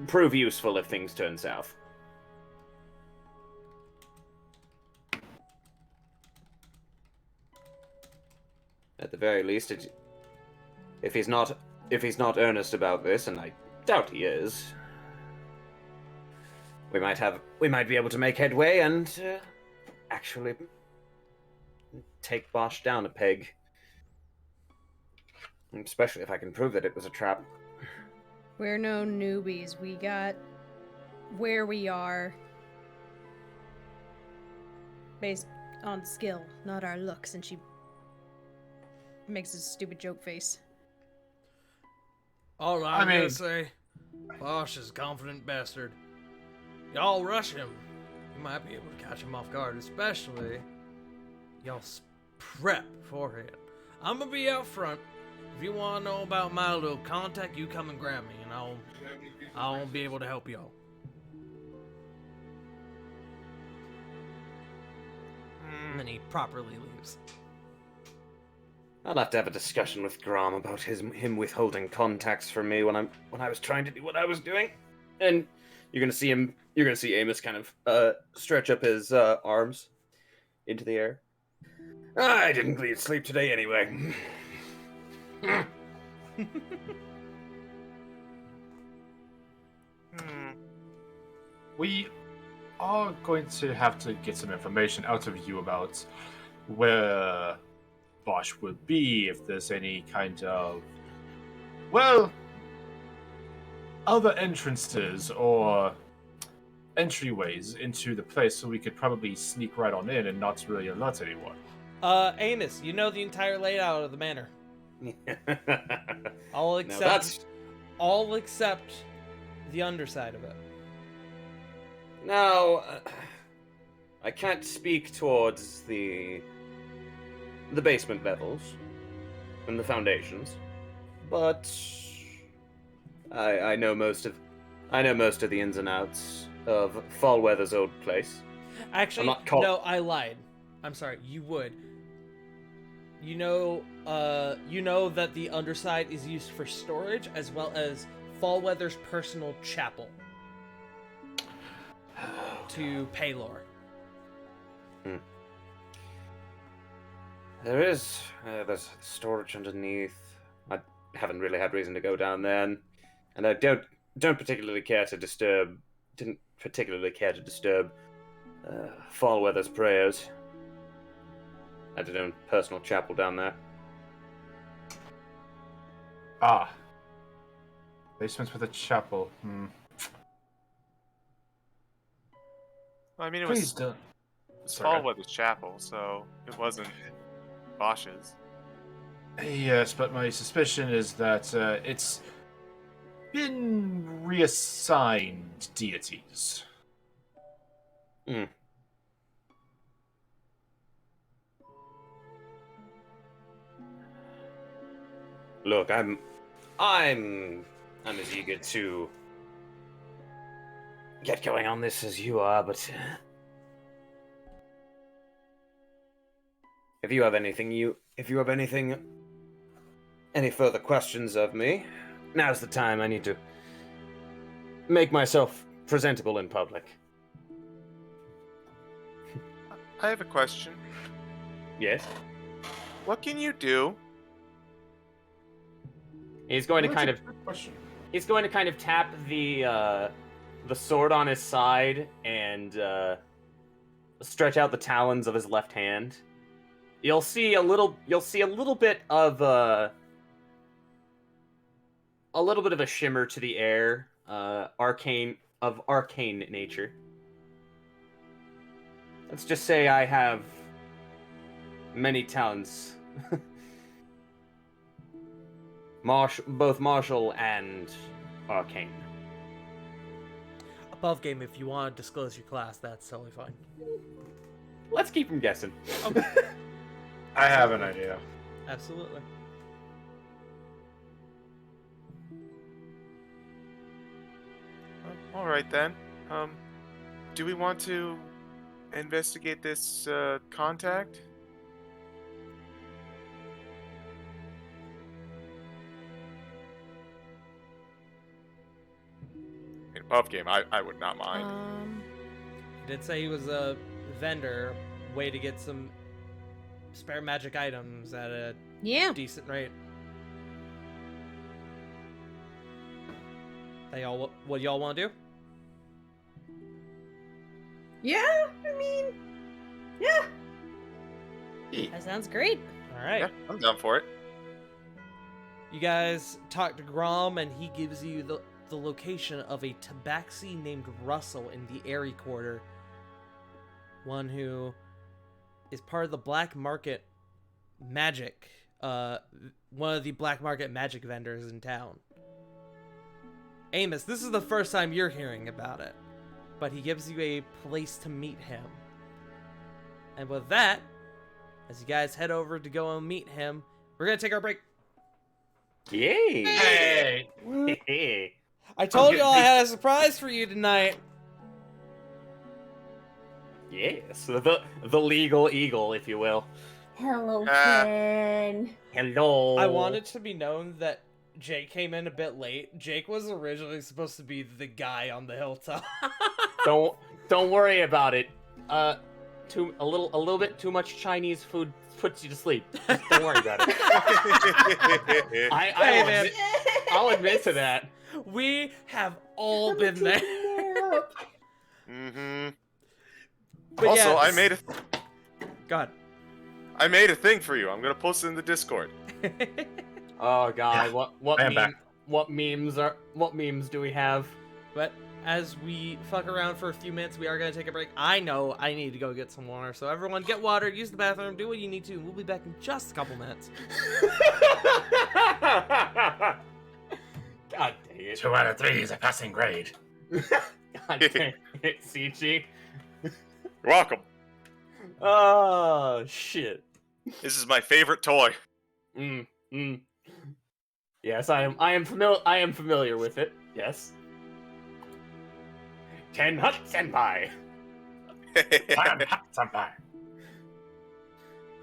prove useful if things turn south. At the very least, if he's not earnest about this, and I doubt he is, we might be able to make headway and actually take Bosch down a peg. Especially if I can prove that it was a trap. We're no newbies. We got where we are based on skill, not our looks. And she makes a stupid joke face. All I'm gonna say, Bosch is a confident bastard. Y'all rush him. You might be able to catch him off guard, especially y'all prep beforehand. I'm gonna be out front. if you want to know about my little contact, you come and grab me, and I'll be able to help you all. And then he properly leaves. I'll have to have a discussion with Grom about him withholding contacts from me when I was trying to do what I was doing. And you're gonna see Amos kind of stretch up his arms into the air. I didn't need sleep today anyway. We are going to have to get some information out of you about where Bosch would be, if there's any kind of, well, other entrances or entryways into the place, so we could probably sneak right on in and not really alert anyone. Amos, you know the entire layout of the manor. All Now except the underside of it. Now, I can't speak towards the basement levels and the foundations, but I know most of the ins and outs of Fallweather's old place. Actually, no, I lied. I'm sorry. You would. You know that the underside is used for storage as well as Fallweather's personal chapel to Paylor. There's storage underneath. I haven't really had reason to go down there, and I don't particularly care to disturb. Didn't particularly care to disturb Fallweather's prayers. Had his own personal chapel down there. Ah. Basements with a chapel. Well, I mean, it Please was don't. Fallweather's chapel, so it wasn't Bosch's. Yes, but my suspicion is that it's been reassigned deities. Look, I'm as eager to get going on this as you are, but if you have any further questions of me, now's the time. I need to make myself presentable in public. I have a question. Yes. What can you do? He's going to That's kind a of good question. He's going to kind of tap the sword on his side and stretch out the talons of his left hand. You'll see a little bit of a little bit of a shimmer to the air, arcane nature. Let's just say I have many talents. Both martial and arcane. Above game, if you want to disclose your class, that's totally fine. Let's keep him guessing. Okay. I have an idea. Absolutely. All right then. Do we want to investigate this contact? In above game, I would not mind. He did say he was a vendor, way to get some spare magic items at a decent rate. What y'all want to do? Yeah, I mean, yeah. That sounds great. All right. Yeah, I'm down for it. You guys talk to Grom, and he gives you the location of a tabaxi named Russell in the Airy Quarter. One who is part of the black market magic, one of the black market magic vendors in town. Amos, this is the first time you're hearing about it, but he gives you a place to meet him. And with that, as you guys head over to go and meet him, we're going to take our break. Yay! Hey! Hey. I told getting y'all I beat. had a surprise for you tonight. Yes, the legal eagle, if you will. Hello, Ah. friend. Hello. I wanted to be known that Jake came in a bit late. Jake was originally supposed to be the guy on the hilltop. Don't worry about it. A little bit too much Chinese food puts you to sleep. Just don't worry about it. Hey, man. I'll admit to that. We have all been there. Mm-hmm. But Also, yeah, I made God. a thing for you. I'm gonna post it in the Discord. Oh God, Yeah. what I am back. what memes do we have? But as we fuck around for a few minutes, we are gonna take a break. I know I need to go get some water, so everyone get water, use the bathroom, do what you need to, and we'll be back in just a couple minutes. God dang it. 2 out of 3 is a passing grade. God dang it, CG. You're welcome. Oh shit. This is my favorite toy. Yes, I am familiar with it. Yes. Ten Hut Senpai. Senpai.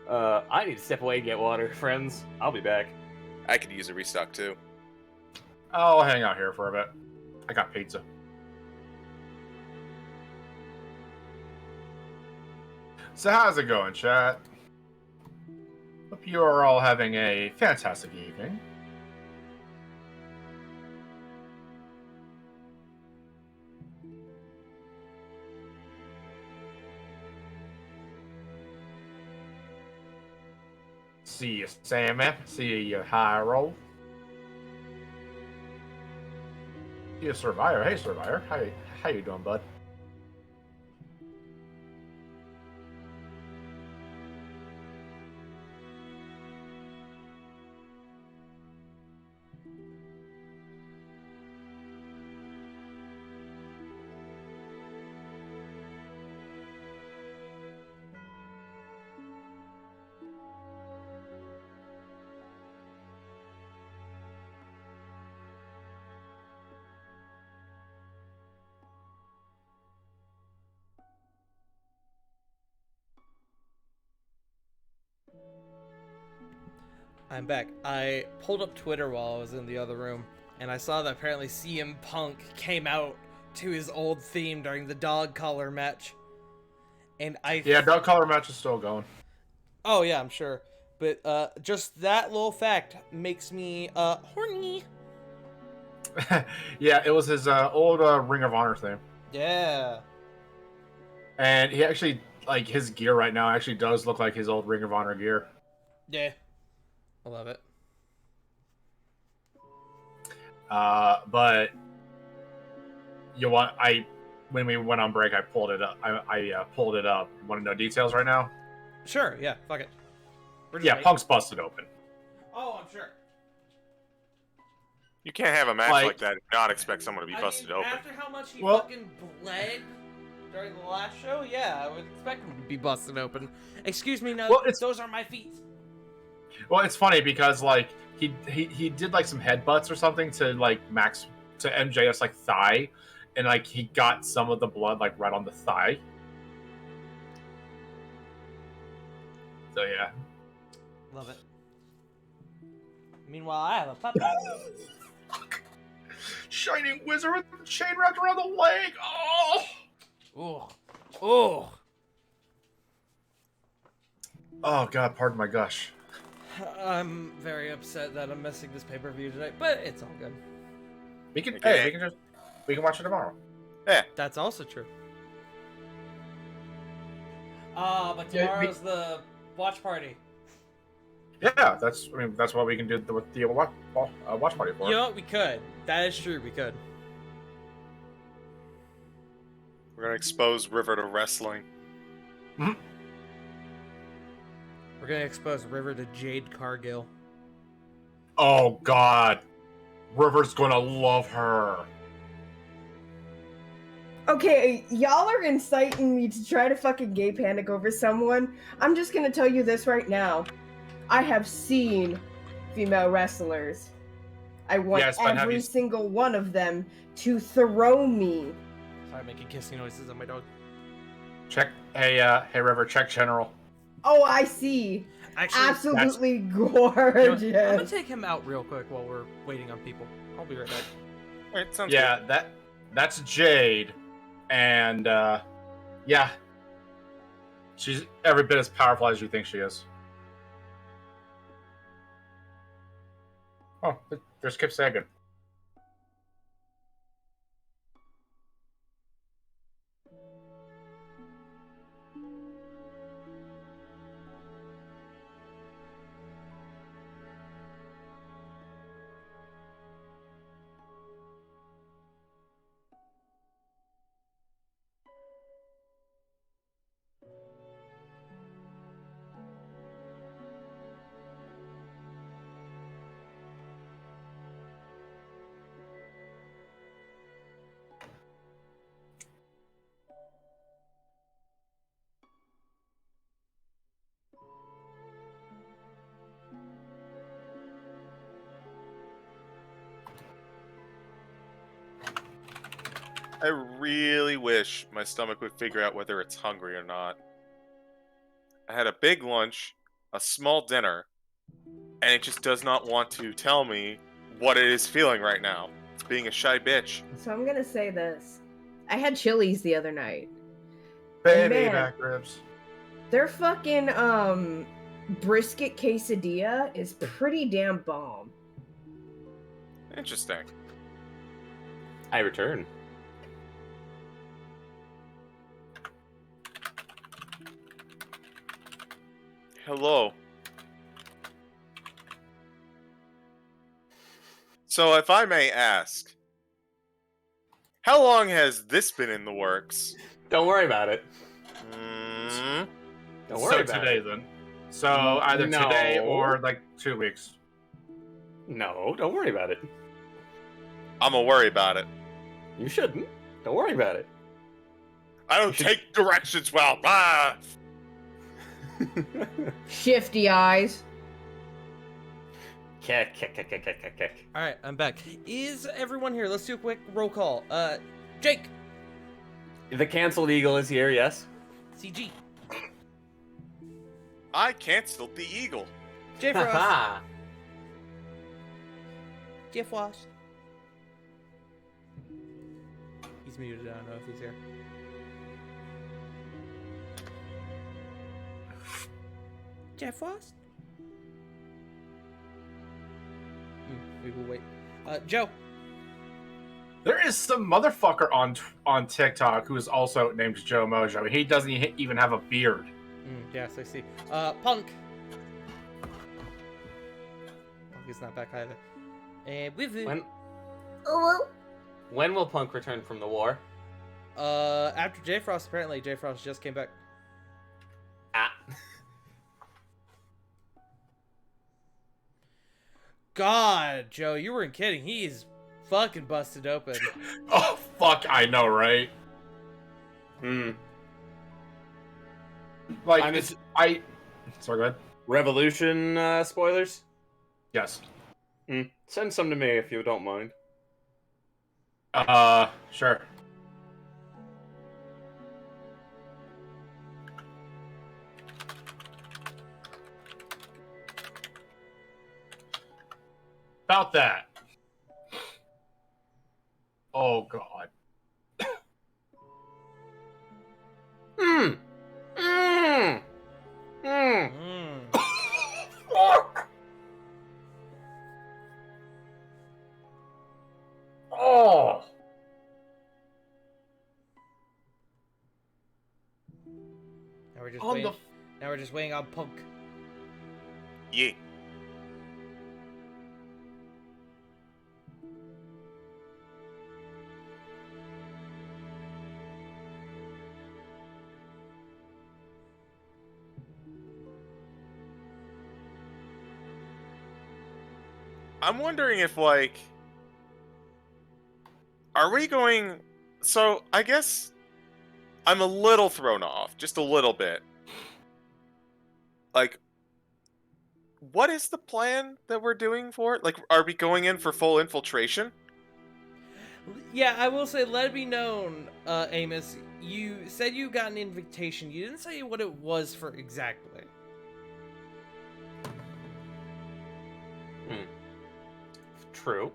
I need to step away and get water, friends. I'll be back. I could use a restock too. I'll hang out here for a bit. I got pizza. So how's it going, chat? Hope you are all having a fantastic evening. See you, Sammy. See you, High Roll. See you, Survivor. Hey, Survivor. How you doing, bud? I'm back. I pulled up Twitter while I was in the other room, and I saw that apparently CM Punk came out to his old theme during the dog collar match. And Yeah, dog collar match is still going. Oh yeah, I'm sure. But just that little fact makes me horny. Yeah, it was his old Ring of Honor thing. Yeah. And he actually, like, his gear right now actually does look like his old Ring of Honor gear. Yeah. I love it. But you want when we went on break, I pulled it up. I pulled it up. You want to know details right now? Sure, yeah, fuck it. We're just Yeah, waiting. Punk's busted open. Oh, I'm sure. You can't have a match Like- like that and not expect someone to be I busted mean, open. after how much he Well- fucking bled during the last show, yeah, I would expect him to be busted open. Excuse me, no, Well, it's- those are my feet. Well, it's funny because like he did like some headbutts or something to like Max to MJF's like thigh, and like he got some of the blood like right on the thigh. So yeah. Love it. Meanwhile, I have a puppy. Shining Wizard with the chain wrapped around the leg. Oh. Oh. Oh God, pardon my gush. I'm very upset that I'm missing this pay-per-view tonight, but it's all good. We can Okay. we can watch it tomorrow. That's also true. But Yeah, tomorrow's the watch party. Yeah, that's what we can do with the watch party for. You know what? We could. That is true. We could. We're gonna expose River to wrestling. We're gonna expose River to Jade Cargill. Oh God, River's gonna love her. Okay, y'all are inciting me to try to fucking gay panic over someone. I'm just gonna tell you this right now. I have seen female wrestlers. I want Yes, but have every you- single one of them to throw me. Sorry, making kissing noises on my dog. Check. Hey, River. Check general. Oh, I see. Actually, Absolutely you know what? I'm gonna gorgeous. take him out real quick while we're waiting on people. I'll be right back. All right, sounds Yeah, that's Jade, and yeah, she's every bit as powerful as you think she is. Oh, there's Kip Sagan. I really wish my stomach would figure out whether it's hungry or not. I had a big lunch, a small dinner, and it just does not want to tell me what it is feeling right now. It's being a shy bitch. So I'm gonna say this. I had Chili's the other night. Baby Man. back ribs. Their fucking brisket quesadilla is pretty damn bomb. Interesting. I return. Hello. So, if I may ask, how long has this been in the works? Don't worry about it. Hmm. Don't So worry about today it. then. So either today No. or like 2 weeks. No, don't worry about it. I'm gonna worry about it. You shouldn't. Don't worry about it. I don't take directions well. Ah! Shifty eyes. Kick. All right, I'm back. Is everyone here? Let's do a quick roll call. Jake, The canceled eagle is here, yes? CG, I canceled the eagle. J Frost, Haha. Jeff Wash. He's muted. I don't know if he's here. Jeff Wash. We will wait. Joe. There is some motherfucker on TikTok who is also named Joe Mojo. He doesn't even have a beard. Yes, I see. Punk. Punk is not back either. And Wivu. When will Punk return from the war? After J Frost, apparently J Frost just came back. Ah. God, Joe, you weren't kidding. He's fucking busted open. Oh fuck, I know, right? Like I'm it's just- Sorry, go ahead. Revolution spoilers? Yes. Send some to me if you don't mind. Sure. About that. Oh god. Oh. Now we're just On waiting. the Now we're just waiting on Punk. Yeah. I'm wondering if, like, are we going... So, I guess I'm a little thrown off, just a little bit. Like, what is the plan that we're doing for it? Like, are we going in for full infiltration? Yeah, I will say, let it be known, Amos, you said you got an invitation. You didn't say what it was for exactly. True.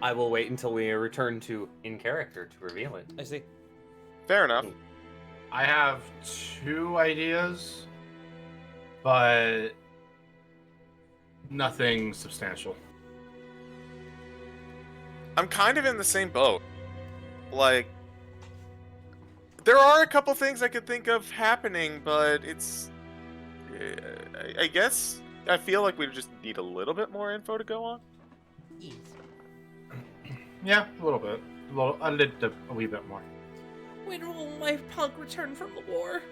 I will wait until we return to in character to reveal it. I see. Fair enough. I have 2 ideas, but nothing substantial. I'm kind of in the same boat. Like, there are a couple things I could think of happening, but it's... I guess I feel like we just need a little bit more info to go on. Yeah, a little bit. A wee bit more. When will my punk return from the war?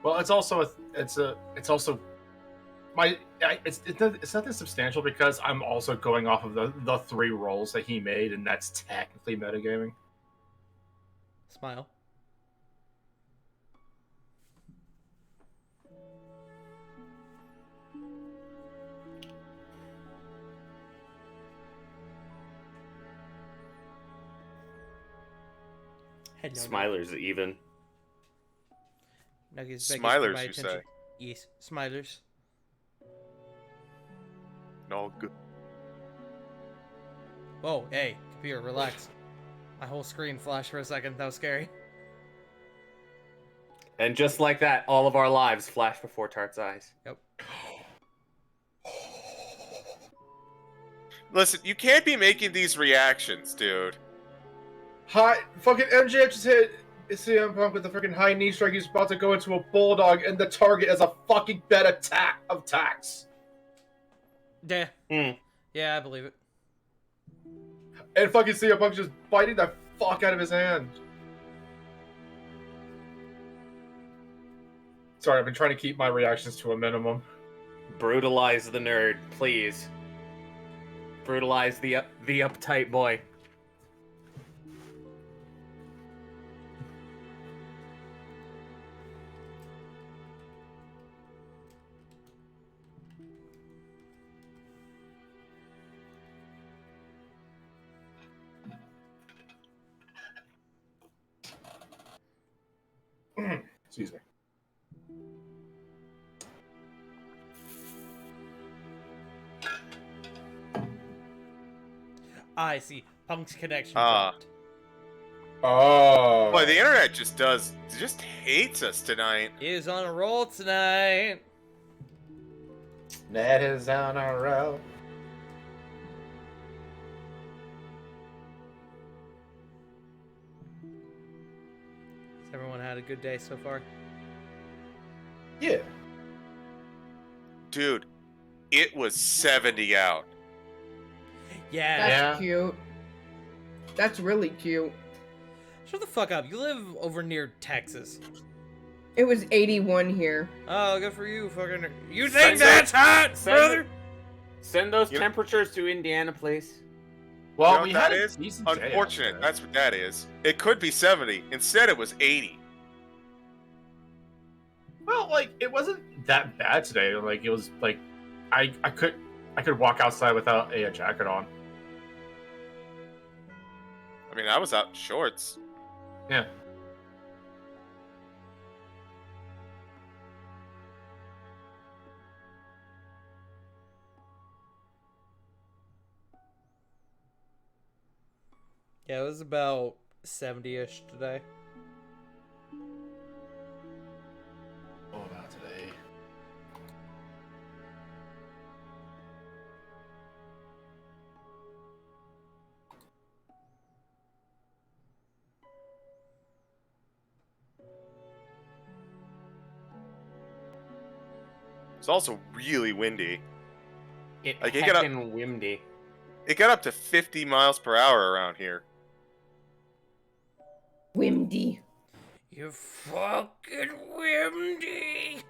Well, it's also it's nothing substantial because I'm also going off of the 3 rolls that he made, and that's technically metagaming. Smile. Hello. Smilers even. Nuggets begging for Smilers, my you attention. say? Yes, smilers. No good. Whoa, hey, computer, relax. My whole screen flashed for a second. That was scary. And just like that, all of our lives flash before Tart's eyes. Yep. Listen, you can't be making these reactions, dude. Hi, fucking MJF just hit CM Punk with the freaking high knee strike. He's about to go into a bulldog, and the target is a fucking bed of tacks. Yeah. Hmm. Yeah, I believe it. And fucking CM Punk just biting the fuck out of his hand. Sorry, I've been trying to keep my reactions to a minimum. Brutalize the nerd, please. Brutalize the uptight boy. Excuse me. I see. Punk's connection Ah. dropped. Oh. Boy, the internet just hates us tonight. He is on a roll tonight. Ned is on a roll. Has everyone had a good day so far? Yeah. Dude, it was 70 out. Yeah. That's cute. That's really cute. Shut the fuck up. You live over near Texas. It was 81 here. Oh, good for you, fucking. You Send think that's hot, send brother? Send those You- temperatures to Indiana, please. Well, You know we what had that a is? decent day Unfortunate. out there. That's what that is. It could be 70. Instead, it was 80. Well, like it wasn't that bad today. Like it was like I could walk outside without a jacket on. I mean, I was out in shorts. Yeah. Yeah, it was about 70-ish today. Oh, not today. It's also really windy. It Like, you get up- heckin' windy. It got up to 50 miles per hour around here. Windy. You fucking windy.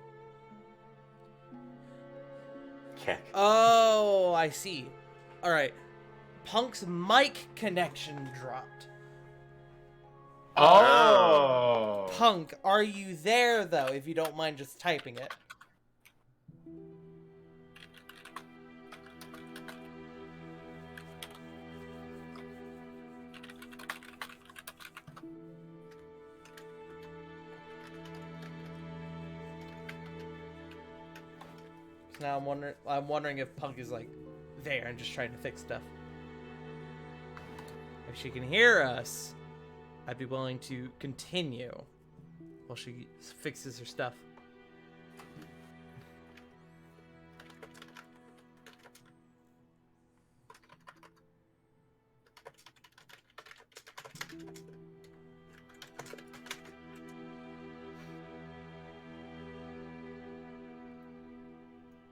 check. Oh, I see. All right. Punk's mic connection dropped. Oh. Punk, are you there though? If you don't mind just typing it. So now I'm wondering if Punk is like there and just trying to fix stuff. If she can hear us, I'd be willing to continue while she fixes her stuff.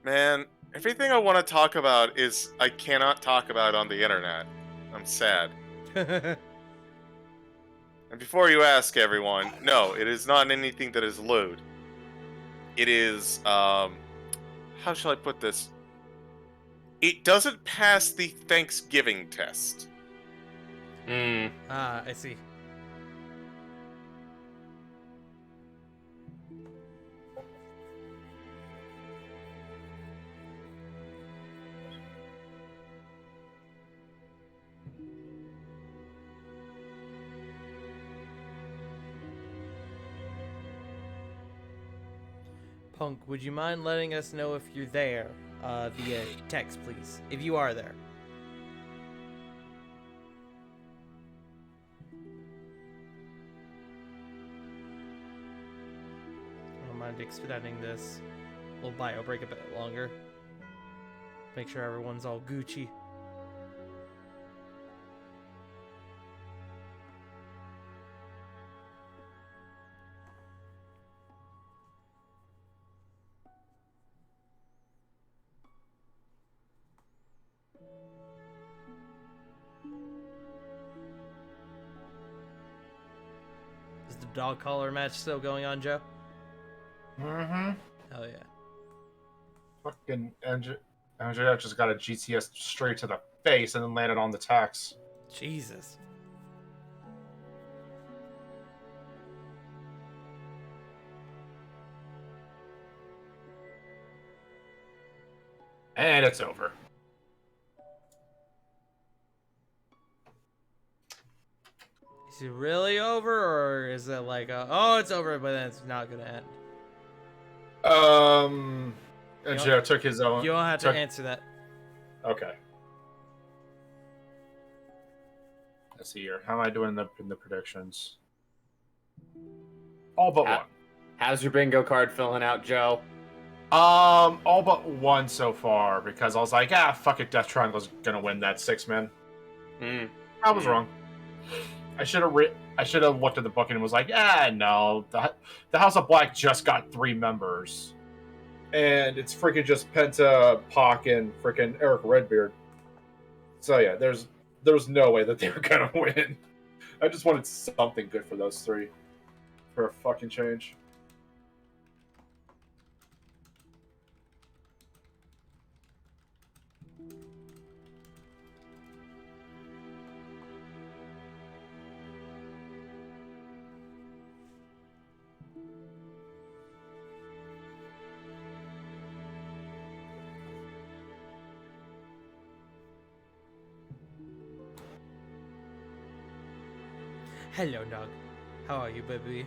Man, everything I want to talk about is I cannot talk about on the internet. I'm sad. And before you ask, everyone, no, it is not anything that is lewd. It is, how shall I put this? It doesn't pass the Thanksgiving test. I see. Punk, would you mind letting us know if you're there via text, please? If you are there. I don't mind expediting this little bio break a bit longer. Make sure everyone's all Gucci. Is the dog collar match still going on, Joe? Mm-hmm. Hell yeah. Fucking MJF just got a GTS straight to the face and then landed on the tax. Jesus. And it's over. Is it really over, or is it like, oh, it's over, but then it's not gonna end? MJF took his own. You don't have to answer that. Okay. Let's see here. How am I doing in the predictions? All but one. How's your bingo card filling out, Joe? All but one so far, because I was like, fuck it, Death Triangle's gonna win that 6-man. I was wrong. I should have looked at the book and was like, no, the House of Black just got 3 members, and it's freaking just Penta, Pac, and freaking Eric Redbeard. So yeah, there's no way that they were gonna win. I just wanted something good for those 3, for a fucking change. Hello, Nog. How are you, baby?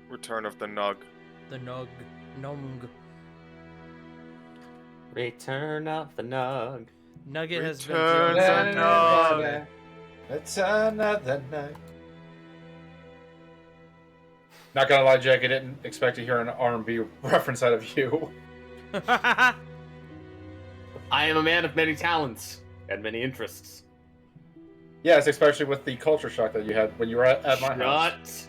Return of the Nug. The Nog. Nong. Return of the Nug. Nugget has been Return feeling of the something. Nug. It's another night. Not gonna lie, Jack, I didn't expect to hear an R&B reference out of you. I am a man of many talents and many interests. Yes, especially with the culture shock that you had when you were at my house.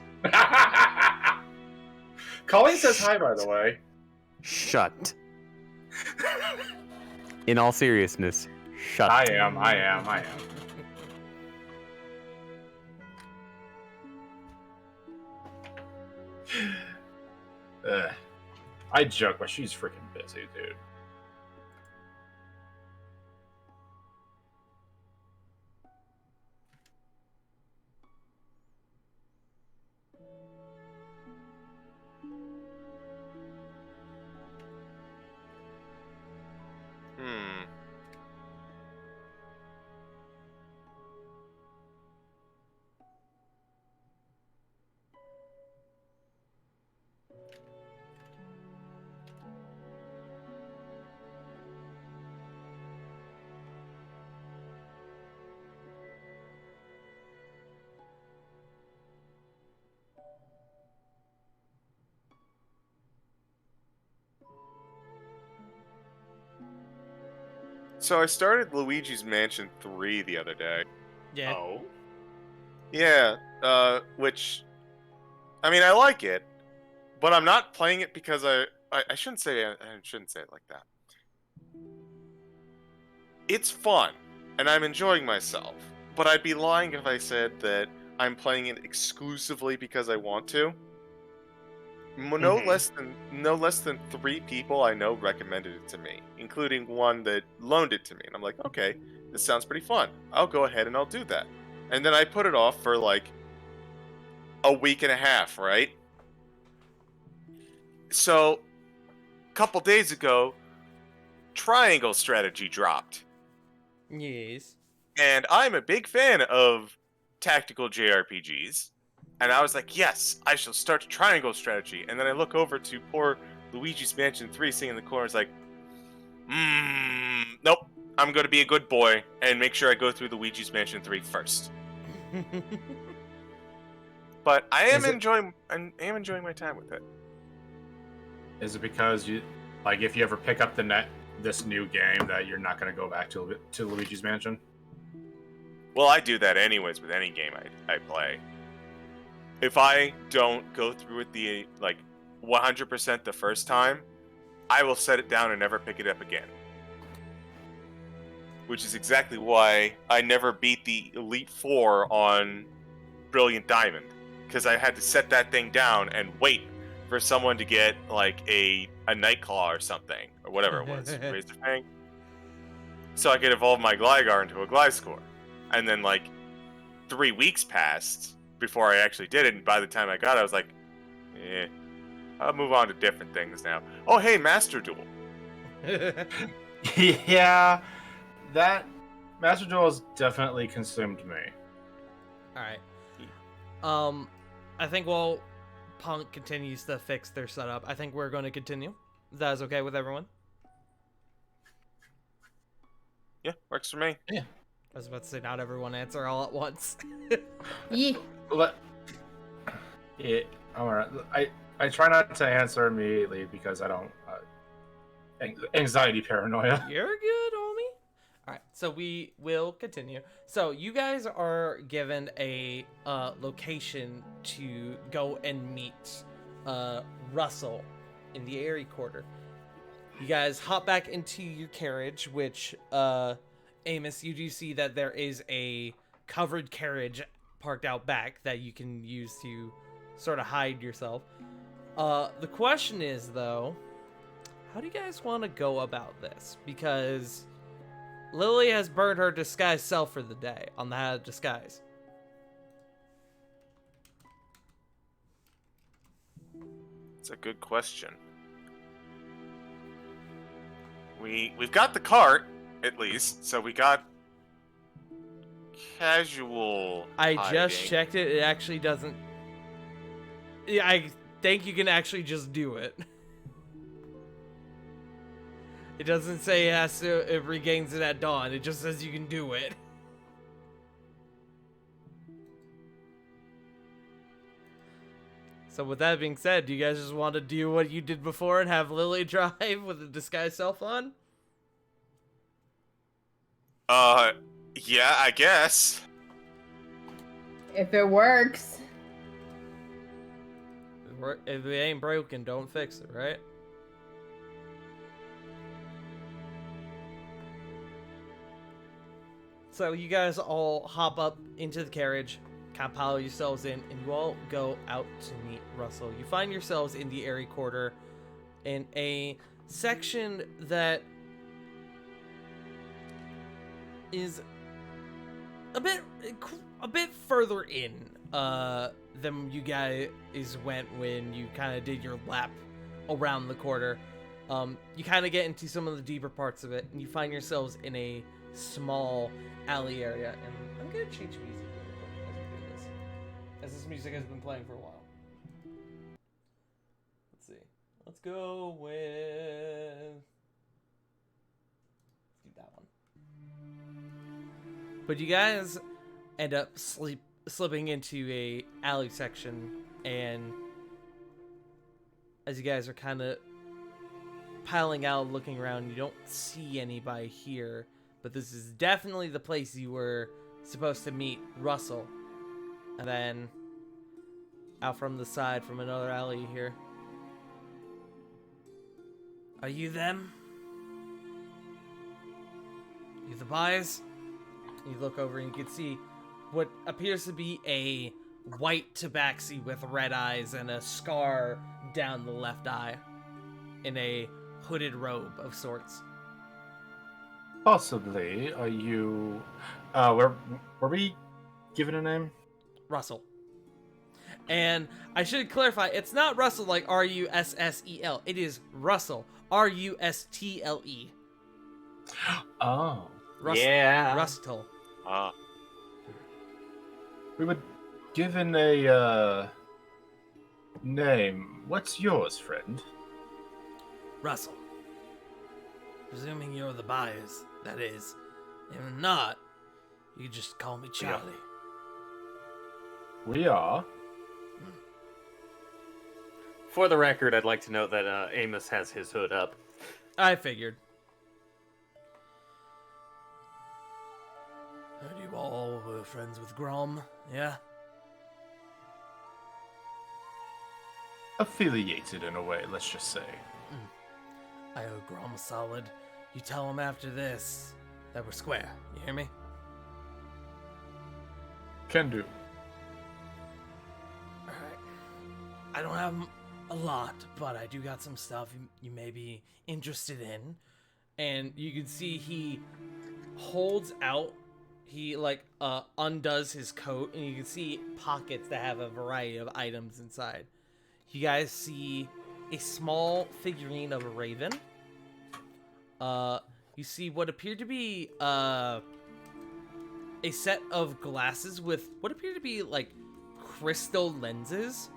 Colleen says hi, by the way. Shut. In all seriousness, shut. I am. I joke, but she's freaking busy, dude. Hmm. So I started Luigi's Mansion 3 the other day. Yeah. Oh. Yeah, which, I mean, I like it, but I'm not playing it because I shouldn't say I shouldn't say it like that. It's fun, and I'm enjoying myself, but I'd be lying if I said that I'm playing it exclusively because I want to. No less than 3 people I know recommended it to me, including one that loaned it to me, and I'm like, okay, this sounds pretty fun. I'll go ahead and I'll do that. And then I put it off for like a week and a half, right? So, a couple days ago, Triangle Strategy dropped. Yes. And I'm a big fan of tactical JRPGs. And I was like, yes, I shall start Triangle Strategy. And then I look over to poor Luigi's Mansion 3 sitting in the corner. It's like, nope. I'm going to be a good boy and make sure I go through Luigi's Mansion 3 first. But I am enjoying my time with it. Is it because you, like, if you ever pick up this new game, that you're not going to go back to Luigi's Mansion? Well, I do that anyways with any game I play. If I don't go through it the 100% the first time, I will set it down and never pick it up again. Which is exactly why I never beat the Elite Four on Brilliant Diamond, because I had to set that thing down and wait for someone to get like a Nightclaw or something, or whatever it was, Razor Fang, so I could evolve my Gligar into a Gliscor. And then 3 weeks passed before I actually did it, and by the time I got it, I was like, I'll move on to different things now. Oh, hey, Master Duel. Yeah, that Master Duel has definitely consumed me. Alright. I think while Punk continues to fix their setup, I think we're going to continue. That is okay with everyone? Yeah, works for me. Yeah. I was about to say, not everyone answer all at once. Yeah. Yeah, alright. I try not to answer immediately because I don't anxiety paranoia. You're good, homie. Alright, so we will continue. So you guys are given a location to go and meet Russell in the Airy Quarter. You guys hop back into your carriage, which Amos, you do see that there is a covered carriage parked out back that you can use to sort of hide yourself. The question is, though, how do you guys want to go about this? Because Lily has burned her disguised self for the day on the Hat of Disguise. It's a good question. We've got the cart, at least, so we got casual I hiding. just checked it. It actually doesn't. Yeah, I think you can actually just do it. It doesn't say it regains it at dawn. It just says you can do it. So with that being said, do you guys just want to do what you did before and have Lily drive with the disguised self on? Yeah, I guess. If it works. If it ain't broken, don't fix it, right? So you guys all hop up into the carriage, kind of pile yourselves in, and you all go out to meet Russell. You find yourselves in the Airy Quarter, in a section that is a bit further in than you guys went when you kind of did your lap around the corner. You kind of get into some of the deeper parts of it, and you find yourselves in a small alley area. And I'm gonna change music really quick as we do this, as this music has been playing for a while. Let's see. Let's go with. Let's keep that one. But you guys end up slipping into a alley section, and as you guys are kind of piling out, looking around, you don't see anybody here, but this is definitely the place you were supposed to meet Russell. And then out from the side, from another alley here. Are you them? You the boys? You look over and you can see what appears to be a white tabaxi with red eyes and a scar down the left eye in a hooded robe of sorts. Possibly. Are you... were we given a name? Russell. And I should clarify, it's not Russell like R-U-S-S-E-L. It is Russell. R-U-S-T-L-E. Oh. Yeah. Rustle. We were given a, name. What's yours, friend? Russell. Presuming you're the buyers, that is. If not, you can just call me Charlie. We are. For the record, I'd like to note that Amos has his hood up. I figured. Heard you all were friends with Grom, yeah? Affiliated in a way, let's just say. I owe Grom a solid. You tell him after this that we're square. You hear me? Can do. Alright. I don't have a lot, but I do got some stuff you may be interested in. And you can see he holds out, he undoes his coat, and you can see pockets that have a variety of items inside. You guys see a small figurine of a raven. You see what appeared to be a set of glasses with what appear to be like crystal lenses.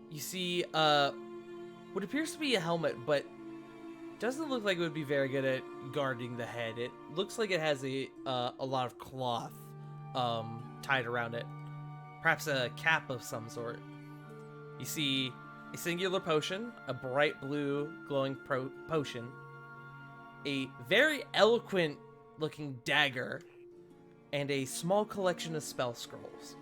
You see what appears to be a helmet, but doesn't look like it would be very good at guarding the head. It looks like it has a lot of cloth tied around it. Perhaps a cap of some sort. You see a singular potion, a bright blue glowing potion, a very eloquent looking dagger, and a small collection of spell scrolls.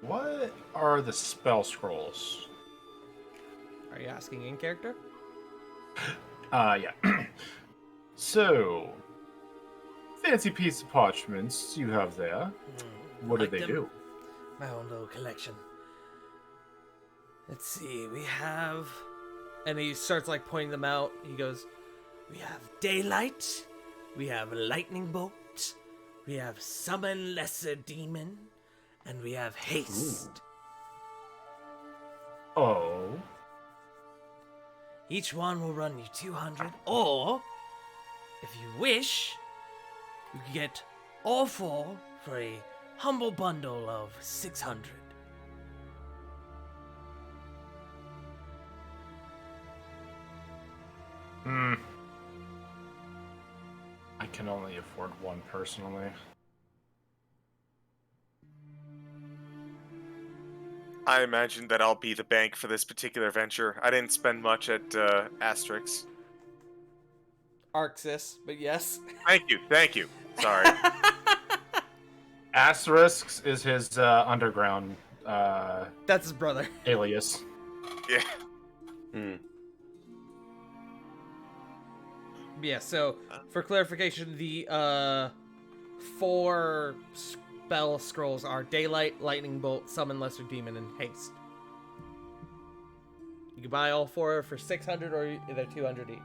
What are the spell scrolls? Are you asking in character? Yeah. So, fancy piece of parchments you have there. What do they do? My own little collection. Let's see, we have... And he starts pointing them out. He goes, we have daylight, we have lightning bolt, we have summon lesser demon, and we have haste. Ooh. Oh. Each one will run you 200, or, if you wish, you can get all four for a humble bundle of 600. I can only afford one personally. I imagine that I'll be the bank for this particular venture. I didn't spend much at Asterix. Arxis, but yes. Thank you. Sorry. Asterisks is his underground That's his brother. alias. Yeah. Yeah, so for clarification, the four spell scrolls are Daylight, Lightning Bolt, Summon Lesser Demon, and Haste. You can buy all 4 for 600 or they're 200 each.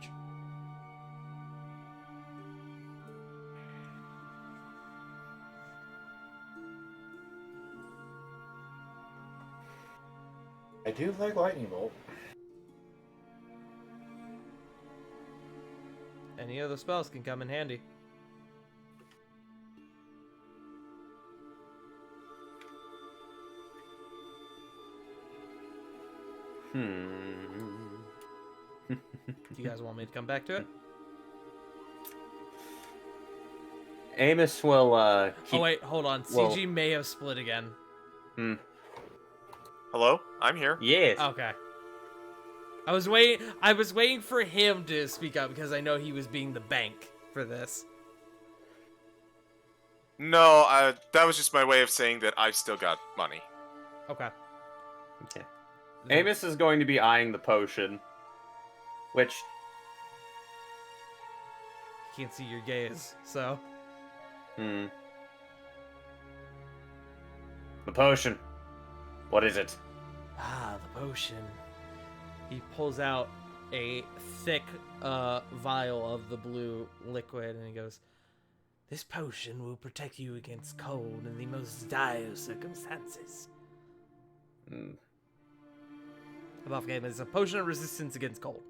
I do like Lightning Bolt. Any other spells can come in handy. Do you guys want me to come back to it? Amos will keep... Oh wait, hold on. well- CG may have split again. Hello? I'm here. Yes. Okay. I was waiting for him to speak up because I know he was being the bank for this. No, that was just my way of saying that I've still got money. Okay. Okay. Amos is going to be eyeing the potion, which... Can't see your gaze, so... The potion. What is it? Ah, the potion. He pulls out a thick vial of the blue liquid and he goes, "This potion will protect you against cold in the most dire circumstances." Above game is a potion of resistance against cold.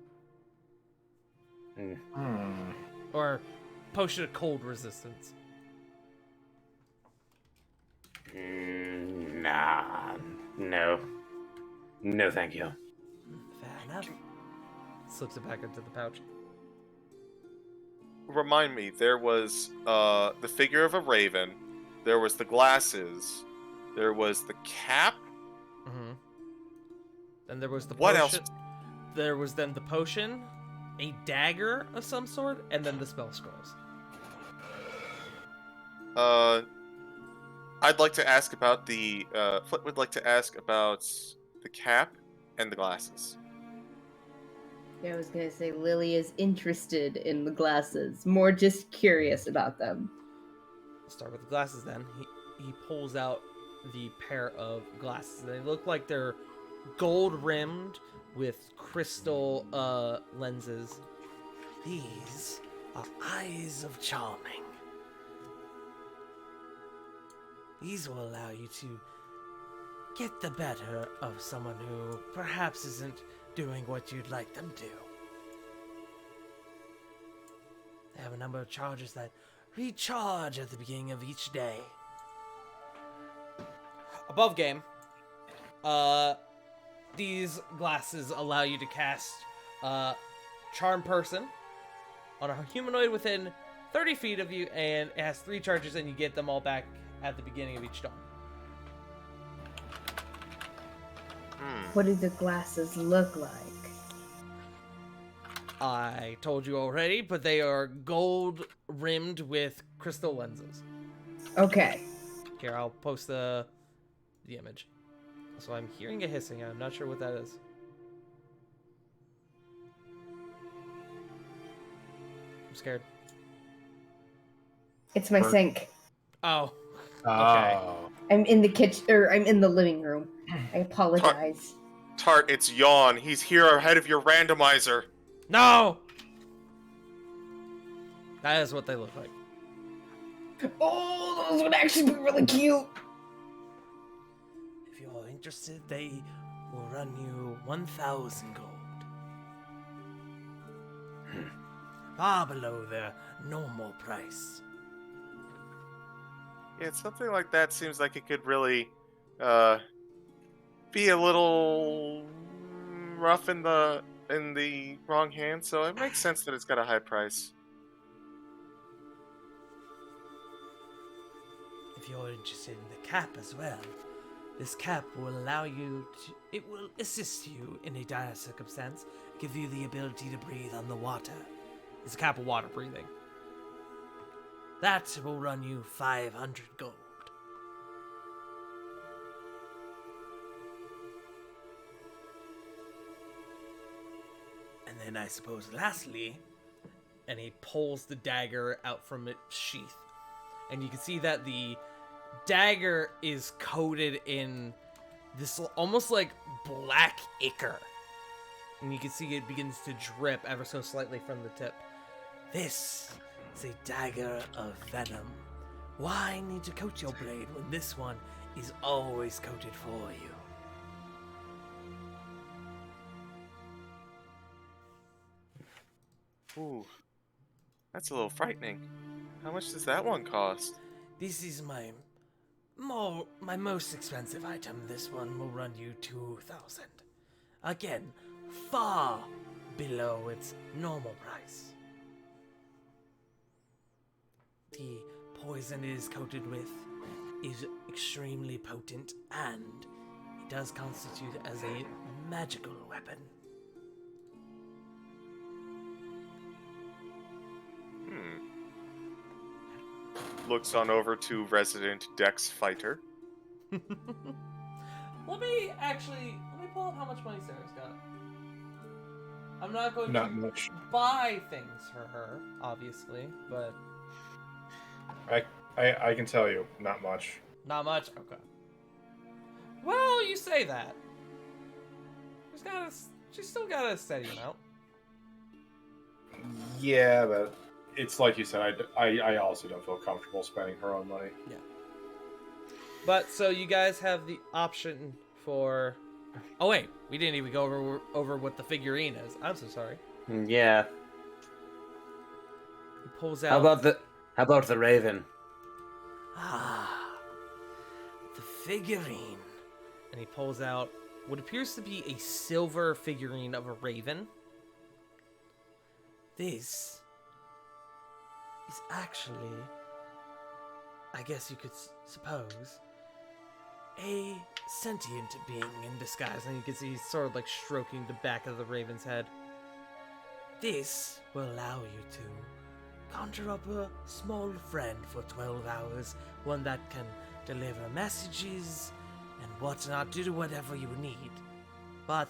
Or potion of cold resistance. Nah. No. No, thank you. Fair enough. Slips it back into the pouch. Remind me, there was the figure of a raven, there was the glasses, there was the cap. Mm-hmm. Then there was the What potion. else? There was then the potion, a dagger of some sort, and then the spell scrolls. I'd like to ask about the Flit would like to ask about the cap and the glasses. Yeah, I was gonna say Lily is interested in the glasses, more just curious about them. Let's start with the glasses then. He pulls out the pair of glasses. They look like they're gold rimmed with crystal lenses. These are eyes of charming. These will allow you to get the better of someone who perhaps isn't doing what you'd like them to. They have a number of charges that recharge at the beginning of each day. Above game, these glasses allow you to cast Charm Person on a humanoid within 30 feet of you, and it has 3 charges, and you get them all back at the beginning of each dawn. What do the glasses look like? I told you already, but they are gold rimmed with crystal lenses. Okay. Here, I'll post the image. So I'm hearing a hissing. I'm not sure what that is. I'm scared. It's my sink. Oh. Okay. I'm in the kitchen, or I'm in the living room. I apologize. Tart, it's Yawn. He's here ahead of your randomizer. No! That is what they look like. Oh, those would actually be really cute. If you're interested, they will run you 1,000 gold. Far below their normal price. Yeah, something like that seems like it could really be a little rough in the wrong hands, so it makes sense that it's got a high price. If you're interested in the cap as well, this cap will allow you to... It will assist you in a dire circumstance, give you the ability to breathe on the water. It's a cap of water breathing. That will run you 500 gold. And then I suppose lastly, and he pulls the dagger out from its sheath. And you can see that the dagger is coated in this almost like black ichor. And you can see it begins to drip ever so slightly from the tip. This is a dagger of venom. Why need to coat your blade when this one is always coated for you? Ooh, that's a little frightening. How much does that one cost? This is my most expensive item. This one will run you 2,000. Again, far below its normal price. The poison it is coated with is extremely potent, and it does constitute as a magical weapon. Looks on over to resident Dex Fighter. Let me pull up how much money Sarah's got. I'm not going Not to much. buy things for her, obviously, but I can tell you, not much. not much. Okay. Well, you say that. She's still got a steady amount. Yeah, but it's like you said. I also don't feel comfortable spending her own money. Yeah. But so you guys have the option for. Oh wait, we didn't even go over what the figurine is. I'm so sorry. Yeah. He pulls out. How about the raven? Ah, the figurine. And he pulls out what appears to be a silver figurine of a raven. This is actually, I guess you could suppose, a sentient being in disguise. And you can see he's sort of like stroking the back of the raven's head. This will allow you to conjure up a small friend for 12 hours, one that can deliver messages and whatnot, do whatever you need. But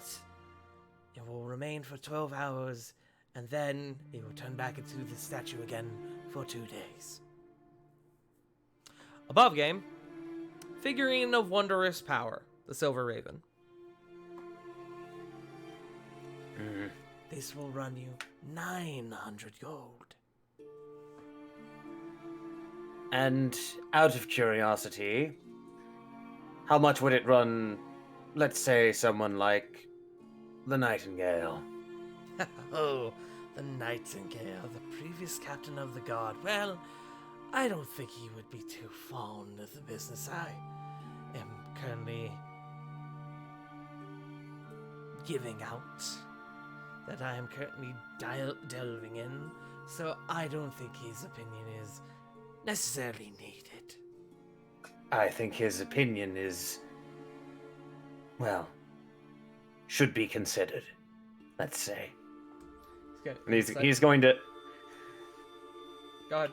it will remain for 12 hours, and then it will turn back into the statue again for 2 days. Above game, figurine of wondrous power, the Silver Raven. This will run you 900 gold. And out of curiosity, how much would it run, let's say, someone like the Nightingale? Oh, the Nightingale, the previous captain of the guard. Well, I don't think he would be too fond of the business I am currently giving out, that I am currently delving in, so I don't think his opinion is necessarily needed. I think his opinion is, well, should be considered, let's say. And he's going to... Go ahead.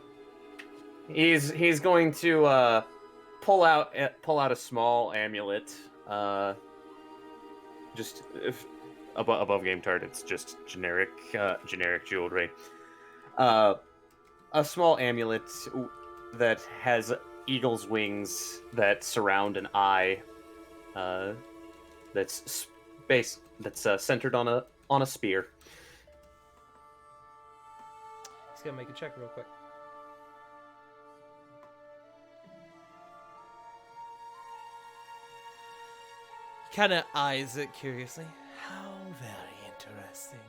He's going to pull out a small amulet, just above game tart. It's just generic jewelry. A small amulet that has eagle's wings that surround an eye. That's centered on a spear. He's gonna make a check real quick. He kind of eyes it curiously. How very interesting.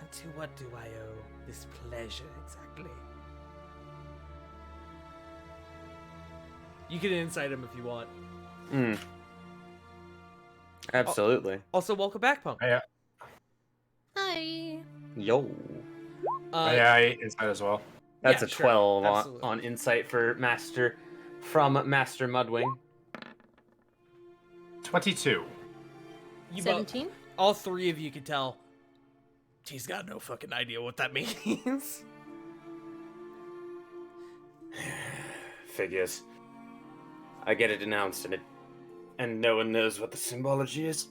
And to what do I owe this pleasure exactly? You can insight him if you want. Absolutely. Also, welcome back, Punk. Yeah. Hi. Yo. I insight as well. That's yeah, a sure, 12 absolutely. on insight for Master Mudwing. 22. You both, 17? all three of you can tell he's got no fucking idea what that means. Figures. I get it announced and no one knows what the symbology is.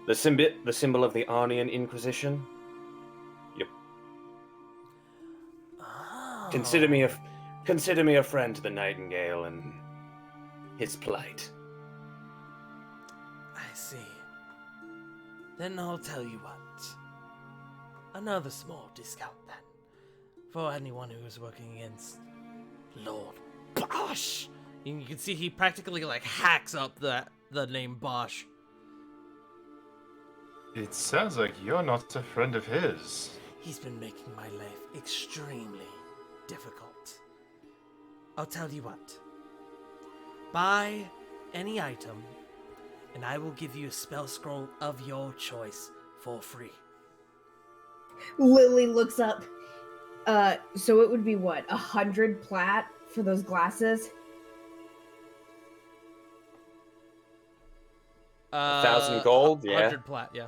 The symbol of the Arnian Inquisition. Yep. Oh. Consider me consider me a friend to the Nightingale and his plight. I see. Then I'll tell you what. Another small discount then. For anyone who is working against Lord Bosch. And you can see he practically like hacks up the name Bosch. It sounds like you're not a friend of his. He's been making my life extremely difficult. I'll tell you what. Buy any item, and I will give you a spell scroll of your choice for free. Lily looks up. So it would be what, 100 plat for those glasses? 1,000 gold, yeah. 100 plat, yeah.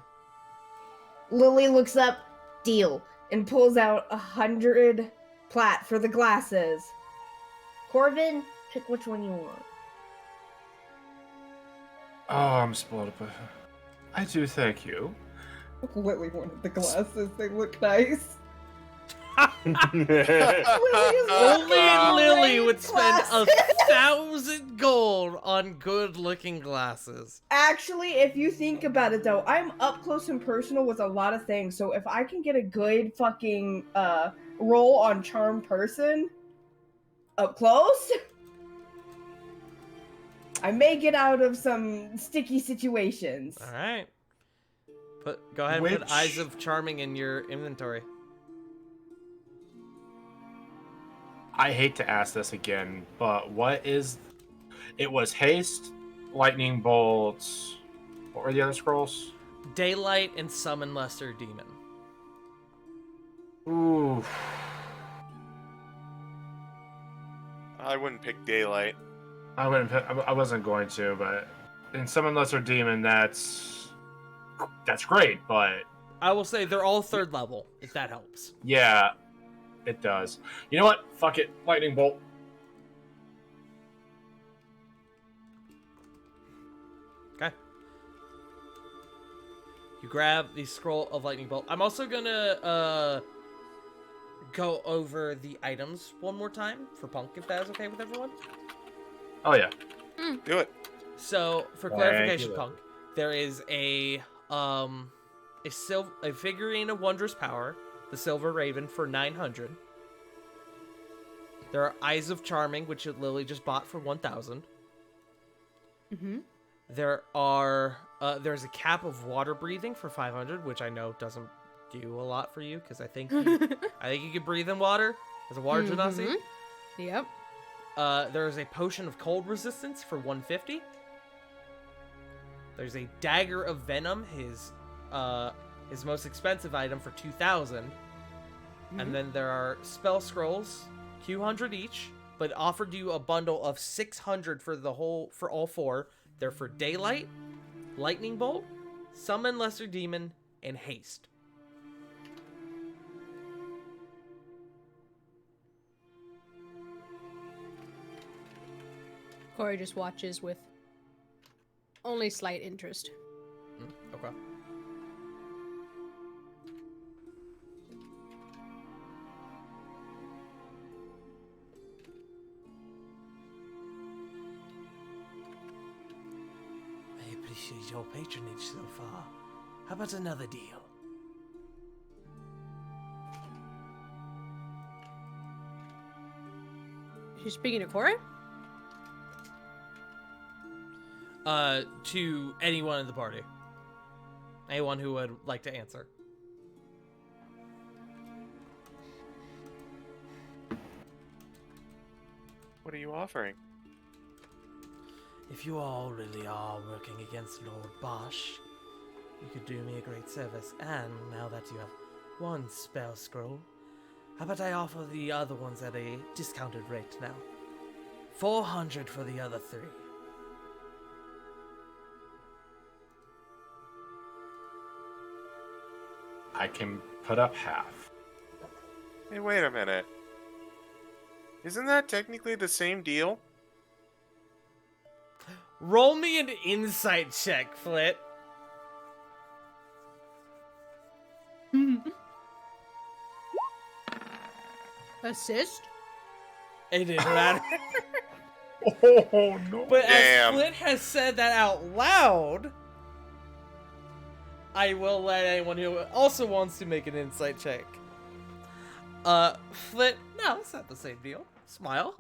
Lily looks up, deal, and pulls out 100 plat for the glasses. Corvin, pick which one you want. Oh, I'm spoiled, but I do thank you. Lily wanted the glasses, they look nice. Only Lily would spend 1,000 gold on good-looking glasses. Actually, if you think about it though, I'm up close and personal with a lot of things, so if I can get a good fucking roll on charm person up close, I may get out of some sticky situations. All right. Go ahead and put Which- Eyes of Charming in your inventory. I hate to ask this again, but what is... It was Haste, Lightning Bolt... What were the other scrolls? Daylight and Summon Lesser Demon. Ooh. I wouldn't pick Daylight. I wasn't going to, but... In Summon Lesser Demon, that's great, but... I will say they're all 3rd level, if that helps. Yeah, it does. You know what? Fuck it. Lightning Bolt. Okay. You grab the scroll of Lightning Bolt. I'm also gonna go over the items one more time for Punk, if that is okay with everyone. Oh, yeah. Do it. So, for Thank clarification, you. Punk, there is a figurine of Wondrous Power, the Silver Raven, for 900. There are Eyes of Charming, which Lily just bought for 1,000. Mm-hmm. There's a Cap of Water Breathing for 500, which I know doesn't do a lot for you, because I think you can breathe in water as a water genasi. Yep. There is a Potion of Cold Resistance for 150. There's a Dagger of Venom, his most expensive item, for 2,000. And then there are Spell Scrolls, 200 each, but offered you a bundle of 600 for all 4. They're for Daylight, Lightning Bolt, Summon Lesser Demon, and Haste. Corey just watches with only slight interest. Okay. I appreciate your patronage so far. How about another deal? She's speaking to Corey? To anyone in the party. Anyone who would like to answer. What are you offering? If you all really are working against Lord Bosch, you could do me a great service. And now that you have one spell scroll, how about I offer the other ones at a discounted rate now? 400 for the other 3. I can put up half. Hey, wait a minute. Isn't that technically the same deal? Roll me an insight check, Flit. Assist? It didn't matter. Oh no! But Damn. as Flit has said that out loud, I will let anyone who also wants to make an insight check. Flit, no, it's not the same deal. Smile.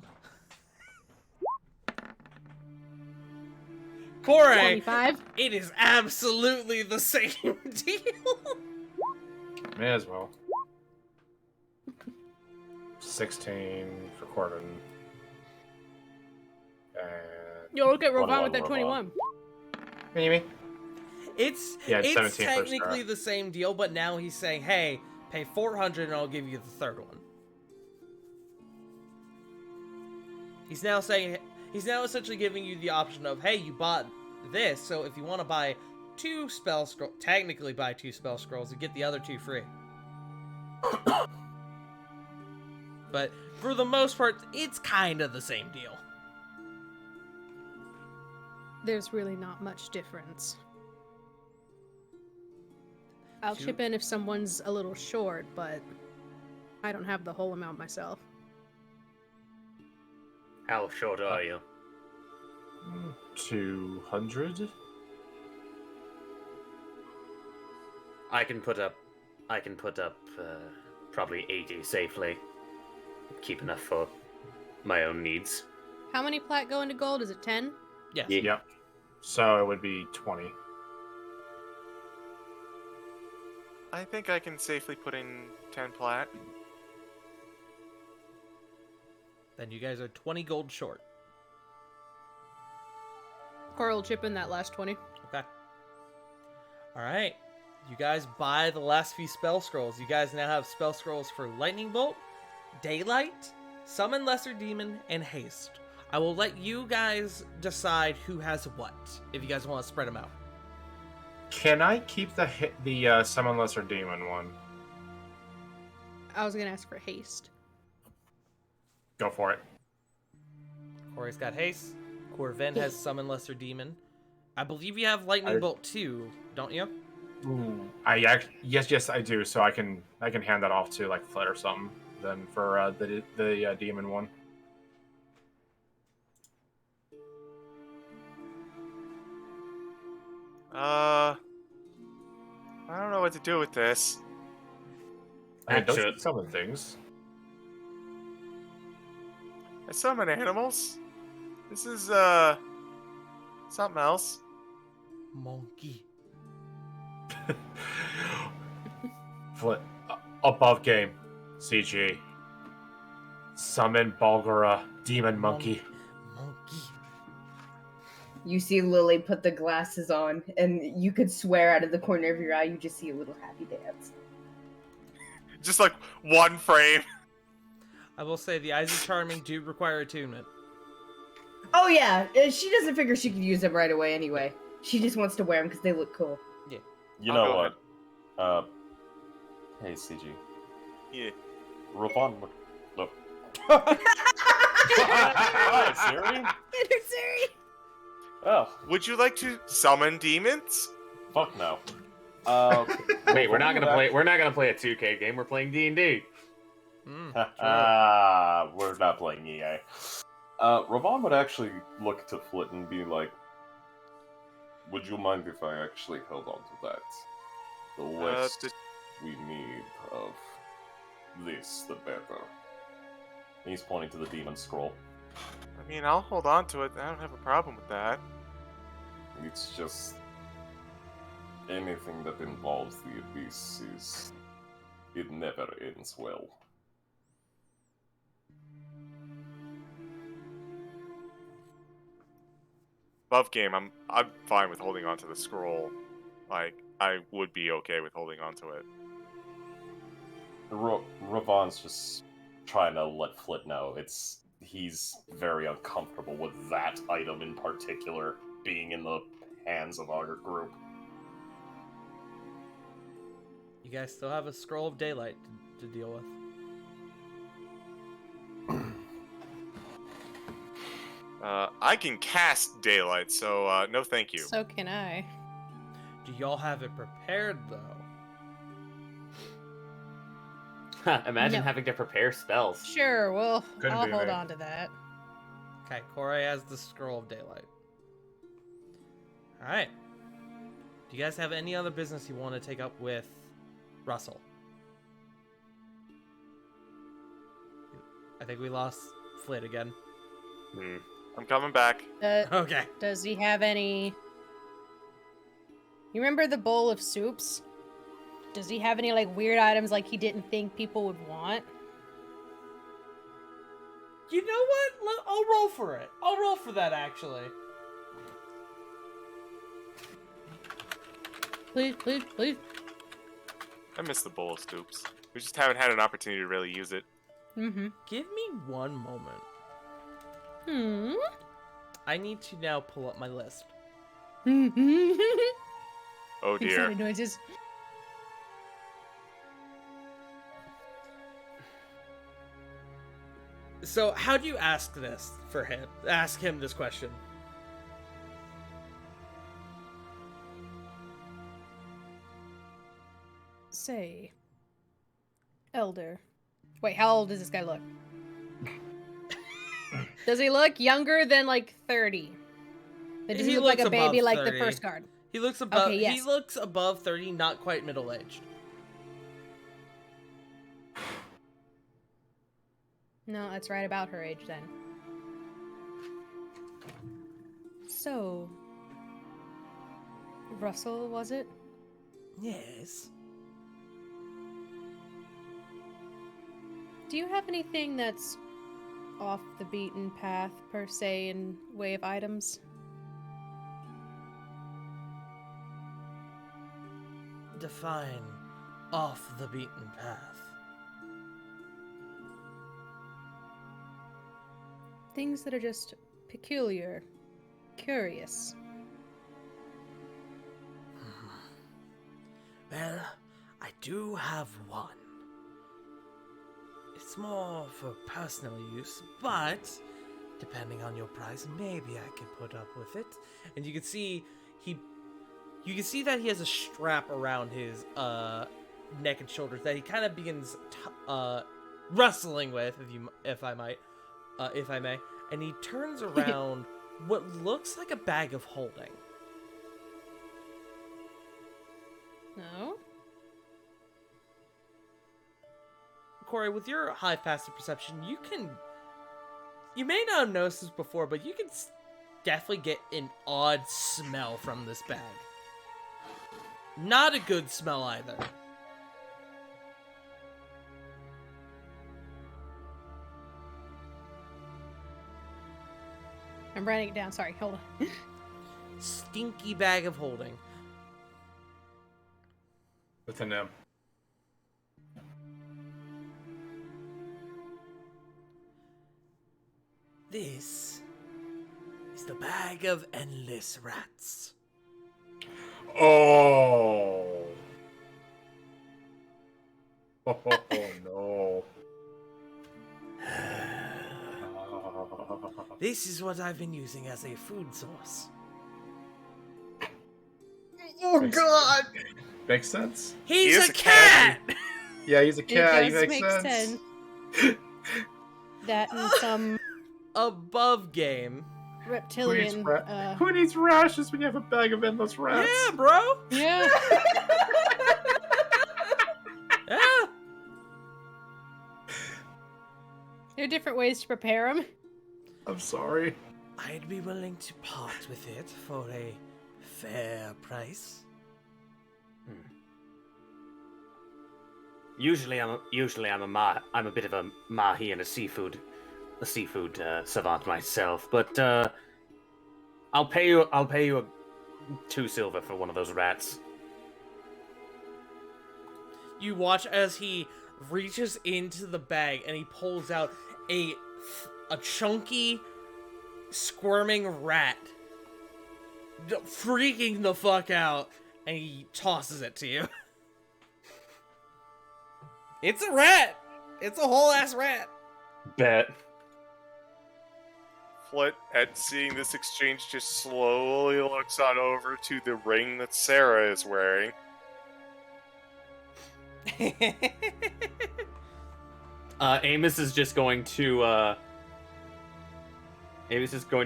Corey, 25. it is absolutely the same deal. May as well. 16 for Corbin. And Yo, look at 21, Rovan with that Rovan. 21. Mimi. It's Yeah, it's 17 for technically Star. the same deal, but now he's saying, hey, pay 400 and I'll give you the third one. He's now essentially giving you the option of, hey, you bought this, so if you want to buy 2 spell scrolls, technically buy 2 spell scrolls and get the other 2 free. But for the most part, it's kind of the same deal. There's really not much difference. I'll Shoot. chip in if someone's a little short, but I don't have the whole amount myself. How short are you? 200. I can put up probably 80 safely. Keep enough for my own needs. How many plat go into gold? Is it 10? Yes. Yeah. Yep. So it would be 20. I think I can safely put in 10 plat. Then you guys are 20 gold short. Cora will chip in that last 20. Okay. Alright. You guys buy the last few spell scrolls. You guys now have spell scrolls for Lightning Bolt, Daylight, Summon Lesser Demon, and Haste. I will let you guys decide who has what, if you guys want to spread them out. Can I keep the Summon Lesser Demon one? I was gonna ask for haste. Go for it. Corey's got Haste. Corvin has Summon Lesser Demon. I believe you have Lightning Bolt too, don't you? Yes, I do. So I can hand that off to like Flit or something. Then for the demon one. I don't know what to do with this. Hey, don't Actually- you summon things. I summon animals. This is something else. Monkey. Flit above game. CG. Summon Balgora, Demon Monkey. Monkey. You see Lily put the glasses on, and you could swear out of the corner of your eye you just see a little happy dance. Just like one frame. I will say the Eyes of Charming do require attunement. Oh yeah, she doesn't figure she could use them right away anyway. She just wants to wear them because they look cool. You I'll know go what? Hey, CG. Yeah. Rovan, look. Hi, Siri. Oh, Would you like to summon demons? fuck no. Wait, we're not gonna play a 2K game. We're playing D&D. We're not playing EA. Rovan would actually look to Flit and be like, would you mind if I actually held on to that? The less we need of this, the better. He's pointing to the demon scroll. I mean, I'll hold on to it. I don't have a problem with that. It's just anything that involves the abyss is it never ends well. Above game, I'm fine with holding on to the scroll. Like, I would be okay with holding on to it. Ravan's just trying to let Flit know he's very uncomfortable with that item in particular being in the hands of our group. You guys still have a Scroll of Daylight to deal with. I can cast daylight, so no thank you. So can I. Do y'all have it prepared though? Imagine No. having to prepare spells. Sure, well, Couldn't I'll be hold me. on to that. Okay, Corey has the Scroll of Daylight. Alright. Do you guys have any other business you want to take up with Russell? I think we lost Flit again. I'm coming back. Okay. Does he have any... You remember the bowl of soups? Does he have any, like, weird items like he didn't think people would want? You know what? I'll roll for it. I'll roll for that, actually. Please, please, please. I miss the bowl of stoops. We just haven't had an opportunity to really use it. Mm-hmm. Give me one moment. Hmm? I need to now pull up my list. Oh dear. Excited noises. So, how do you ask this for him? Ask him this question. Say, Elder. Wait, how old does this guy look? Does he look younger than like 30? Or does he look like looks a baby above like 30. the first guard? He looks above. Okay, yes. He looks above 30, not quite middle aged. No, that's right about her age then. So, Russell, was it? Yes. Do you have anything that's off the beaten path, per se, in way of items? Define off the beaten path. Things that are just peculiar, curious. Well, I do have one. It's more for personal use, but depending on your price, maybe I can put up with it. And you can see you can see that he has a strap around his neck and shoulders that he kind of begins wrestling with, if I may. And he turns around what looks like a bag of holding. No? Corey, with your high passive perception, you may not have noticed this before, but you can definitely get an odd smell from this bag. Not a good smell either. I'm writing it down. Sorry, hold on. Stinky bag of holding. With an M. This is the bag of endless rats. Oh. Oh no. This is what I've been using as a food source. Oh god. Makes sense. He's He is a a cat! Yeah, he's a cat. It does He makes make sense. That and some Above game. reptilian. Who needs rashes when you have a bag of endless rats? Yeah, bro! Yeah. Yeah! There are different ways to prepare them. I'm sorry. I'd be willing to part with it for a fair price. Usually I'm a bit of a mahi and a seafood savant myself, but I'll pay you 2 silver for one of those rats. You watch as he reaches into the bag and he pulls out a chunky, squirming rat, freaking the fuck out, and he tosses it to you. It's a rat. It's a whole ass rat. Bet. Flit, at seeing this exchange, just slowly looks on over to the ring that Sarah is wearing. Amos is just going to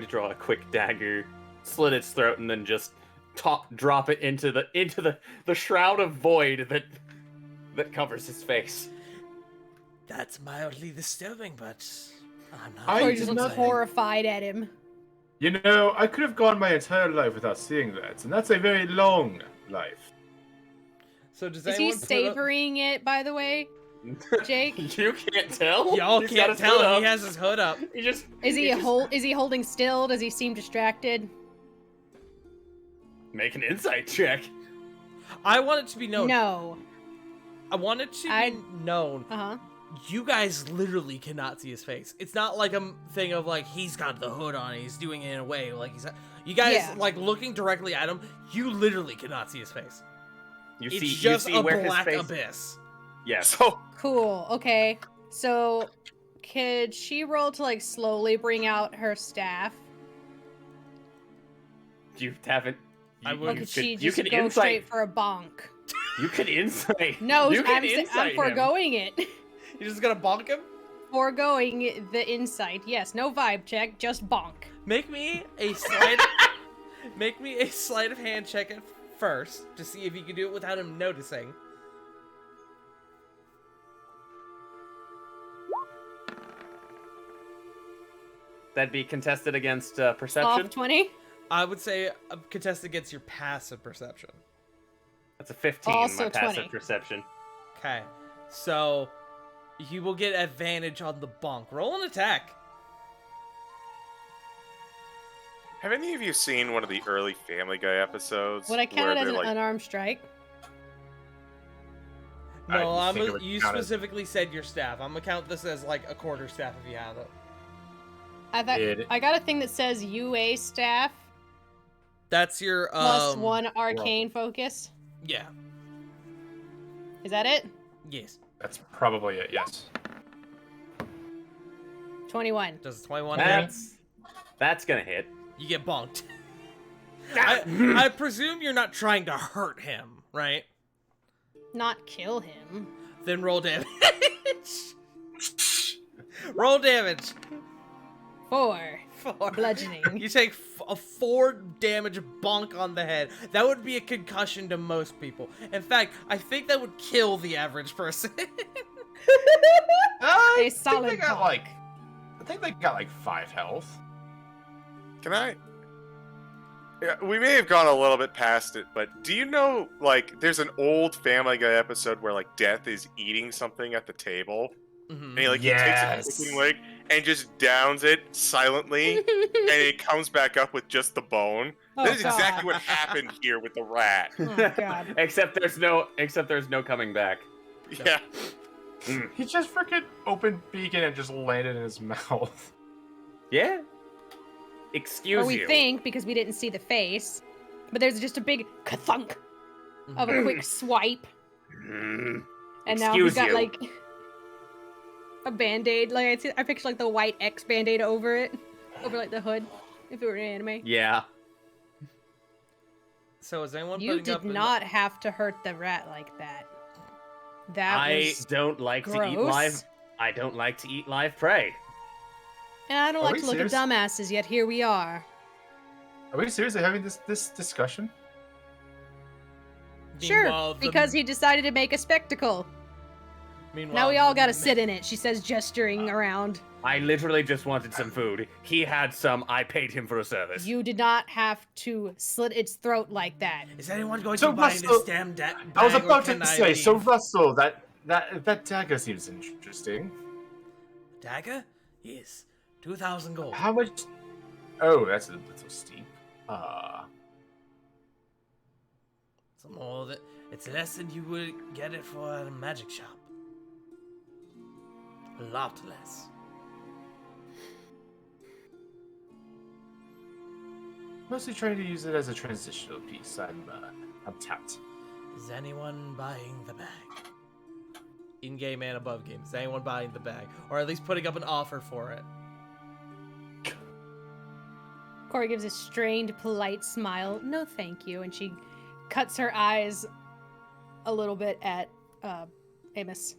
draw a quick dagger, slit its throat, and then just drop it into the shroud of void that covers his face. That's mildly disturbing, but I'm not. I Corey did just looks not- horrified at him. You know, I could have gone my entire life without seeing that, and that's a very long life. So does Is he anyone savoring it, by the way, Jake? You can't tell. Y'all He's got can't his hood tell. up. He has his hood up. He just Is he just is he holding still? Does he seem distracted? make an insight check. I want it to be known. No. I want it to I- be known. Uh-huh. You guys literally cannot see his face. It's not like a thing of like he's got the hood on. He's doing it in a way like he's. You guys Yeah. like looking directly at him. You literally cannot see his face. You It's see, just you see a where black his face. abyss. Yes. So Cool. Okay. So, could she roll to like slowly bring out her staff? You haven't. I You, would- Or you could she you just can go insight. straight for a bonk? You can insight. No, you can I'm insight him. foregoing it. You're just gonna bonk him. Foregoing the insight. Yes, no vibe check, just bonk. Make me a sleight. Make me a sleight of hand check at first to see if you can do it without him noticing. That'd be contested against Off perception. 20. I would say contest against your passive perception. That's a 15. Also my passive 20. perception. Okay, so you will get advantage on the bonk. Roll an attack. have any of you seen one of the early Family Guy episodes? Would I count it where as they're an unarmed strike? No, I think it would you count as- specifically said your staff. I'm gonna count this as like a quarter staff if you have it. I got a thing that says UA staff That's your plus 1 arcane focus. Yeah. Is that it? Yes. That's probably it, yes. 21. Does 21 hit? That's gonna hit. You get bonked. I presume you're not trying to hurt him, right? Not kill him. Then roll damage. Roll damage. 4. 4. Bludgeoning. You take a 4 damage bonk on the head. That would be a concussion to most people. In fact, I think that would kill the average person. A solid think they got bonk. I think they got like 5 health. Can I? Yeah, we may have gone a little bit past it, but do you know, like, there's an old Family Guy episode where, like, Death is eating something at the table, and he, like, he Yes. takes a cooking leg and just downs it silently, and it comes back up with just the bone. Oh, That is God. exactly what happened here with the rat. Oh, God. except there's no coming back. Yeah. He just freaking opened beacon and just landed in his mouth. Yeah. Excuse Or we you. think, because we didn't see the face. But there's just a big ka-thunk of a quick swipe. Mm. And now he's Excuse got, you. like, a Band-Aid. Like, I picture, like, the white X Band-Aid over it. Over, like, the hood. If it were an anime. Yeah. So is anyone You putting did up in the- not have to hurt the rat like that. That I was... don't like to eat gross. live. I don't like to eat live prey. And I don't Are like we to look serious? at dumbasses, yet here we are. Are we seriously having this discussion? Meanwhile, Sure, the- because he decided to make a spectacle. Meanwhile, Now we all the gotta ma- sit in it, she says, gesturing around. I literally just wanted some food. He had some. I paid him for a service. You did not have to slit its throat like that. Is anyone going So to buy Russell- this damn I was bag, or about can to I say, so leave? Russell, that dagger seems interesting. Dagger? Yes. 2,000 gold. How much? Oh, that's a little steep. It's more that it's less than you would get it for at a magic shop. A lot less. Mostly trying to use it as a transitional piece. I'm tapped. Is anyone buying the bag? In-game and above game. Is anyone buying the bag? Or at least putting up an offer for it? Corey gives a strained, polite smile. No, thank you. And she cuts her eyes a little bit at Amos.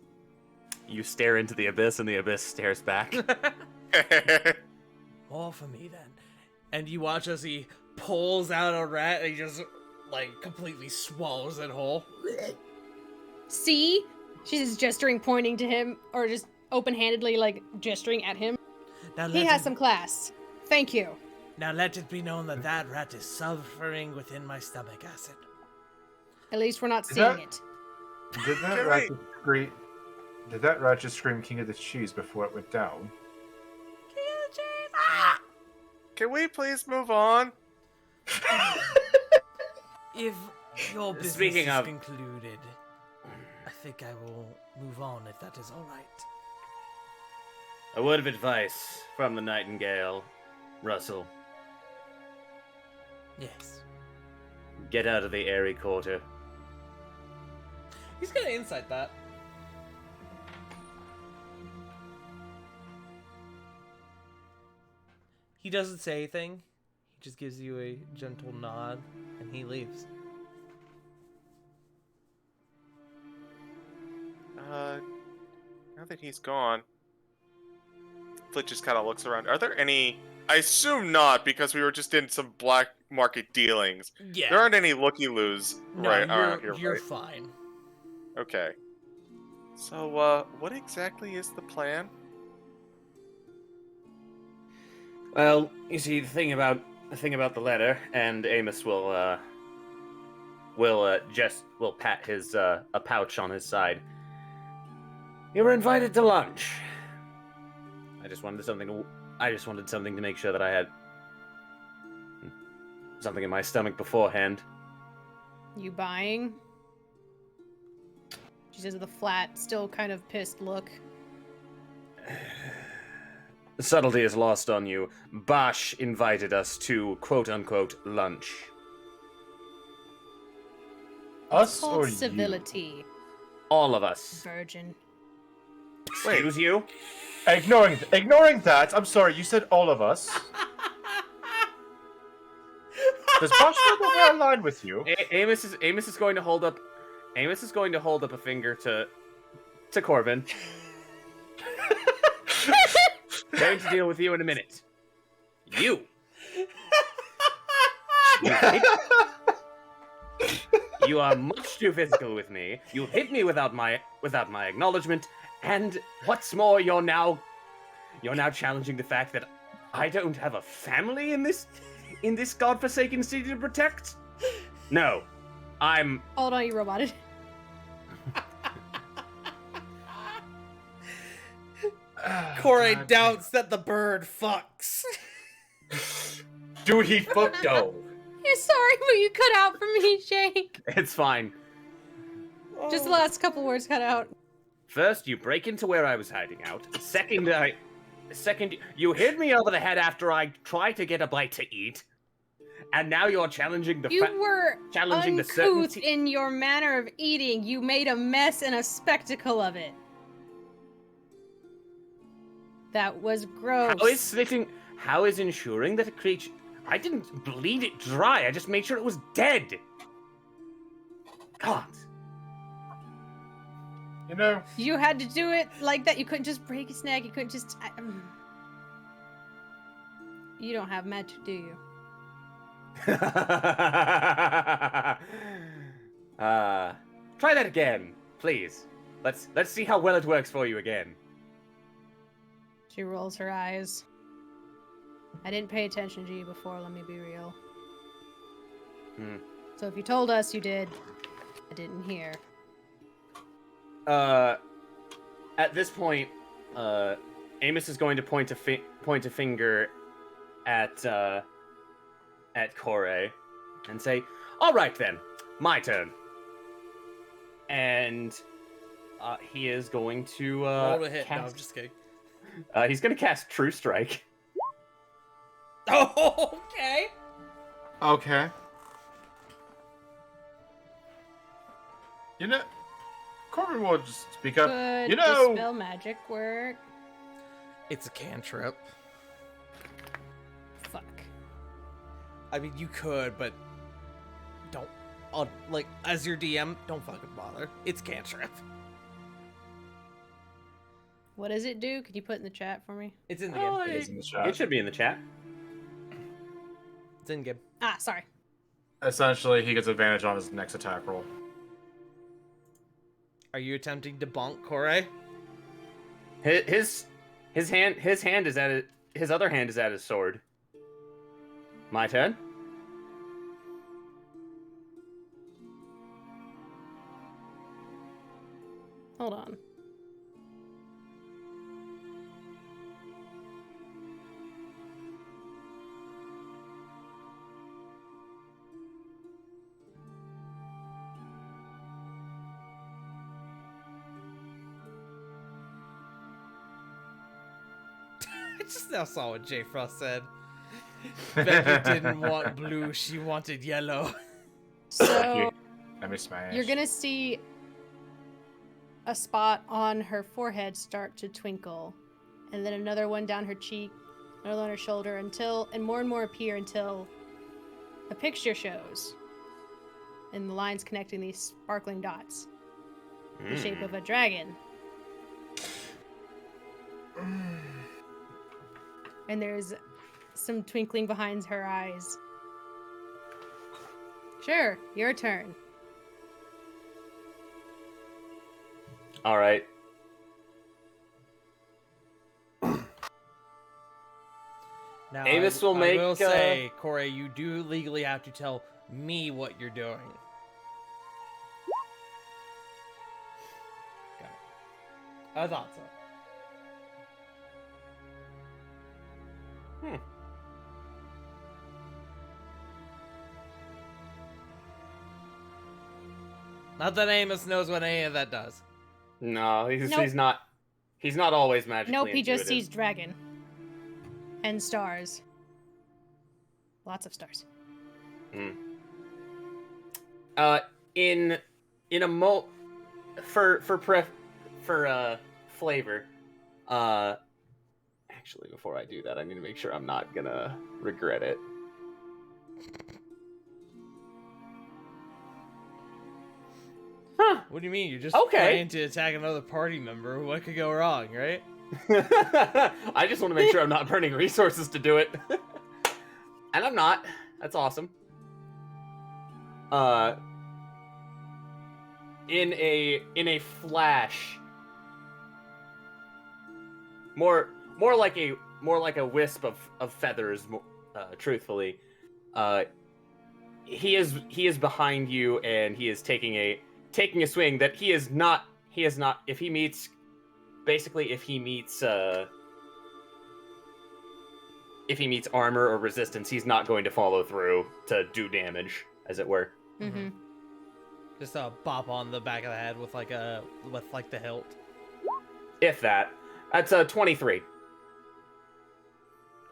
You stare into the abyss, and the abyss stares back. More for me then. And you watch as he pulls out a rat and he just like completely swallows it whole. See? She's gesturing, pointing to him, or just open-handedly like gesturing at him. Now He has some class. Thank you. Now let it be known that that rat is suffering within my stomach acid. At least we're not seeing it. Did that rat just scream? Did that rat just scream "King of the Cheese" before it went down? Can we please move on? If your business Speaking is of- concluded, I think I will move on if that is all right. A word of advice from the Nightingale, Russell. Yes. Get out of the airy quarter. He's gonna insight that. He doesn't say anything. He just gives you a gentle nod, and he leaves. Now that he's gone, Flit just kind of looks around. Are there any? I assume not, because we were just in some black market dealings. Yeah. There aren't any looky-loos No, right around here, you're right? fine. Okay. So, what exactly is the plan? Well, you see, the thing about the letter, and Amos will pat his a pouch on his side. You were invited to lunch. I just wanted something to make sure that I had something in my stomach beforehand. You buying? She says with a flat, still kind of pissed look. The subtlety is lost on you. Bosch invited us to quote-unquote lunch. Us Called or civility, All of us. virgin. Excuse you? you? Ignoring that, I'm sorry. You said all of us. Does Bosch know that we're aligned with you? Amos is going to hold up a finger to Corbin. Going to deal with you in a minute. You. You are much too physical with me. You hit me without my acknowledgement, and what's more, you're now challenging the fact that I don't have a family in this godforsaken city to protect. No, I'm. Hold on, you roboted. Corey doubts that the bird fucks. Do he fuck though? Yeah, sorry, but you cut out for me, Jake. It's fine. Just the last couple words cut out. First, you break into where I was hiding out. Second, you hit me over the head after I tried to get a bite to eat. And now you're challenging the You were challenging the uncouth certainty. in your manner of eating. You made a mess and a spectacle of it. That was gross. How is ensuring that a creature... I didn't bleed it dry, I just made sure it was dead. God. You know, You had to do it like that. You couldn't just break its neck. You couldn't just... You don't have magic, do you? Try that again, please. Let's see how well it works for you again. She rolls her eyes. I didn't pay attention to you before, let me be real. So if you told us you did, I didn't hear. At this point, Amos is going to point a finger at Corey and say, "All right then, my turn." And he is going to Roll to hit. No, I'm cast. just kidding. He's going to cast True Strike. Oh, okay. okay. You know, Corbin will just speak up. Could You know, dispel magic work? It's a cantrip. Fuck. I mean, you could, but don't. Like, as your DM, don't fucking bother. It's cantrip. What does it do? Could you put it in the chat for me? It's in the game. It is in the chat. It should be in the chat. It's in game. Ah, sorry. Essentially, he gets advantage on his next attack roll. Are you attempting to bonk Corey? His hand is at it. His other hand is at his sword. My turn. Hold on. I just now saw what J Frost said. Becky didn't want blue, she wanted yellow. So Let me smash. you're gonna see a spot on her forehead start to twinkle, and then another one down her cheek, another on her shoulder, and more appear until a picture shows, and the lines connecting these sparkling dots, the shape of a dragon. And there's some twinkling behind her eyes. Sure, your turn. All right. Now, Amos will I make, will say, Corey, you do legally have to tell me what you're doing. Got it. I thought so. Not that Amos knows what any of that does. No, Nope. he's not. He's not always magically Nope, he just intuitive. sees dragon. And stars. Lots of stars. In a for flavor. Actually, before I do that, I need to make sure I'm not gonna regret it. Huh. What do you mean? You're just Okay. planning to attack another party member. What could go wrong, right? I just want to make sure I'm not burning resources to do it. And I'm not. That's awesome. In a flash, more like a wisp of feathers, truthfully. He is behind you, and he is taking a swing that he is not if he meets armor or resistance, he's not going to follow through to do damage, as it were. Mm-hmm. Just a bop on the back of the head with the hilt. If that. That's a 23.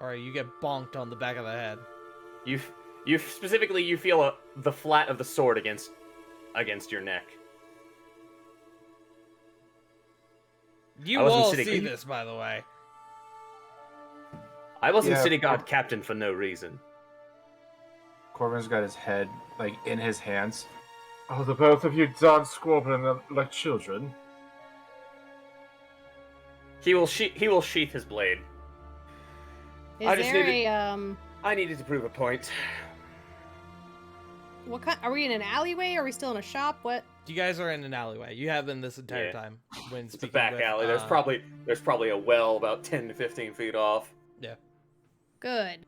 Alright, you get bonked on the back of the head. You specifically you feel the flat of the sword against your neck. You I wasn't all sitting- see this, by the way. I wasn't Yeah. City God Captain for no reason. Corbin's got his head in his hands. Oh, the both of you dance squabbling like children. He will sheath his blade. Is I just there needed- a I needed to prove a point. what kind? Are we in an alleyway? Are we still in a shop? What? You guys are in an alleyway. You have been this entire Yeah. time. When It's a speaking back with, alley. There's probably a well about 10 to 15 feet off. Yeah. Good.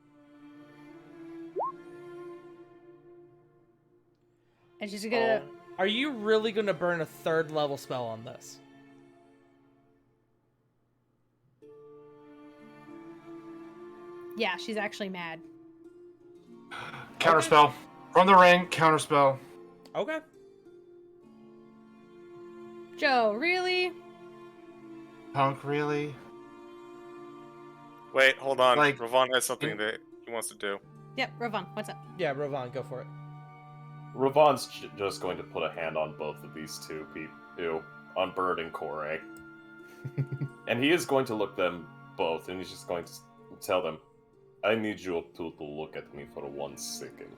And she's gonna. Are you really gonna burn a 3rd level spell on this? Yeah, she's actually mad. Counterspell. From the ring, counterspell. Okay. Joe, really? Punk, really? Wait, hold on. Like- Ravon has something that he wants to do. Yep, Ravon, what's up? Yeah, Rovan, go for it. Ravon's just going to put a hand on both of these two people, on Bird and Corey. And he is going to look them both, and he's just going to tell them, I need you two to look at me for 1 second.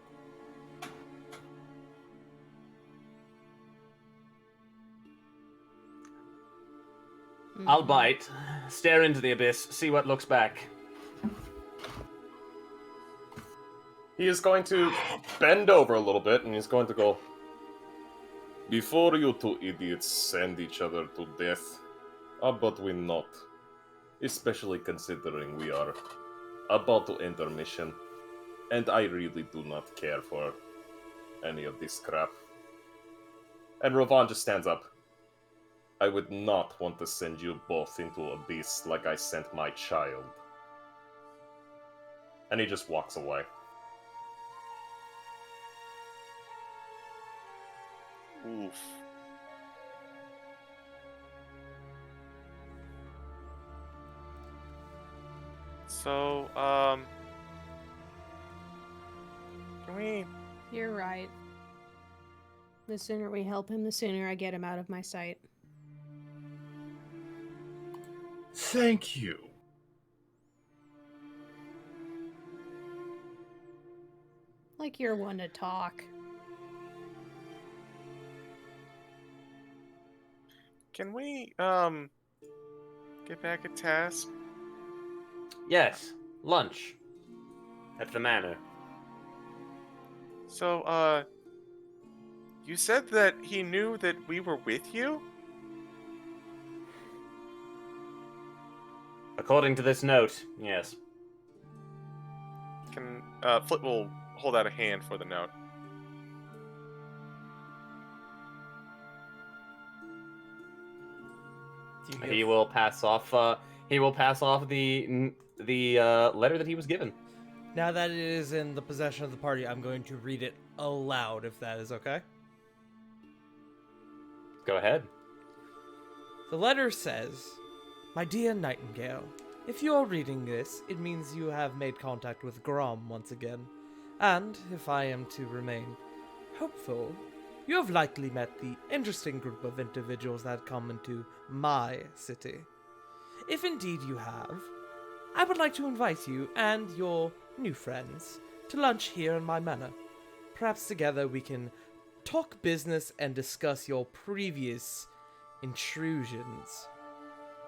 I'll bite, stare into the abyss, see what looks back. He is going to bend over a little bit, and he's going to go, "Before you two idiots send each other to death, how about we not? Especially considering we are about to enter mission, and I really do not care for any of this crap." And Rovan just stands up. "I would not want to send you both into abyss like I sent my child." And he just walks away. Oof. So, can we... You're right. The sooner we help him, the sooner I get him out of my sight. Thank you. Like you're one to talk. Can we, get back at task? Yes, lunch. At the manor. So, you said that he knew that we were with you? According to this note, yes. Can, Flit will hold out a hand for the note. He will pass off. He will pass off the letter that he was given. Now that it is in the possession of the party, I'm going to read it aloud, if that is okay. Go ahead. The letter says, "My dear Nightingale, if you are reading this, it means you have made contact with Grom once again. And, if I am to remain hopeful, you have likely met the interesting group of individuals that come into my city. If indeed you have, I would like to invite you and your new friends to lunch here in my manor. Perhaps together we can talk business and discuss your previous intrusions.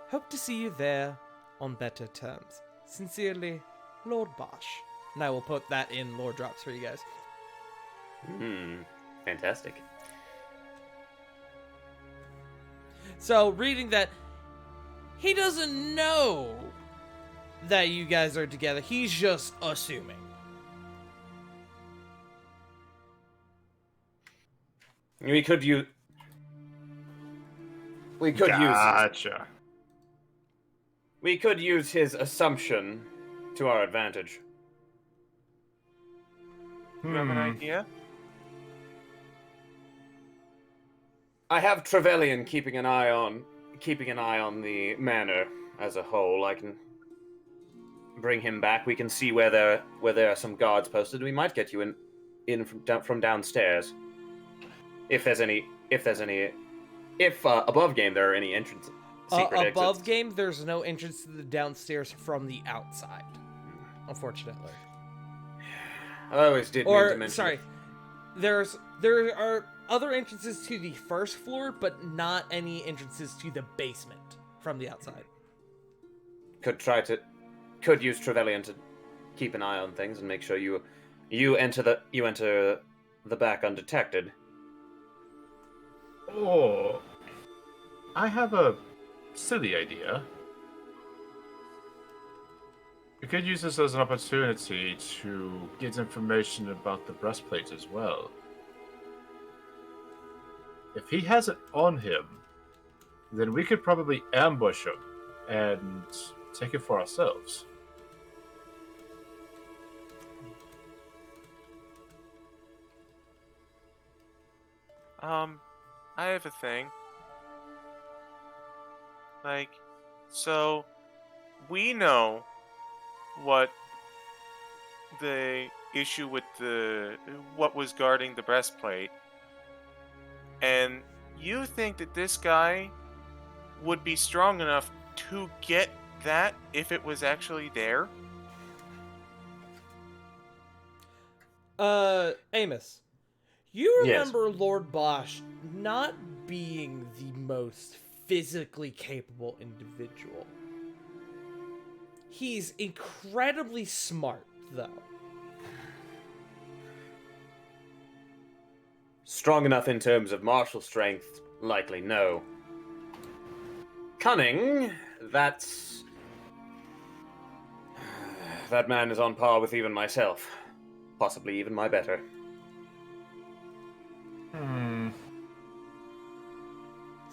Hope to see you there on better terms. Sincerely, Lord Bosch." And I will put that in lore drops for you guys. Fantastic. So, reading that, he doesn't know that you guys are together. He's just assuming. We could use. Gotcha. We could use his assumption to our advantage. You have an idea? I have Trevelyan keeping an eye on the manor as a whole. I can bring him back. We can see where there are some guards posted. We might get you in from downstairs. If above game there are any entrance secret Above exits. game, there's no entrance to the downstairs from the outside, unfortunately. I always did mean to mention. Sorry, there are other entrances to the first floor, but not any entrances to the basement from the outside. Could use Trevelyan to keep an eye on things and make sure you enter the back undetected. Oh, I have a silly idea. We could use this as an opportunity to get information about the breastplate as well. If he has it on him, then we could probably ambush him and take it for ourselves. I have a thing. Like, so, we know what the issue with what was guarding the breastplate, and you think that this guy would be strong enough to get that if it was actually there? Amos, you Yes. remember Lord Bosch not being the most physically capable individual. He's incredibly smart, though. Strong enough in terms of martial strength? Likely no. Cunning? That's... That man is on par with even myself. Possibly even my better.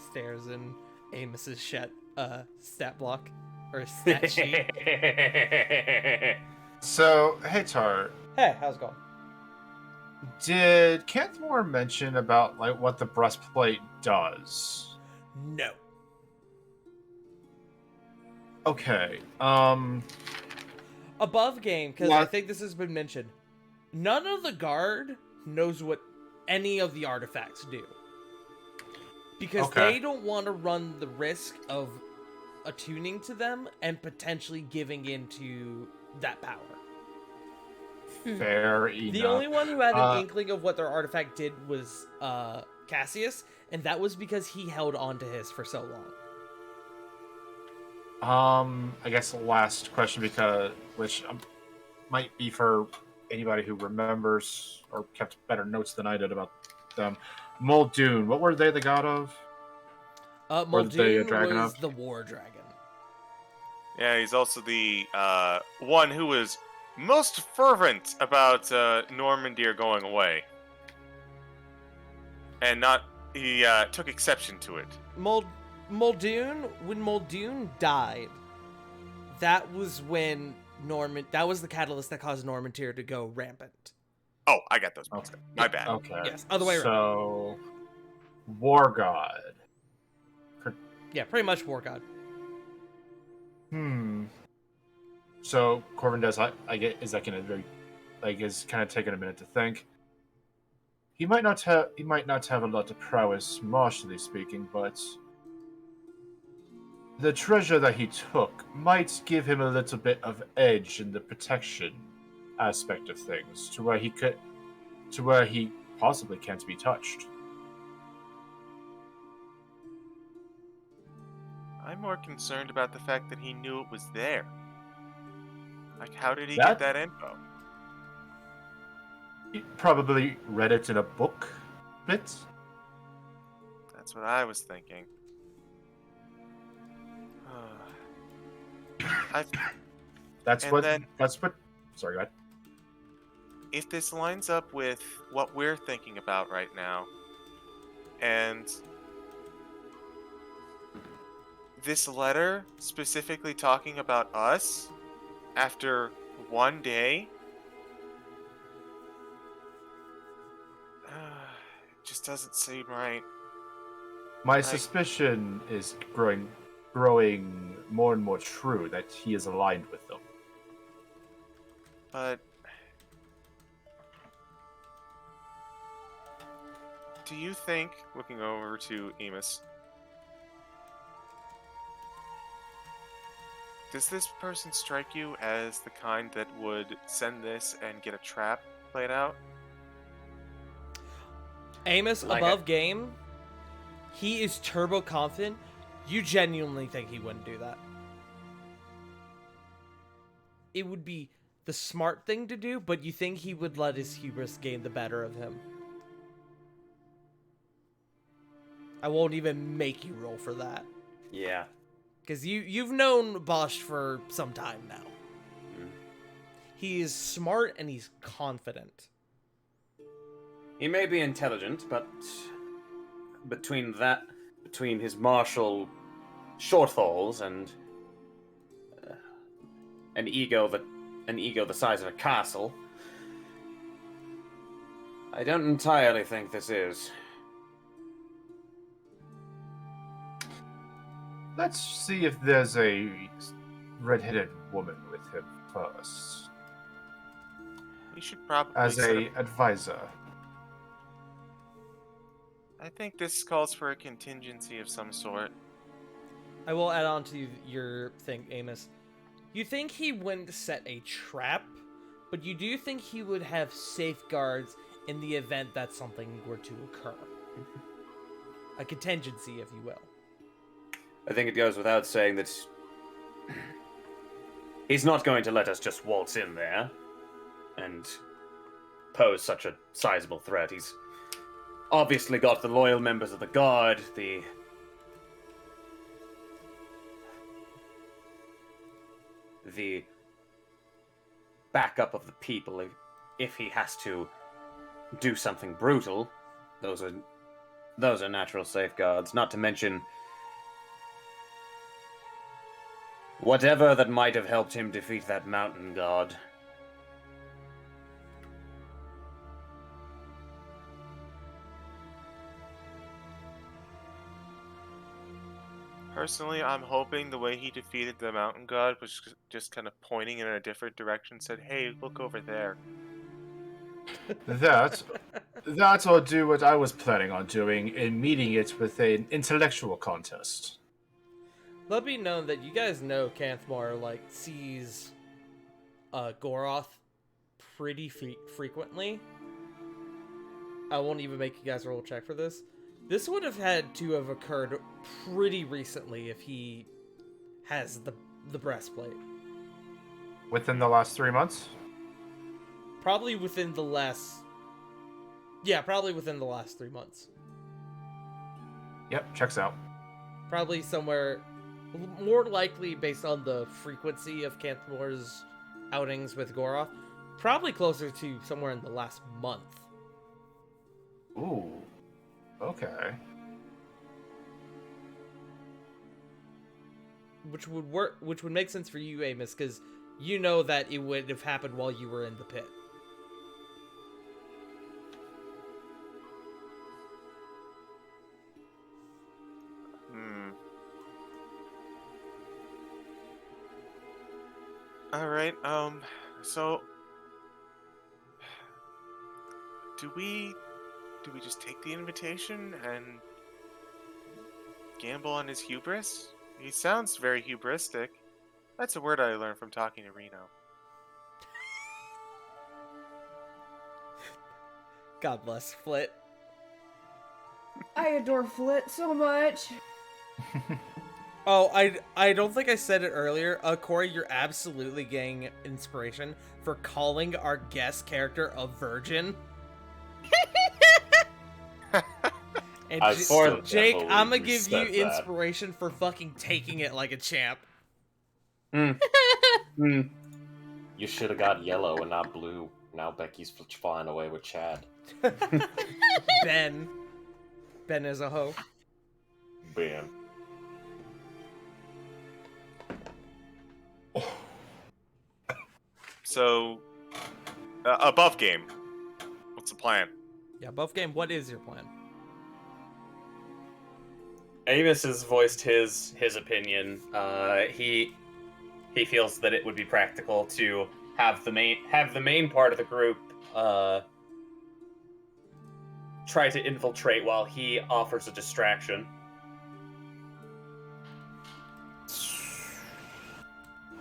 Stares in Amos's stat block. Or stat sheet. So, hey Tar, Hey, how's it going? did Canthmore mention about like what the breastplate does? No. Okay. Above game, because What? I think this has been mentioned, none of the guard knows what any of the artifacts do. Because Okay. they don't want to run the risk of attuning to them and potentially giving into that power. Fair enough. The only one who had an inkling of what their artifact did was Cassius, and that was because he held on to his for so long. I guess the last question, which might be for anybody who remembers or kept better notes than I did about them. Muldoon, what were they the god of? Muldoon dragon was of? the war dragon. Yeah, he's also the one who was most fervent about Normandyr going away. And he took exception to it. Muldoon, when Muldoon died, that was when that was the catalyst that caused Normandyr to go rampant. Oh, I got those mixed up. My bad. Okay. Yes, other way around. So, war god. Yeah, pretty much war god. So Corbin does. I get is like in a very, like is kind of taking a minute to think. He might not have a lot of prowess, martially speaking, but the treasure that he took might give him a little bit of edge in the protection aspect of things, to where he possibly can't be touched. I'm more concerned about the fact that he knew it was there. Like, how did he get that info? He probably read it in a book, bit. That's what I was thinking. Sorry, go ahead. If this lines up with what we're thinking about right now, and this letter specifically talking about us after one day, it just doesn't seem right. My suspicion is growing more and more true that he is aligned with them. But do you think, looking over to Emus, does this person strike you as the kind that would send this and get a trap played out? Amos, above game, he is turbo confident. You genuinely think he wouldn't do that? It would be the smart thing to do, but you think he would let his hubris gain the better of him? I won't even make you roll for that. Yeah. Because you've known Bosch for some time now. He is smart and he's confident. He may be intelligent, but between his martial shortfalls and an ego the size of a castle, I don't entirely think this is. Let's see if there's a red-headed woman with him first. We should probably as a advisor. I think this calls for a contingency of some sort. I will add on to your thing, Amos. You think he wouldn't set a trap, but you do think he would have safeguards in the event that something were to occur. A contingency, if you will. I think it goes without saying that he's not going to let us just waltz in there and pose such a sizable threat. He's obviously got the loyal members of the Guard, the backup of the people. If he has to do something brutal, those are natural safeguards, not to mention whatever that might have helped him defeat that mountain god. Personally, I'm hoping the way he defeated the mountain god was just kind of pointing in a different direction, said, "Hey, look over there." That's I'll do what I was planning on doing in meeting it with an intellectual contest. Let me know that you guys know Canthmore sees Goroth pretty frequently. I won't even make you guys roll a check for this. This would have had to have occurred pretty recently if he has the breastplate. Within the last 3 months? Probably within the last 3 months. Yep, checks out. Probably somewhere more likely based on the frequency of Canthmore's outings with Goroth. Probably closer to somewhere in the last month. Ooh. Okay. Which would make sense for you, Amos, because you know that it would have happened while you were in the pit. Alright, so do we just take the invitation and gamble on his hubris? He sounds very hubristic. That's a word I learned from talking to Reno. God bless Flit. I adore Flit so much. Oh, I don't think I said it earlier. Corey, you're absolutely getting inspiration for calling our guest character a virgin. And Jake, I'm gonna give you inspiration for fucking taking it like a champ. You should have got yellow and not blue. Now Becky's flying away with Chad. Ben is a hoe. Ben. So, above game. What's the plan? Yeah, above game, what is your plan? Amos has voiced his opinion. He feels that it would be practical to have the main part of the group try to infiltrate while he offers a distraction.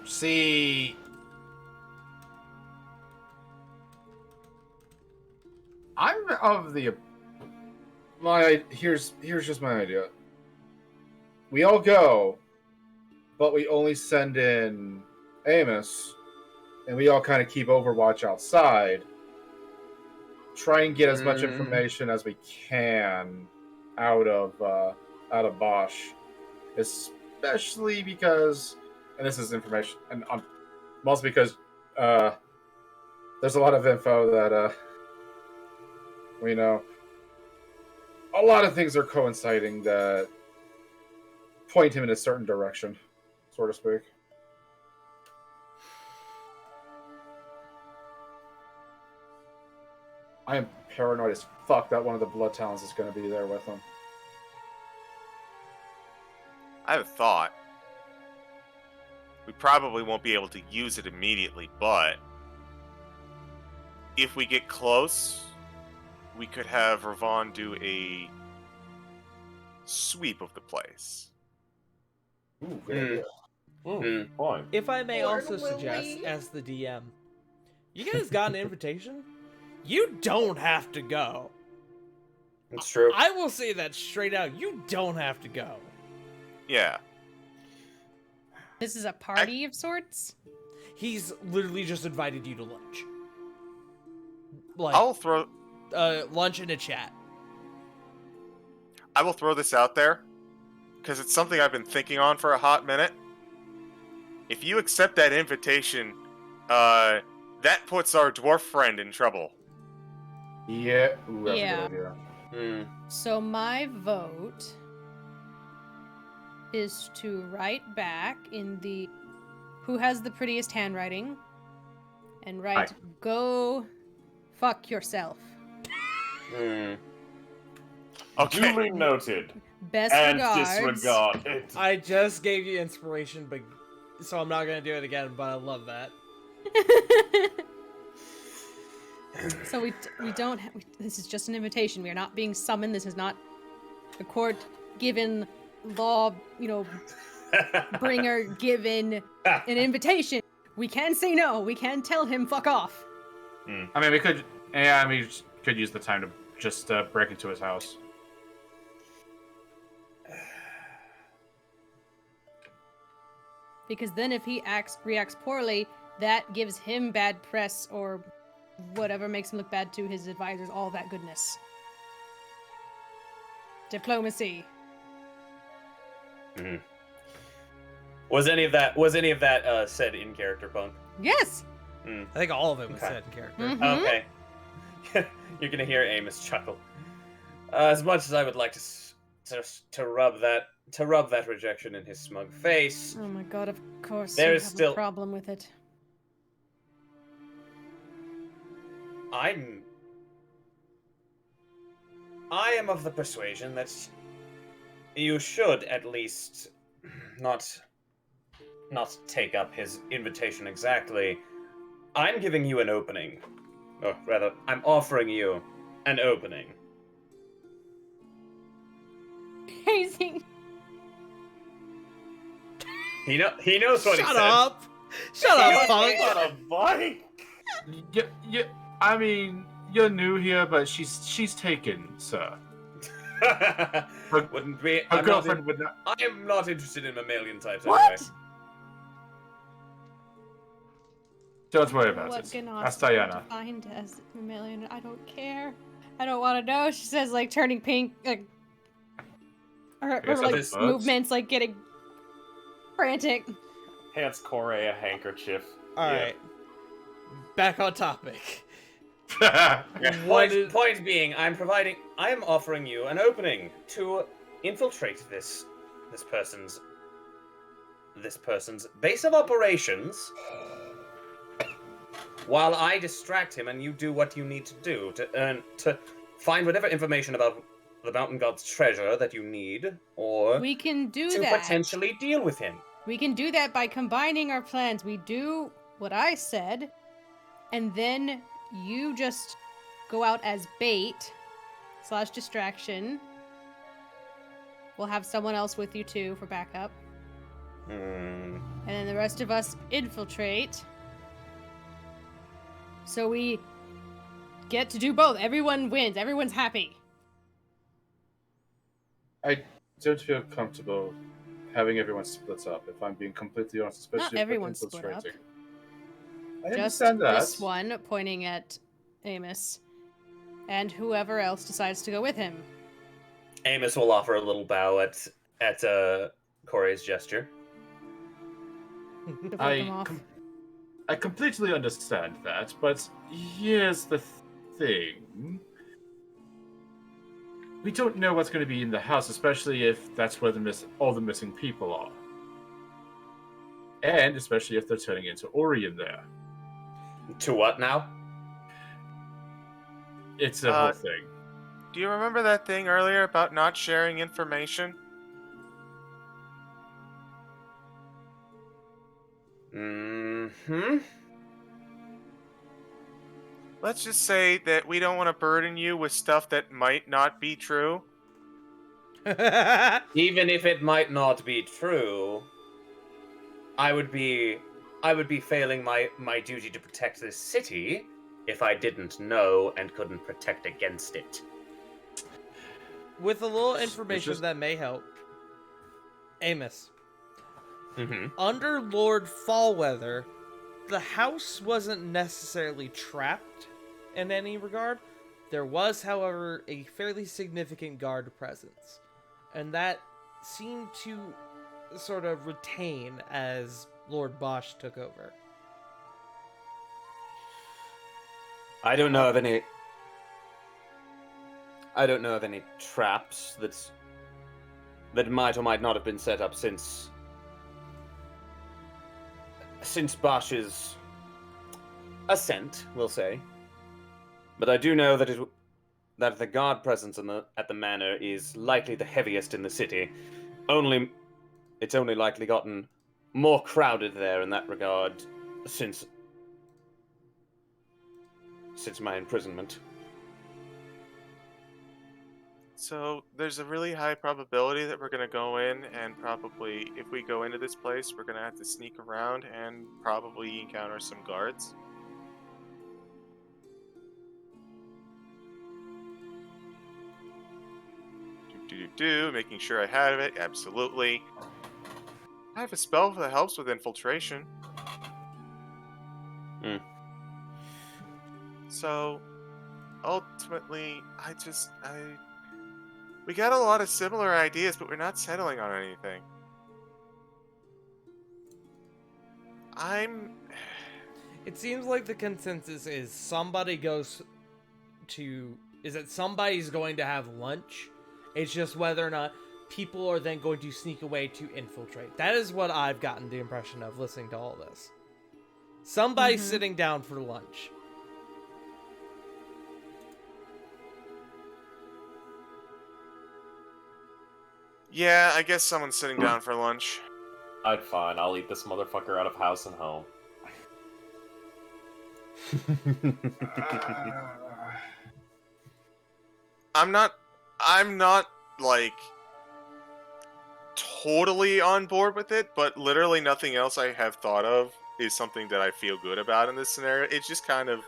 See, I'm of the here's just my idea. We all go, but we only send in Amos, and we all kind of keep Overwatch outside. Try and get as much information as we can out of Bosch, especially because, and this is information, and mostly because there's a lot of info that we know. A lot of things are coinciding that point him in a certain direction, so to speak. I am paranoid as fuck that one of the Blood Talons is going to be there with him. I have a thought. We probably won't be able to use it immediately, but if we get close, we could have Ravon do a sweep of the place. Ooh, good idea. Fine. If I may Lord also suggest, Willie. as the DM, you guys got an invitation? You don't have to go. It's true. I will say that straight out. You don't have to go. Yeah. This is a party of sorts? He's literally just invited you to lunch. Like, I'll throw lunch in a chat. I will throw this out there because it's something I've been thinking on for a hot minute. If you accept that invitation, that puts our dwarf friend in trouble. Yeah. Ooh, that's Yeah. a good idea. So my vote is to write back in the who has the prettiest handwriting and write go fuck yourself. Okay. Okay. Duly noted. Best And regards. disregarded. I just gave you inspiration, but so I'm not gonna do it again. But I love that. So we don't. This is just an invitation. We are not being summoned. This is not a court-given law. Bringer given an invitation. We can say no. We can tell him fuck off. I mean, we could. Yeah, we could use the time to just break into his house. Because then if he reacts poorly, that gives him bad press or whatever makes him look bad to his advisors, all that goodness. Diplomacy. Mm-hmm. Was any of that said in character, Punk? Yes. I think all of it was said in character. Mhm. Okay. You're gonna hear Amos chuckle. As much as I would like to rub that rejection in his smug face. Oh my god, of course There's you have still- a problem with it. I am of the persuasion that you should at least not take up his invitation exactly. I'm giving you an opening. Or rather, I'm offering you an opening. Amazing. He knows what he said. Shut up! Shut up, Punk! What a bike! Yeah. I mean, you're new here, but she's taken, sir. Wouldn't be. Her girlfriend would not. I am not interested in mammalian types What? anyway. Don't worry about What it. Gnos Ask Diana. defined as mammalian? I don't care. I don't want to know. She says, like, turning pink, like, her Guess like that is- movements, like, getting frantic. Hands Corey a handkerchief. Alright. Back on topic. Point being, I am offering you an opening to infiltrate this person's base of operations while I distract him and you do what you need to do to find whatever information about the Mountain God's treasure that you need, or We can do to that. potentially deal with him. We can do that by combining our plans. We do what I said, and then you just go out as bait / distraction. We'll have someone else with you too for backup. And then the rest of us infiltrate. So we get to do both. Everyone wins. Everyone's happy. I don't feel comfortable having everyone split up, if I'm being completely honest, especially Not if we're everyone's split up. infiltrating. I Just understand that. this one, pointing at Amos, and whoever else decides to go with him. Amos will offer a little bow at Corey's gesture. To flip them off. I completely understand that, but here's the thing. We don't know what's going to be in the house, especially if that's where all the missing people are. And especially if they're turning into Ori in there. To what now? It's a whole thing. Do you remember that thing earlier about not sharing information? Mm-hmm. Let's just say that we don't want to burden you with stuff that might not be true. Even if it might not be true, I would be failing my duty to protect this city if I didn't know and couldn't protect against it. With a little information that may help. Amos, Under Lord Fallweather, the house wasn't necessarily trapped in any regard. There was, however, a fairly significant guard presence, and that seemed to sort of retain as Lord Bosch took over. I don't know of any traps that might or might not have been set up since Bosch's ascent, we'll say. But I do know that the guard presence at the manor is likely the heaviest in the city. It's only likely gotten more crowded there in that regard since my imprisonment. So there's a really high probability that we're gonna go in, and probably if we go into this place, we're gonna have to sneak around and probably encounter some guards. Making sure I have it. Absolutely. I have a spell that helps with infiltration. So, ultimately, we got a lot of similar ideas, but we're not settling on anything. It seems like the consensus is that somebody's going to have lunch. It's just whether or not people are then going to sneak away to infiltrate. That is what I've gotten the impression of listening to all this. Somebody's sitting down for lunch. Yeah, I guess someone's sitting down for lunch. Fine. I'll eat this motherfucker out of house and home. I'm not like totally on board with it, but literally nothing else I have thought of is something that I feel good about in this scenario. It's just kind of,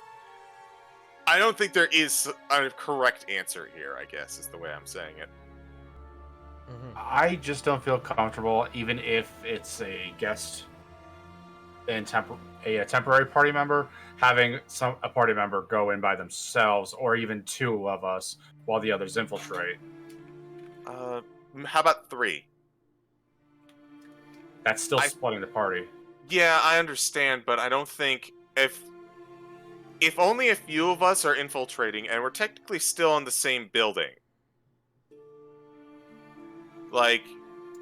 I don't think there is a correct answer here, I guess, is the way I'm saying it. I just don't feel comfortable, even if it's a guest and a temporary party member, having a party member go in by themselves, or even two of us, while the others infiltrate. How about 3? That's still splitting the party. Yeah, I understand, but I don't think if only a few of us are infiltrating, and we're technically still in the same building. Like,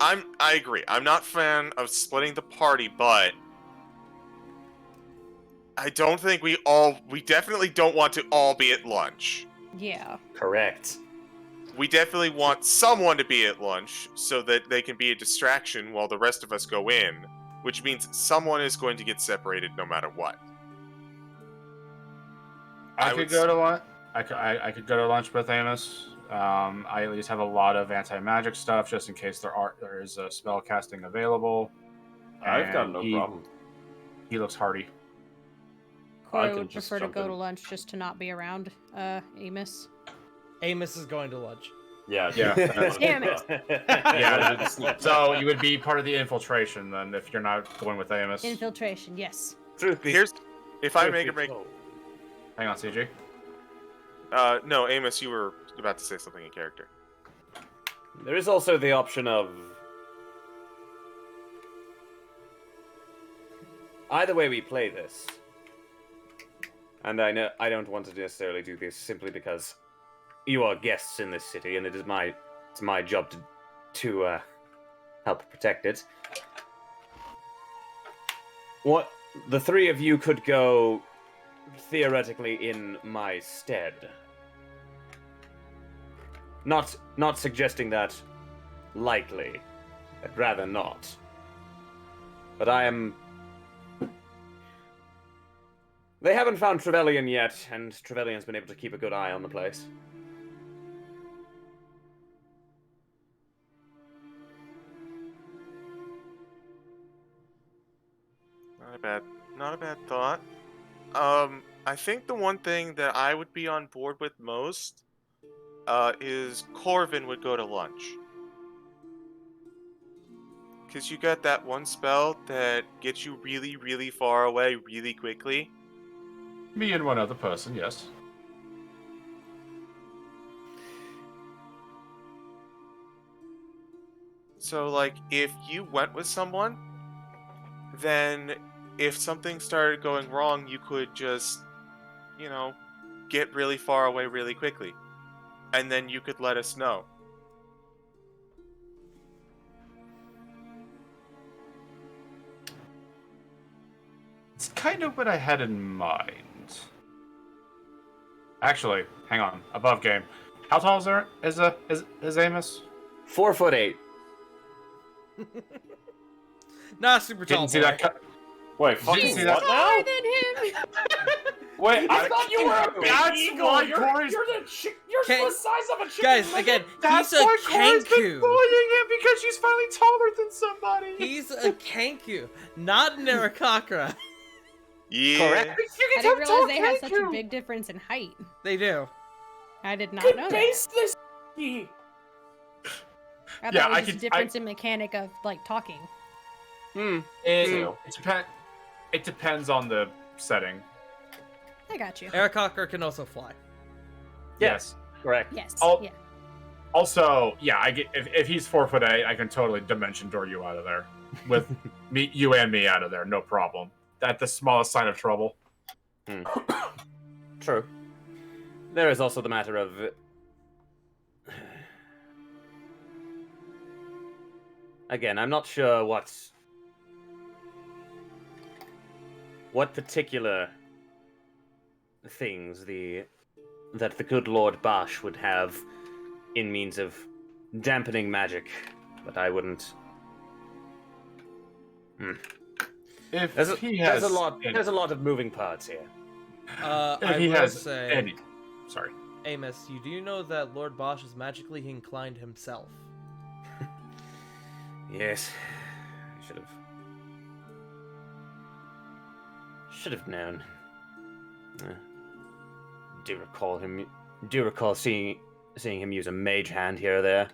I agree. I'm not a fan of splitting the party, but I don't think we definitely don't want to all be at lunch. Yeah. Correct. We definitely want someone to be at lunch so that they can be a distraction while the rest of us go in, which means someone is going to get separated no matter what. I could go to lunch. I could go to lunch with Amos. I at least have a lot of anti-magic stuff just in case there is a spell casting available. I've got no problem. He looks hardy. Corey would prefer to go to lunch just to not be around Amos. Amos is going to lunch. Yeah. Damn it. Yeah. So you would be part of the infiltration then if you're not going with Amos. Infiltration, yes. If I make Hang on, CG. No, Amos, you were about to say something in character. There is also the option of either way we play this. And I know I don't want to necessarily do this simply because you are guests in this city, and it's my job to help protect it. What the 3 of you could go theoretically in my stead. Not suggesting that likely. I'd rather not. But they haven't found Trevelyan yet, and Trevelyan's been able to keep a good eye on the place. Not a bad thought. I think the one thing that I would be on board with most is Corvin would go to lunch. Because you got that one spell that gets you really, really far away really quickly. Me and one other person, yes. So, like, if you went with someone, then if something started going wrong, you could just, you know, get really far away really quickly. And then you could let us know. It's kind of what I had in mind. Actually, hang on. Above game. How tall is Amos? 4'8". Not a super tall. Didn't see that cut. Wait, fucking see what that? now? Than him. Wait, I thought you were a big That's eagle. why You're Corey's- the size of a chicken. Guys, nugget. again, That's he's a why Corey's been kanku. bullying him because she's finally taller than somebody. He's a kanku, not an Arakakra. Yeah. Correct. I didn't realize they have such a big difference in height. They do. I did not Good know that. base this. I thought Yeah, it was I just a could- difference in mechanic of like talking. It depends on the setting. I got you. Arakakra can also fly. Yes. Correct. Yes. I'll- Yeah. Also, yeah, I get if he's 4'8", I can totally dimension door you out of there with you and me out of there, no problem. At the smallest sign of trouble. True. There is also the matter of... Again, I'm not sure what particular things that the good Lord Bash would have in means of dampening magic, but I wouldn't... If There's he has a lot of moving parts here. I if he will has say, any, sorry. Amos, you do know that Lord Bosch is magically inclined himself. Yes, I should have known. Do recall seeing him use a mage hand here or there.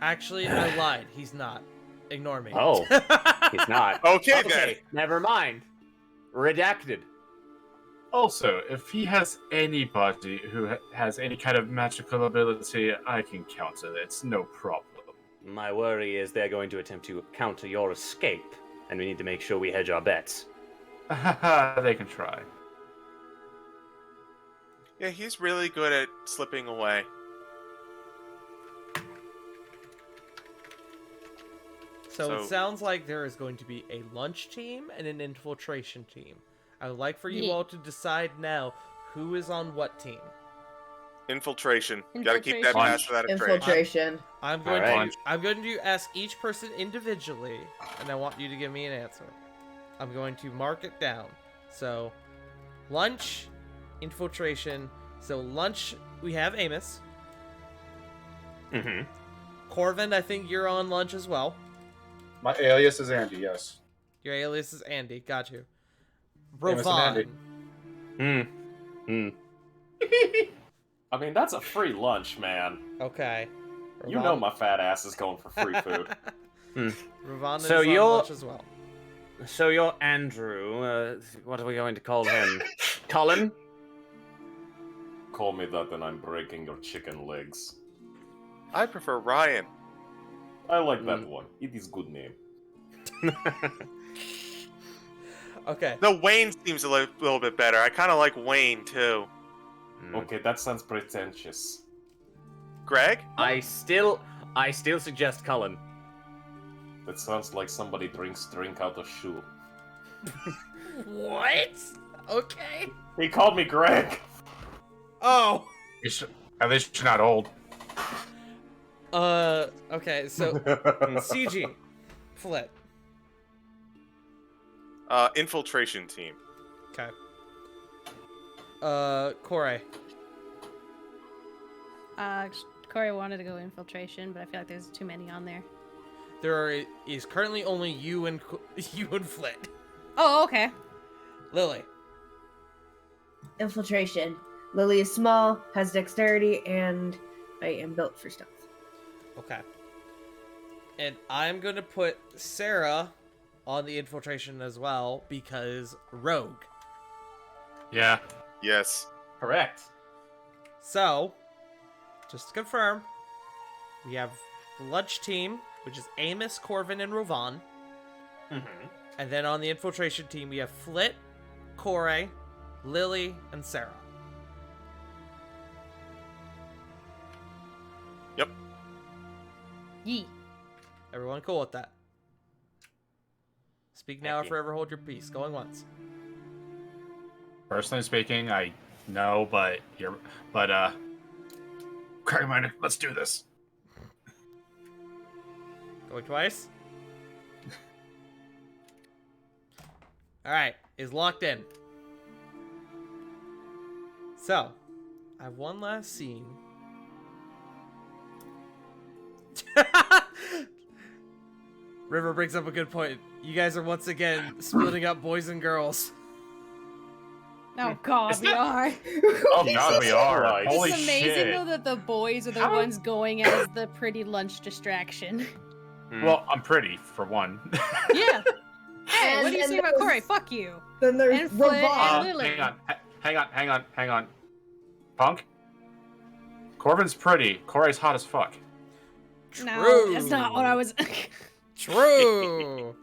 Actually, I lied. He's not. Ignore me. Oh, he's not. Okay, then. Never mind. Redacted. Also, if he has anybody who has any kind of magical ability, I can counter it. It's no problem. My worry is they're going to attempt to counter your escape, and we need to make sure we hedge our bets. They can try. Yeah, he's really good at slipping away. So it So- sounds like there is going to be a lunch team and an infiltration team. I would like for you Yeah. all to decide now who is on what team. Infiltration. Gotta keep that Infiltration. master that a trade. Infiltration. I'm going Alright. to ask each person individually, and I want you to give me an answer. I'm going to mark it down. So, lunch, infiltration. So lunch, we have Amos. Mm-hmm. Corvin, I think you're on lunch as well. My alias is Andy, yes. Your alias is Andy. Got you. Amos and Rovan. Andy. I mean, that's a free lunch, man. Okay. You know my fat ass is going for free food. Ravana So is on you're- lunch as well. So you're Andrew. What are we going to call him? Colin? Call me that and I'm breaking your chicken legs. I prefer Ryan. I like that one. It is good name. Okay. No, Wayne seems a little bit better. I kind of like Wayne, too. Okay, that sounds pretentious. Greg? I still suggest Cullen. That sounds like somebody drinks drink out of shoe. What? Okay. He called me Greg. Oh. At least you're not old. Okay, so CG. Flip. Infiltration team. Okay. Corey. Corey wanted to go infiltration, but I feel like there's too many on there. There is currently only you and Flit. Oh, okay. Lily. Infiltration. Lily is small, has dexterity, and I am built for stealth. Okay. And I'm going to put Sarah on the infiltration as well because rogue. Yeah. Yes. Correct. So, just to confirm, we have the lunch team, which is Amos, Corvin, and Rovan. Mm-hmm. And then on the infiltration team, we have Flit, Kore, Lily, and Sarah. Yep. Yee. Everyone cool with that? Speak now or Heck yeah. forever hold your peace. Going once. Personally speaking, I know, but Craig, let's do this. Going twice. Alright, is locked in. So, I have one last scene. River brings up a good point. You guys are once again splitting up boys and girls. Oh god, we are. Oh god, we are. Christ. Holy It's amazing shit. though that the boys are the ones going as the pretty lunch distraction. Well, I'm pretty, for one. Yeah. Hey, And what do you then say about there's- Corey? Fuck you. Then there's And Flit Ravon. and Lily. Hang on. Punk? Corvin's pretty. Corey's hot as fuck. No, that's not what I was. True.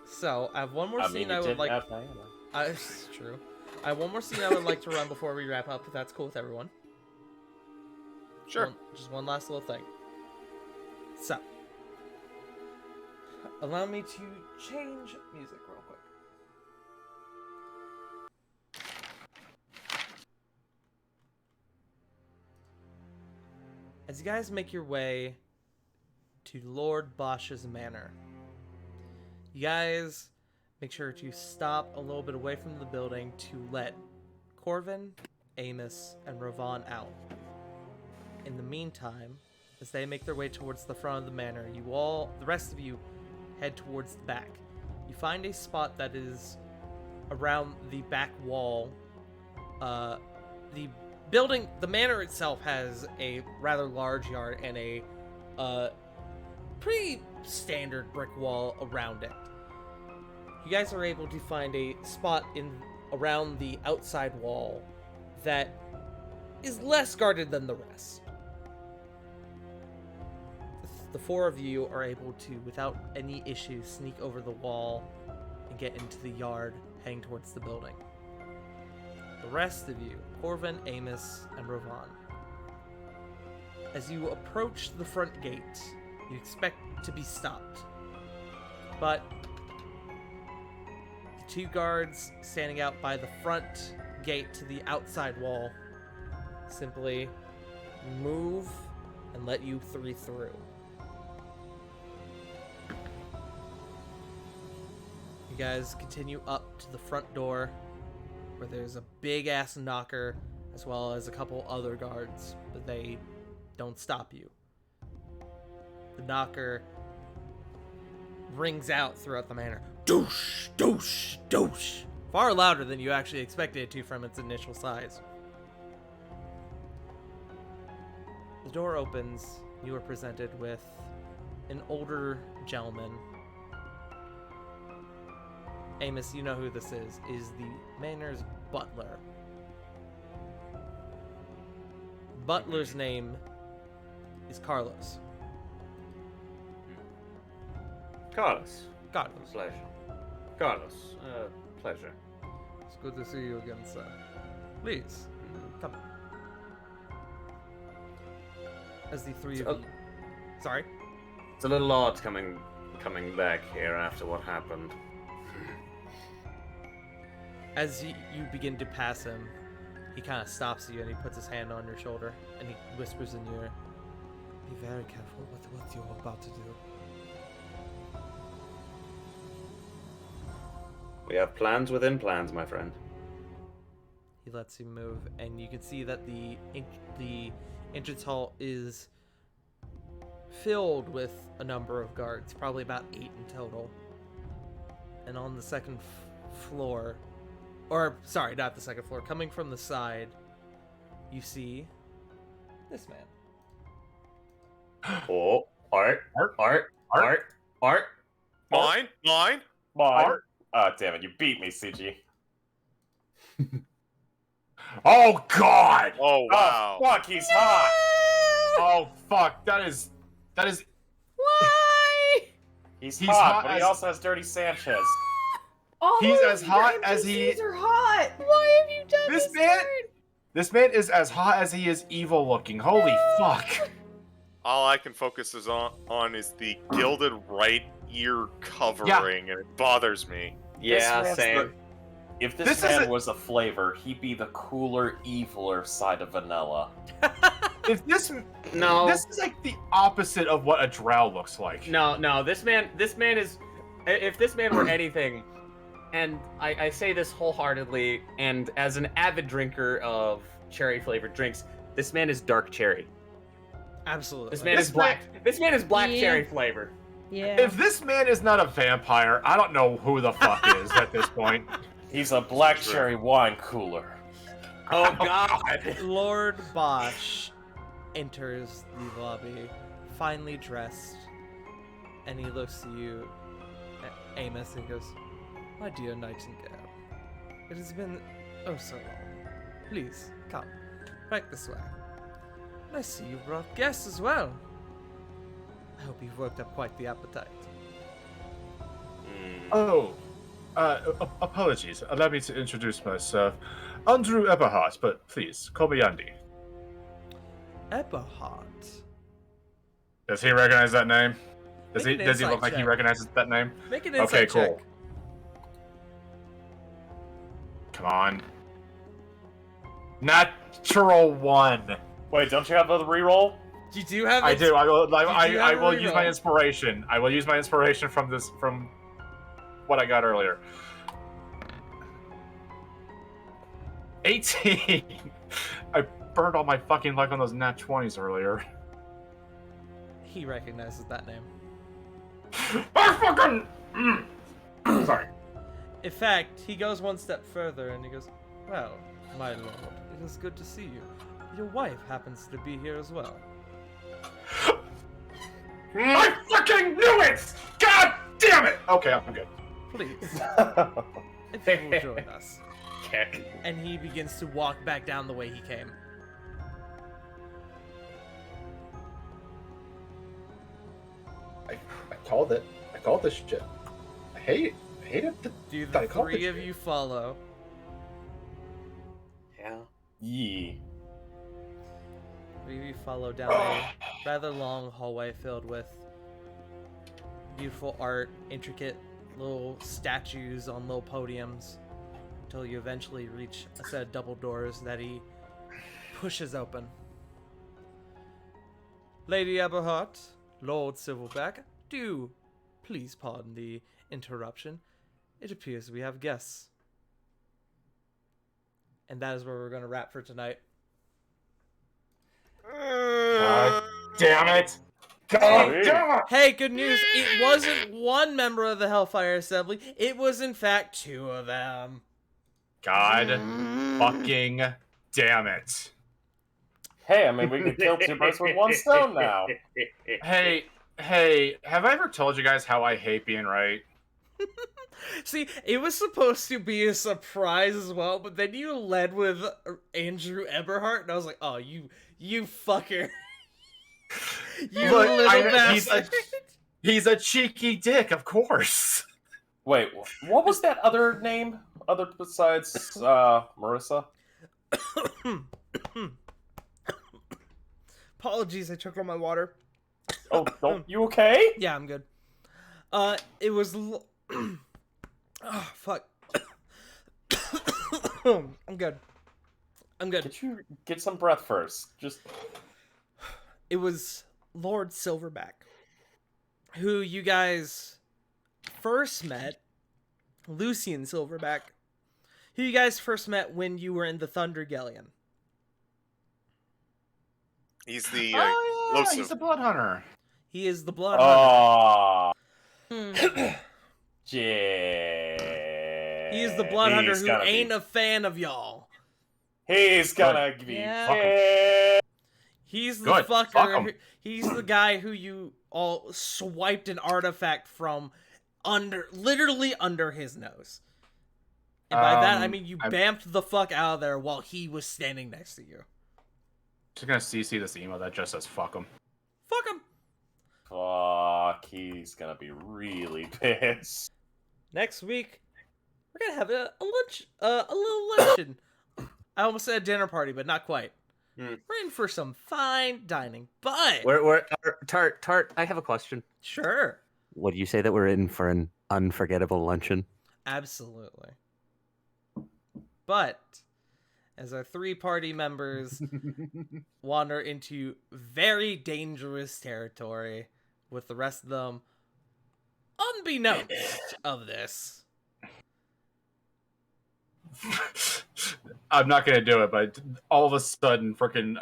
So, I have one more scene I would did like. have Diana. It's true. I have one more scene I would like to run before we wrap up, if that's cool with everyone. Sure. Just one last little thing. So, allow me to change music real quick. As you guys make your way to Lord Bosch's manor, you guys make sure to stop a little bit away from the building to let Corvin, Amos, and Rovan out. In the meantime, as they make their way towards the front of the manor, the rest of you, head towards the back. You find a spot that is around the back wall. The manor itself has a rather large yard and a pretty standard brick wall around it. You guys are able to find a spot around the outside wall that is less guarded than the rest. The four of you are able to, without any issue, sneak over the wall and get into the yard, heading towards the building. The rest of you, Corvin, Amos, and Rovan, as you approach the front gate, you expect to be stopped. But the two guards standing out by the front gate to the outside wall simply move and let you three through. You guys continue up to the front door, where there's a big ass knocker as well as a couple other guards, but they don't stop you. The knocker rings out throughout the manor. Doosh, doosh, doosh. Far louder than you actually expected it to from its initial size. The door opens. You are presented with an older gentleman. Amos, you know who this is the manor's butler. Butler's name is Carlos. Carlos. Carlos. Pleasure. Carlos. Pleasure. It's good to see you again, sir. Please, come. As the three of you... Sorry? It's a little odd coming back here after what happened. As you begin to pass him, he kind of stops you and he puts his hand on your shoulder and he whispers in your ear, "Be very careful with what you're about to do." We have plans within plans, my friend. He lets you move, and you can see that the entrance hall is filled with a number of guards, probably about 8 in total. And on the second floor, or sorry, not the second floor, coming from the side, you see this man. Oh, Art. Mine? Mine. Oh, damn it! You beat me, CG. Oh God! Oh, wow. Oh, fuck! He's hot. Oh fuck! That is. Why? He's He's hot, hot but he as- also has Dirty Sanchez. All He's those as hot as he- NPCs are hot. Why have you done This this? man- Art? This man is as hot as he is evil looking. Holy fuck! All I can focus on is the gilded right ear covering, and it bothers me. Yeah, This man's same. If This this man isn't- was a flavor, he'd be the cooler, eviler side of vanilla. If this No. this is like the opposite of what a drow looks like. No, this man is, if this man were anything, and I say this wholeheartedly, and as an avid drinker of cherry-flavored drinks, this man is dark cherry. Absolutely. This man This is black. This man is black Yeah. cherry flavored. Yeah. If this man is not a vampire, I don't know who the fuck is at this point. He's a black True. cherry wine cooler. Oh God. Lord Bosch enters the lobby, finely dressed, and he looks at you, Amos, and goes, "My dear Nightingale, it has been oh so long. Please, come, right this way. I see you brought guests as well. I hope you've worked up quite the appetite." Oh, apologies. Allow me to introduce myself. Andrew Eberhardt, but please, call me Andy. Eberhardt. Does he recognize that name? Does Make he an look insight like he check. recognizes that name? Make an Okay, insight cool. check. Come on. Natural 1. Wait, don't you have a reroll? You do have. I do. I will. You do I have a will use my reroll. inspiration. I will use my inspiration from this. From what I got earlier. 18. I burned all my fucking luck on those nat 20s earlier. He recognizes that name. I fucking. Sorry. In fact, he goes one step further and he goes, "Well, my lord, it is good to see you. Your wife happens to be here as well." I fucking knew it! God damn it! Okay, I'm good. Please, if you will join us. Kick. And he begins to walk back down the way he came. I called it. I called this shit. I hate it. Do I the called three it of shit. you follow? Yeah. Yee. Three of you follow down a rather long hallway filled with beautiful art, intricate little statues on little podiums, until you eventually reach a set of double doors that he pushes open. Lady Eberhardt, Lord Silverback, do please pardon the interruption. It appears we have guests. And that is where we're going to wrap for tonight. God damn it! God damn it! Hey, good news. It wasn't one member of the Hellfire Assembly. It was, in fact, two of them. God fucking damn it! Hey, I mean, we can kill two birds with one stone now. Hey, have I ever told you guys how I hate being right? See, it was supposed to be a surprise as well, but then you led with Andrew Eberhardt, and I was like, oh, you fucker. You Look, little he's bastard. He's a cheeky dick, of course. Wait, what was that other name? Other besides Marissa? Apologies, I took all my water. Oh, you okay? Yeah, I'm good. It was... oh, fuck. I'm good. I'm good. Did you get some breath first? Just It was Lord Silverback, who you guys first met, Lucian Silverback, who you guys first met when you were in the Thunder Galleon. He's the Oh yeah, Losum. he's a blood hunter. He is the Blood Hunter. oh, He is the Blood Hunter who ain't a fan of y'all. He's gonna be. Yeah. fucking- He's the Good. Fuck fucker. him. He's the guy who you all swiped an artifact from literally under his nose. And by that, I mean you I'm bamfed the fuck out of there while he was standing next to you. just gonna CC this email that just says fuck him. Fuck him. Fuck, he's gonna be really pissed. Next week, we're gonna have a lunch, a little luncheon. I almost said a dinner party, but not quite. Hmm. We're in for some fine dining, but Tart, I have a question. sure, Would you say that we're in for an unforgettable luncheon? absolutely. But as our 3 party members wander into very dangerous territory with the rest of them, unbeknownst of this. I'm not gonna do it, but all of a sudden, freaking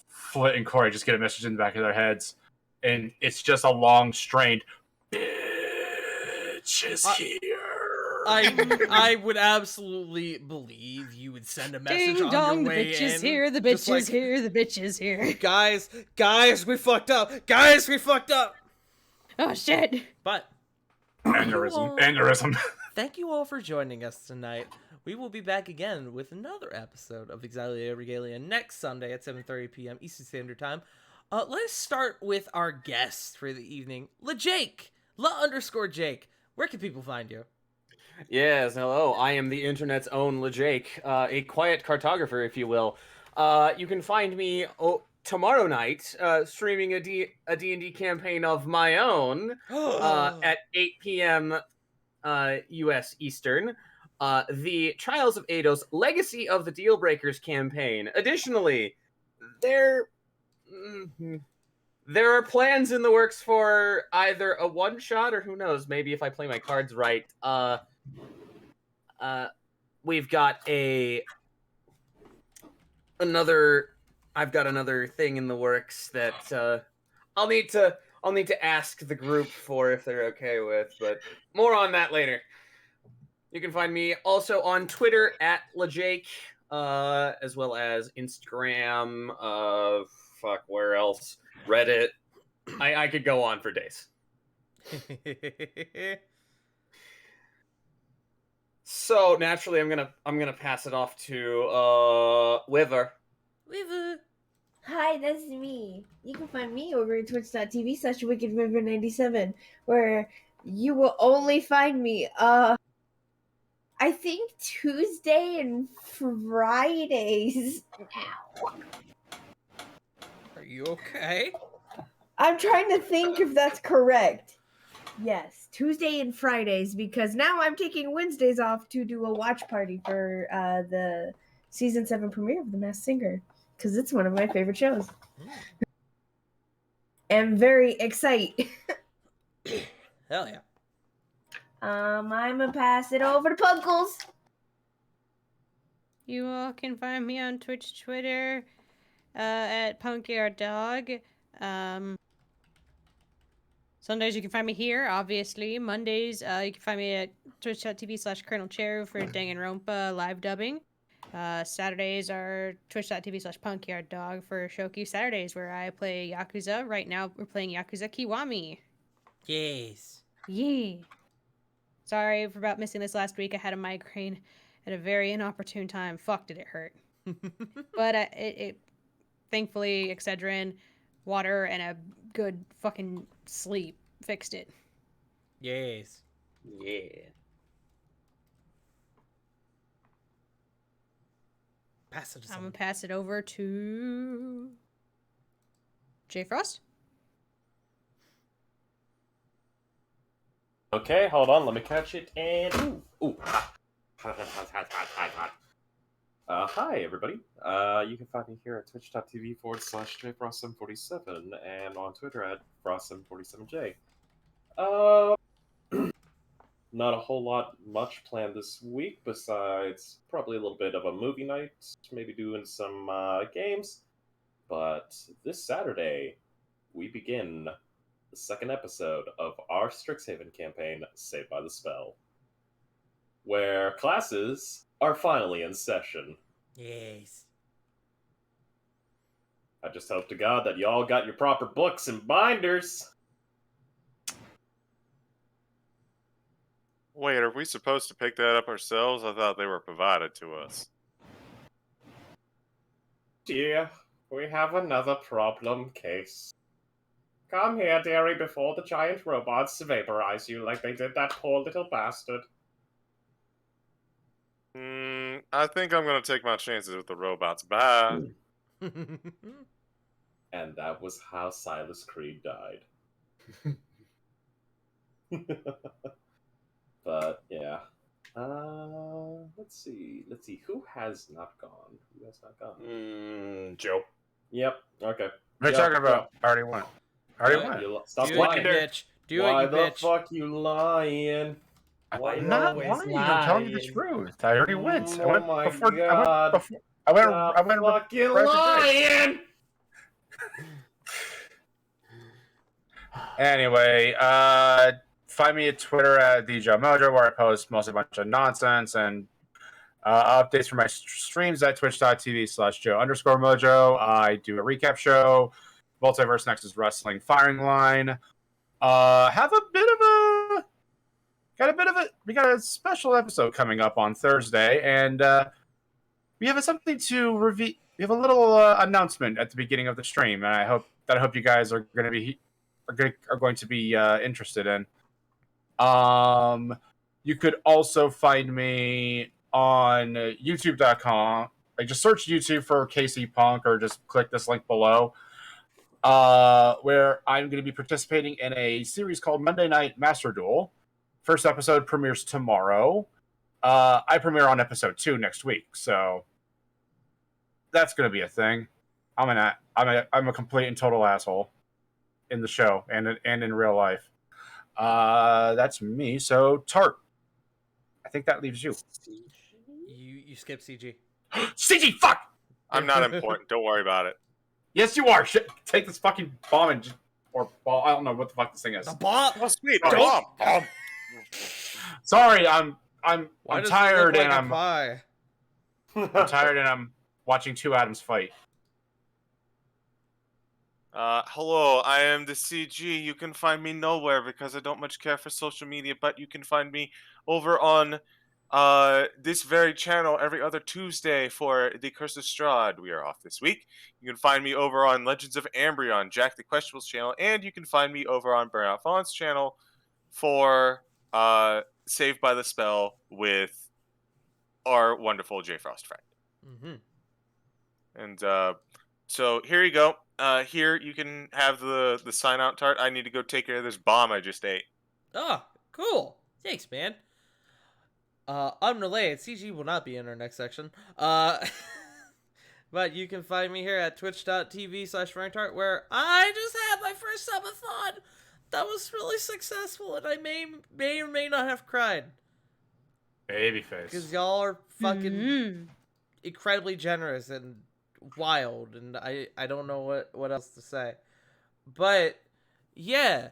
Flit and Corey just get a message in the back of their heads, and it's just a long, strained bitch is here. I would absolutely believe you would send a message Ding on dong, your the way bitch in. is here, the just bitch is here, the bitch is here. Guys, we fucked up. Oh shit. But Aneurysm. thank you all for joining us tonight. We will be back again with another episode of Exilea Regalia next Sunday at 7:30 p.m. Eastern Standard Time. Let's start with our guest for the evening, LaJake. _Jake. Where can people find you? Yes, hello. I am the internet's own LeJake, a quiet cartographer, if you will. You can find me tomorrow night streaming a D&D campaign of my own at 8 p.m. U.S. Eastern. The Trials of Eidos Legacy of the Dealbreakers campaign. Additionally, there are plans in the works for either a one-shot or who knows, maybe if I play my cards right. We've got I've got another thing in the works that I'll need to ask the group for if they're okay with, but more on that later. You can find me also on Twitter at LaJake, as well as Instagram, where else? Reddit. I could go on for days. So naturally, I'm gonna pass it off to Wither. Hi, that's me. You can find me over at twitch.tv/WickedRiver97, where you will only find me, I think Tuesday and Fridays now. Are you okay? I'm trying to think if that's correct. Yes, Tuesday and Fridays, because now I'm taking Wednesdays off to do a watch party for the season 7 premiere of The Masked Singer, because it's one of my favorite shows. I'm very excited. Hell yeah. I'm gonna pass it over to Punkles. You all can find me on Twitch, Twitter, at PunkyOurDog. Sundays you can find me here, obviously. Mondays you can find me at twitch.tv/ColonelCheru for Danganronpa live dubbing. Saturdays are twitch.tv/PunkyOurDog for Shoki Saturdays, where I play Yakuza. Right now we're playing Yakuza Kiwami. Yes. Yeah. Sorry about missing this last week. I had a migraine at a very inopportune time. Fuck, did it hurt. But it thankfully, Excedrin, water, and a good fucking sleep fixed it. Yes. Yeah. Pass it to I'm someone. gonna pass it over to J Frost. Okay, hold on, let me catch it, and hi everybody. You can find me here at twitch.tv/jfrost747 and on Twitter at frost747j. Not a whole lot much planned this week besides probably a little bit of a movie night, maybe doing some games. But this Saturday, we begin the second episode of our Strixhaven campaign, Saved by the Spell, where classes are finally in session. Yes. I just hope to God that y'all got your proper books and binders. Wait, are we supposed to pick that up ourselves? I thought they were provided to us. Dear, we have another problem case. Come here, dearie, before the giant robots vaporize you like they did that poor little bastard. I think I'm gonna take my chances with the robots. Bye. And that was how Silas Creed died. But yeah. Let's see. Who has not gone? Joe. Yep. Okay. What are you talking about? I already went. Stop Do it, lying. you bitch. Do Why it, you the bitch. fuck you lying? Why I'm you not always lying. I'm telling you the lying? truth. I already went. I Oh went my before. God. I went Stop fucking right today. lying! Anyway, find me at Twitter at DJMojo, where I post mostly a bunch of nonsense and updates for my streams at twitch.tv/Joe_Mojo. I do a recap show, Multiverse Nexus Wrestling Firing Line. We got a special episode coming up on Thursday, and we have something to review. We have a little announcement at the beginning of the stream, and I hope you guys are going to be interested in. You could also find me on YouTube.com. Like, just search YouTube for KC Punk, or just click this link below, where I'm going to be participating in a series called Monday Night Master Duel. First episode premieres tomorrow. I premiere on episode 2 next week, so that's going to be a thing. I'm a complete and total asshole in the show and in real life. That's me. So Tart, I think that leaves you. You skip CG. CG, fuck! I'm not important. Don't worry about it. Yes, you are. Shit. Take this fucking bomb and or ball. I don't know what the fuck this thing is. The bomb. Oh, sweet. Sorry. Bomb. Sorry, I'm Why does tired it look like and a pie? I'm tired and I'm watching two atoms fight. Hello, I am the CG. You can find me nowhere because I don't much care for social media, but you can find me over on this very channel every other Tuesday for The Curse of Strahd. We are off this week. You can find me over on Legends of Ambrion, Jack the Questionable's channel, and you can find me over on Burnout Fawn's channel for Saved by the Spell with our wonderful J Frost friend. Mm-hmm. And so here you go. Here you can have the sign out, Tart. I need to go take care of this bomb I just ate. Oh, cool. Thanks, man. Unrelated, CG will not be in our next section. But you can find me here at twitch.tv/FrankTart, where I just had my first subathon. That was really successful, and I may or may not have cried. Babyface. Because y'all are fucking incredibly generous and wild, and I don't know what else to say. But yeah,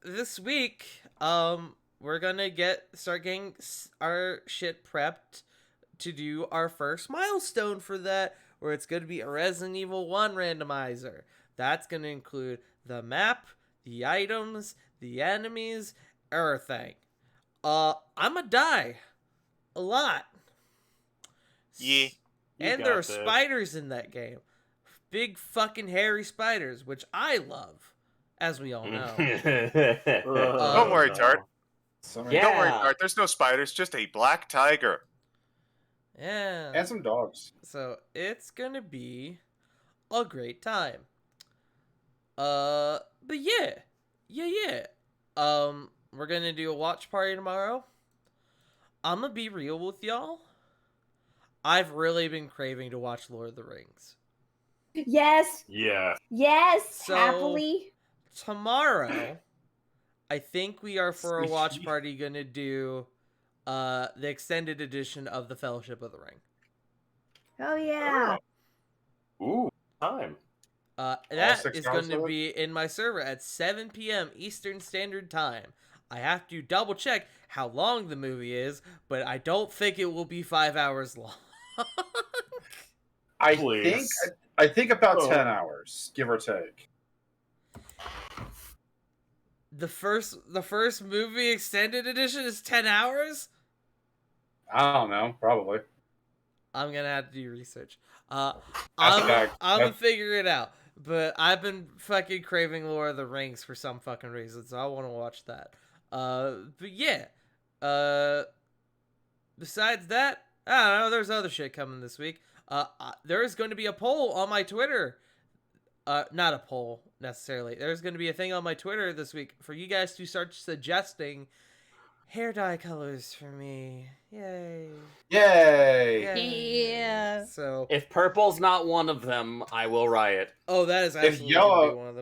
this week we're gonna start getting our shit prepped to do our first milestone for that, where it's gonna be a Resident Evil 1 randomizer. That's gonna include the map, the items, the enemies, everything. I'ma die a lot. Yeah. And there are spiders in that game. Big fucking hairy spiders, which I love, as we all know. Don't worry, Tart. Yeah. Don't worry, Tart. There's no spiders, just a black tiger. Yeah. And some dogs. So it's gonna be a great time. But yeah. We're gonna do a watch party tomorrow. I'm gonna be real with y'all. I've really been craving to watch Lord of the Rings. Yes. Yeah. Yes. So, happily. Tomorrow, I think we are for a watch party gonna do the extended edition of the Fellowship of the Ring. Oh yeah. Ooh, time. That 6 is hours going to of it? be in my server at 7 p.m. Eastern Standard Time. I have to double check how long the movie is, but I don't think it will be 5 hours long. I Please. think about Oh. 10 hours, give or take. The first movie extended edition is 10 hours? I don't know, probably. I'm gonna have to do research. Hashtag- I'm gonna that- figure it out. But I've been fucking craving Lord of the Rings for some fucking reason, so I want to watch that. But yeah. Besides that, I don't know. There's other shit coming this week. There is going to be a poll on my Twitter. Not a poll necessarily. There's going to be a thing on my Twitter this week for you guys to start suggesting hair dye colors for me. Yay! Yay! Yeah. So If purple's not one of them, I will riot. oh, that is absolutely yellow- going to be one of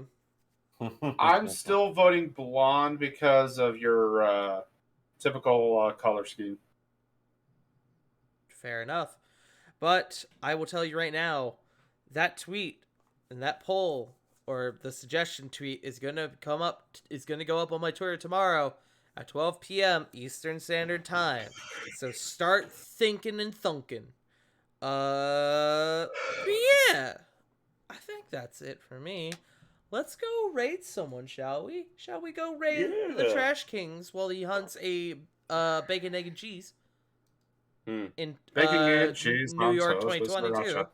them. I'm still voting blonde because of your typical color scheme. Fair enough. But I will tell you right now, that tweet and that poll or the suggestion tweet is gonna go up on my Twitter tomorrow at 12 p.m. Eastern Standard Time. So start thinking and thunking. But yeah, I think that's it for me. Let's go raid someone, shall we? Shall we go raid the Yeah. Trash Kings while he hunts a bacon, egg, and cheese? In Bacon, egg, cheese, New York Montos, Whisper, 2022. Russia.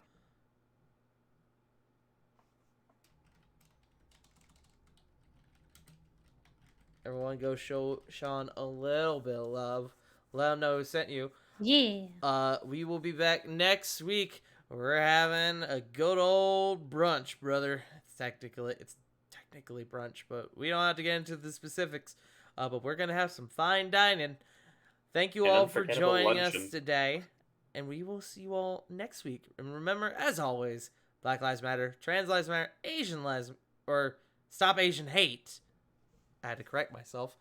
Everyone go show Sean a little bit of love. Let him know who sent you. Yeah. We will be back next week. We're having a good old brunch, brother. It's technically brunch, but we don't have to get into the specifics. But we're gonna have some fine dining. Thank you An all for unforgettable joining luncheon. us today, and we will see you all next week. And remember, as always, Black Lives Matter, Trans Lives Matter, Asian Lives, or Stop Asian Hate. I had to correct myself.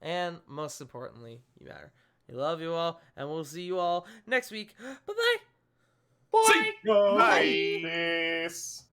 And most importantly, you matter. We love you all, and we'll see you all next week. Bye-bye. Bye. Bye. Peace.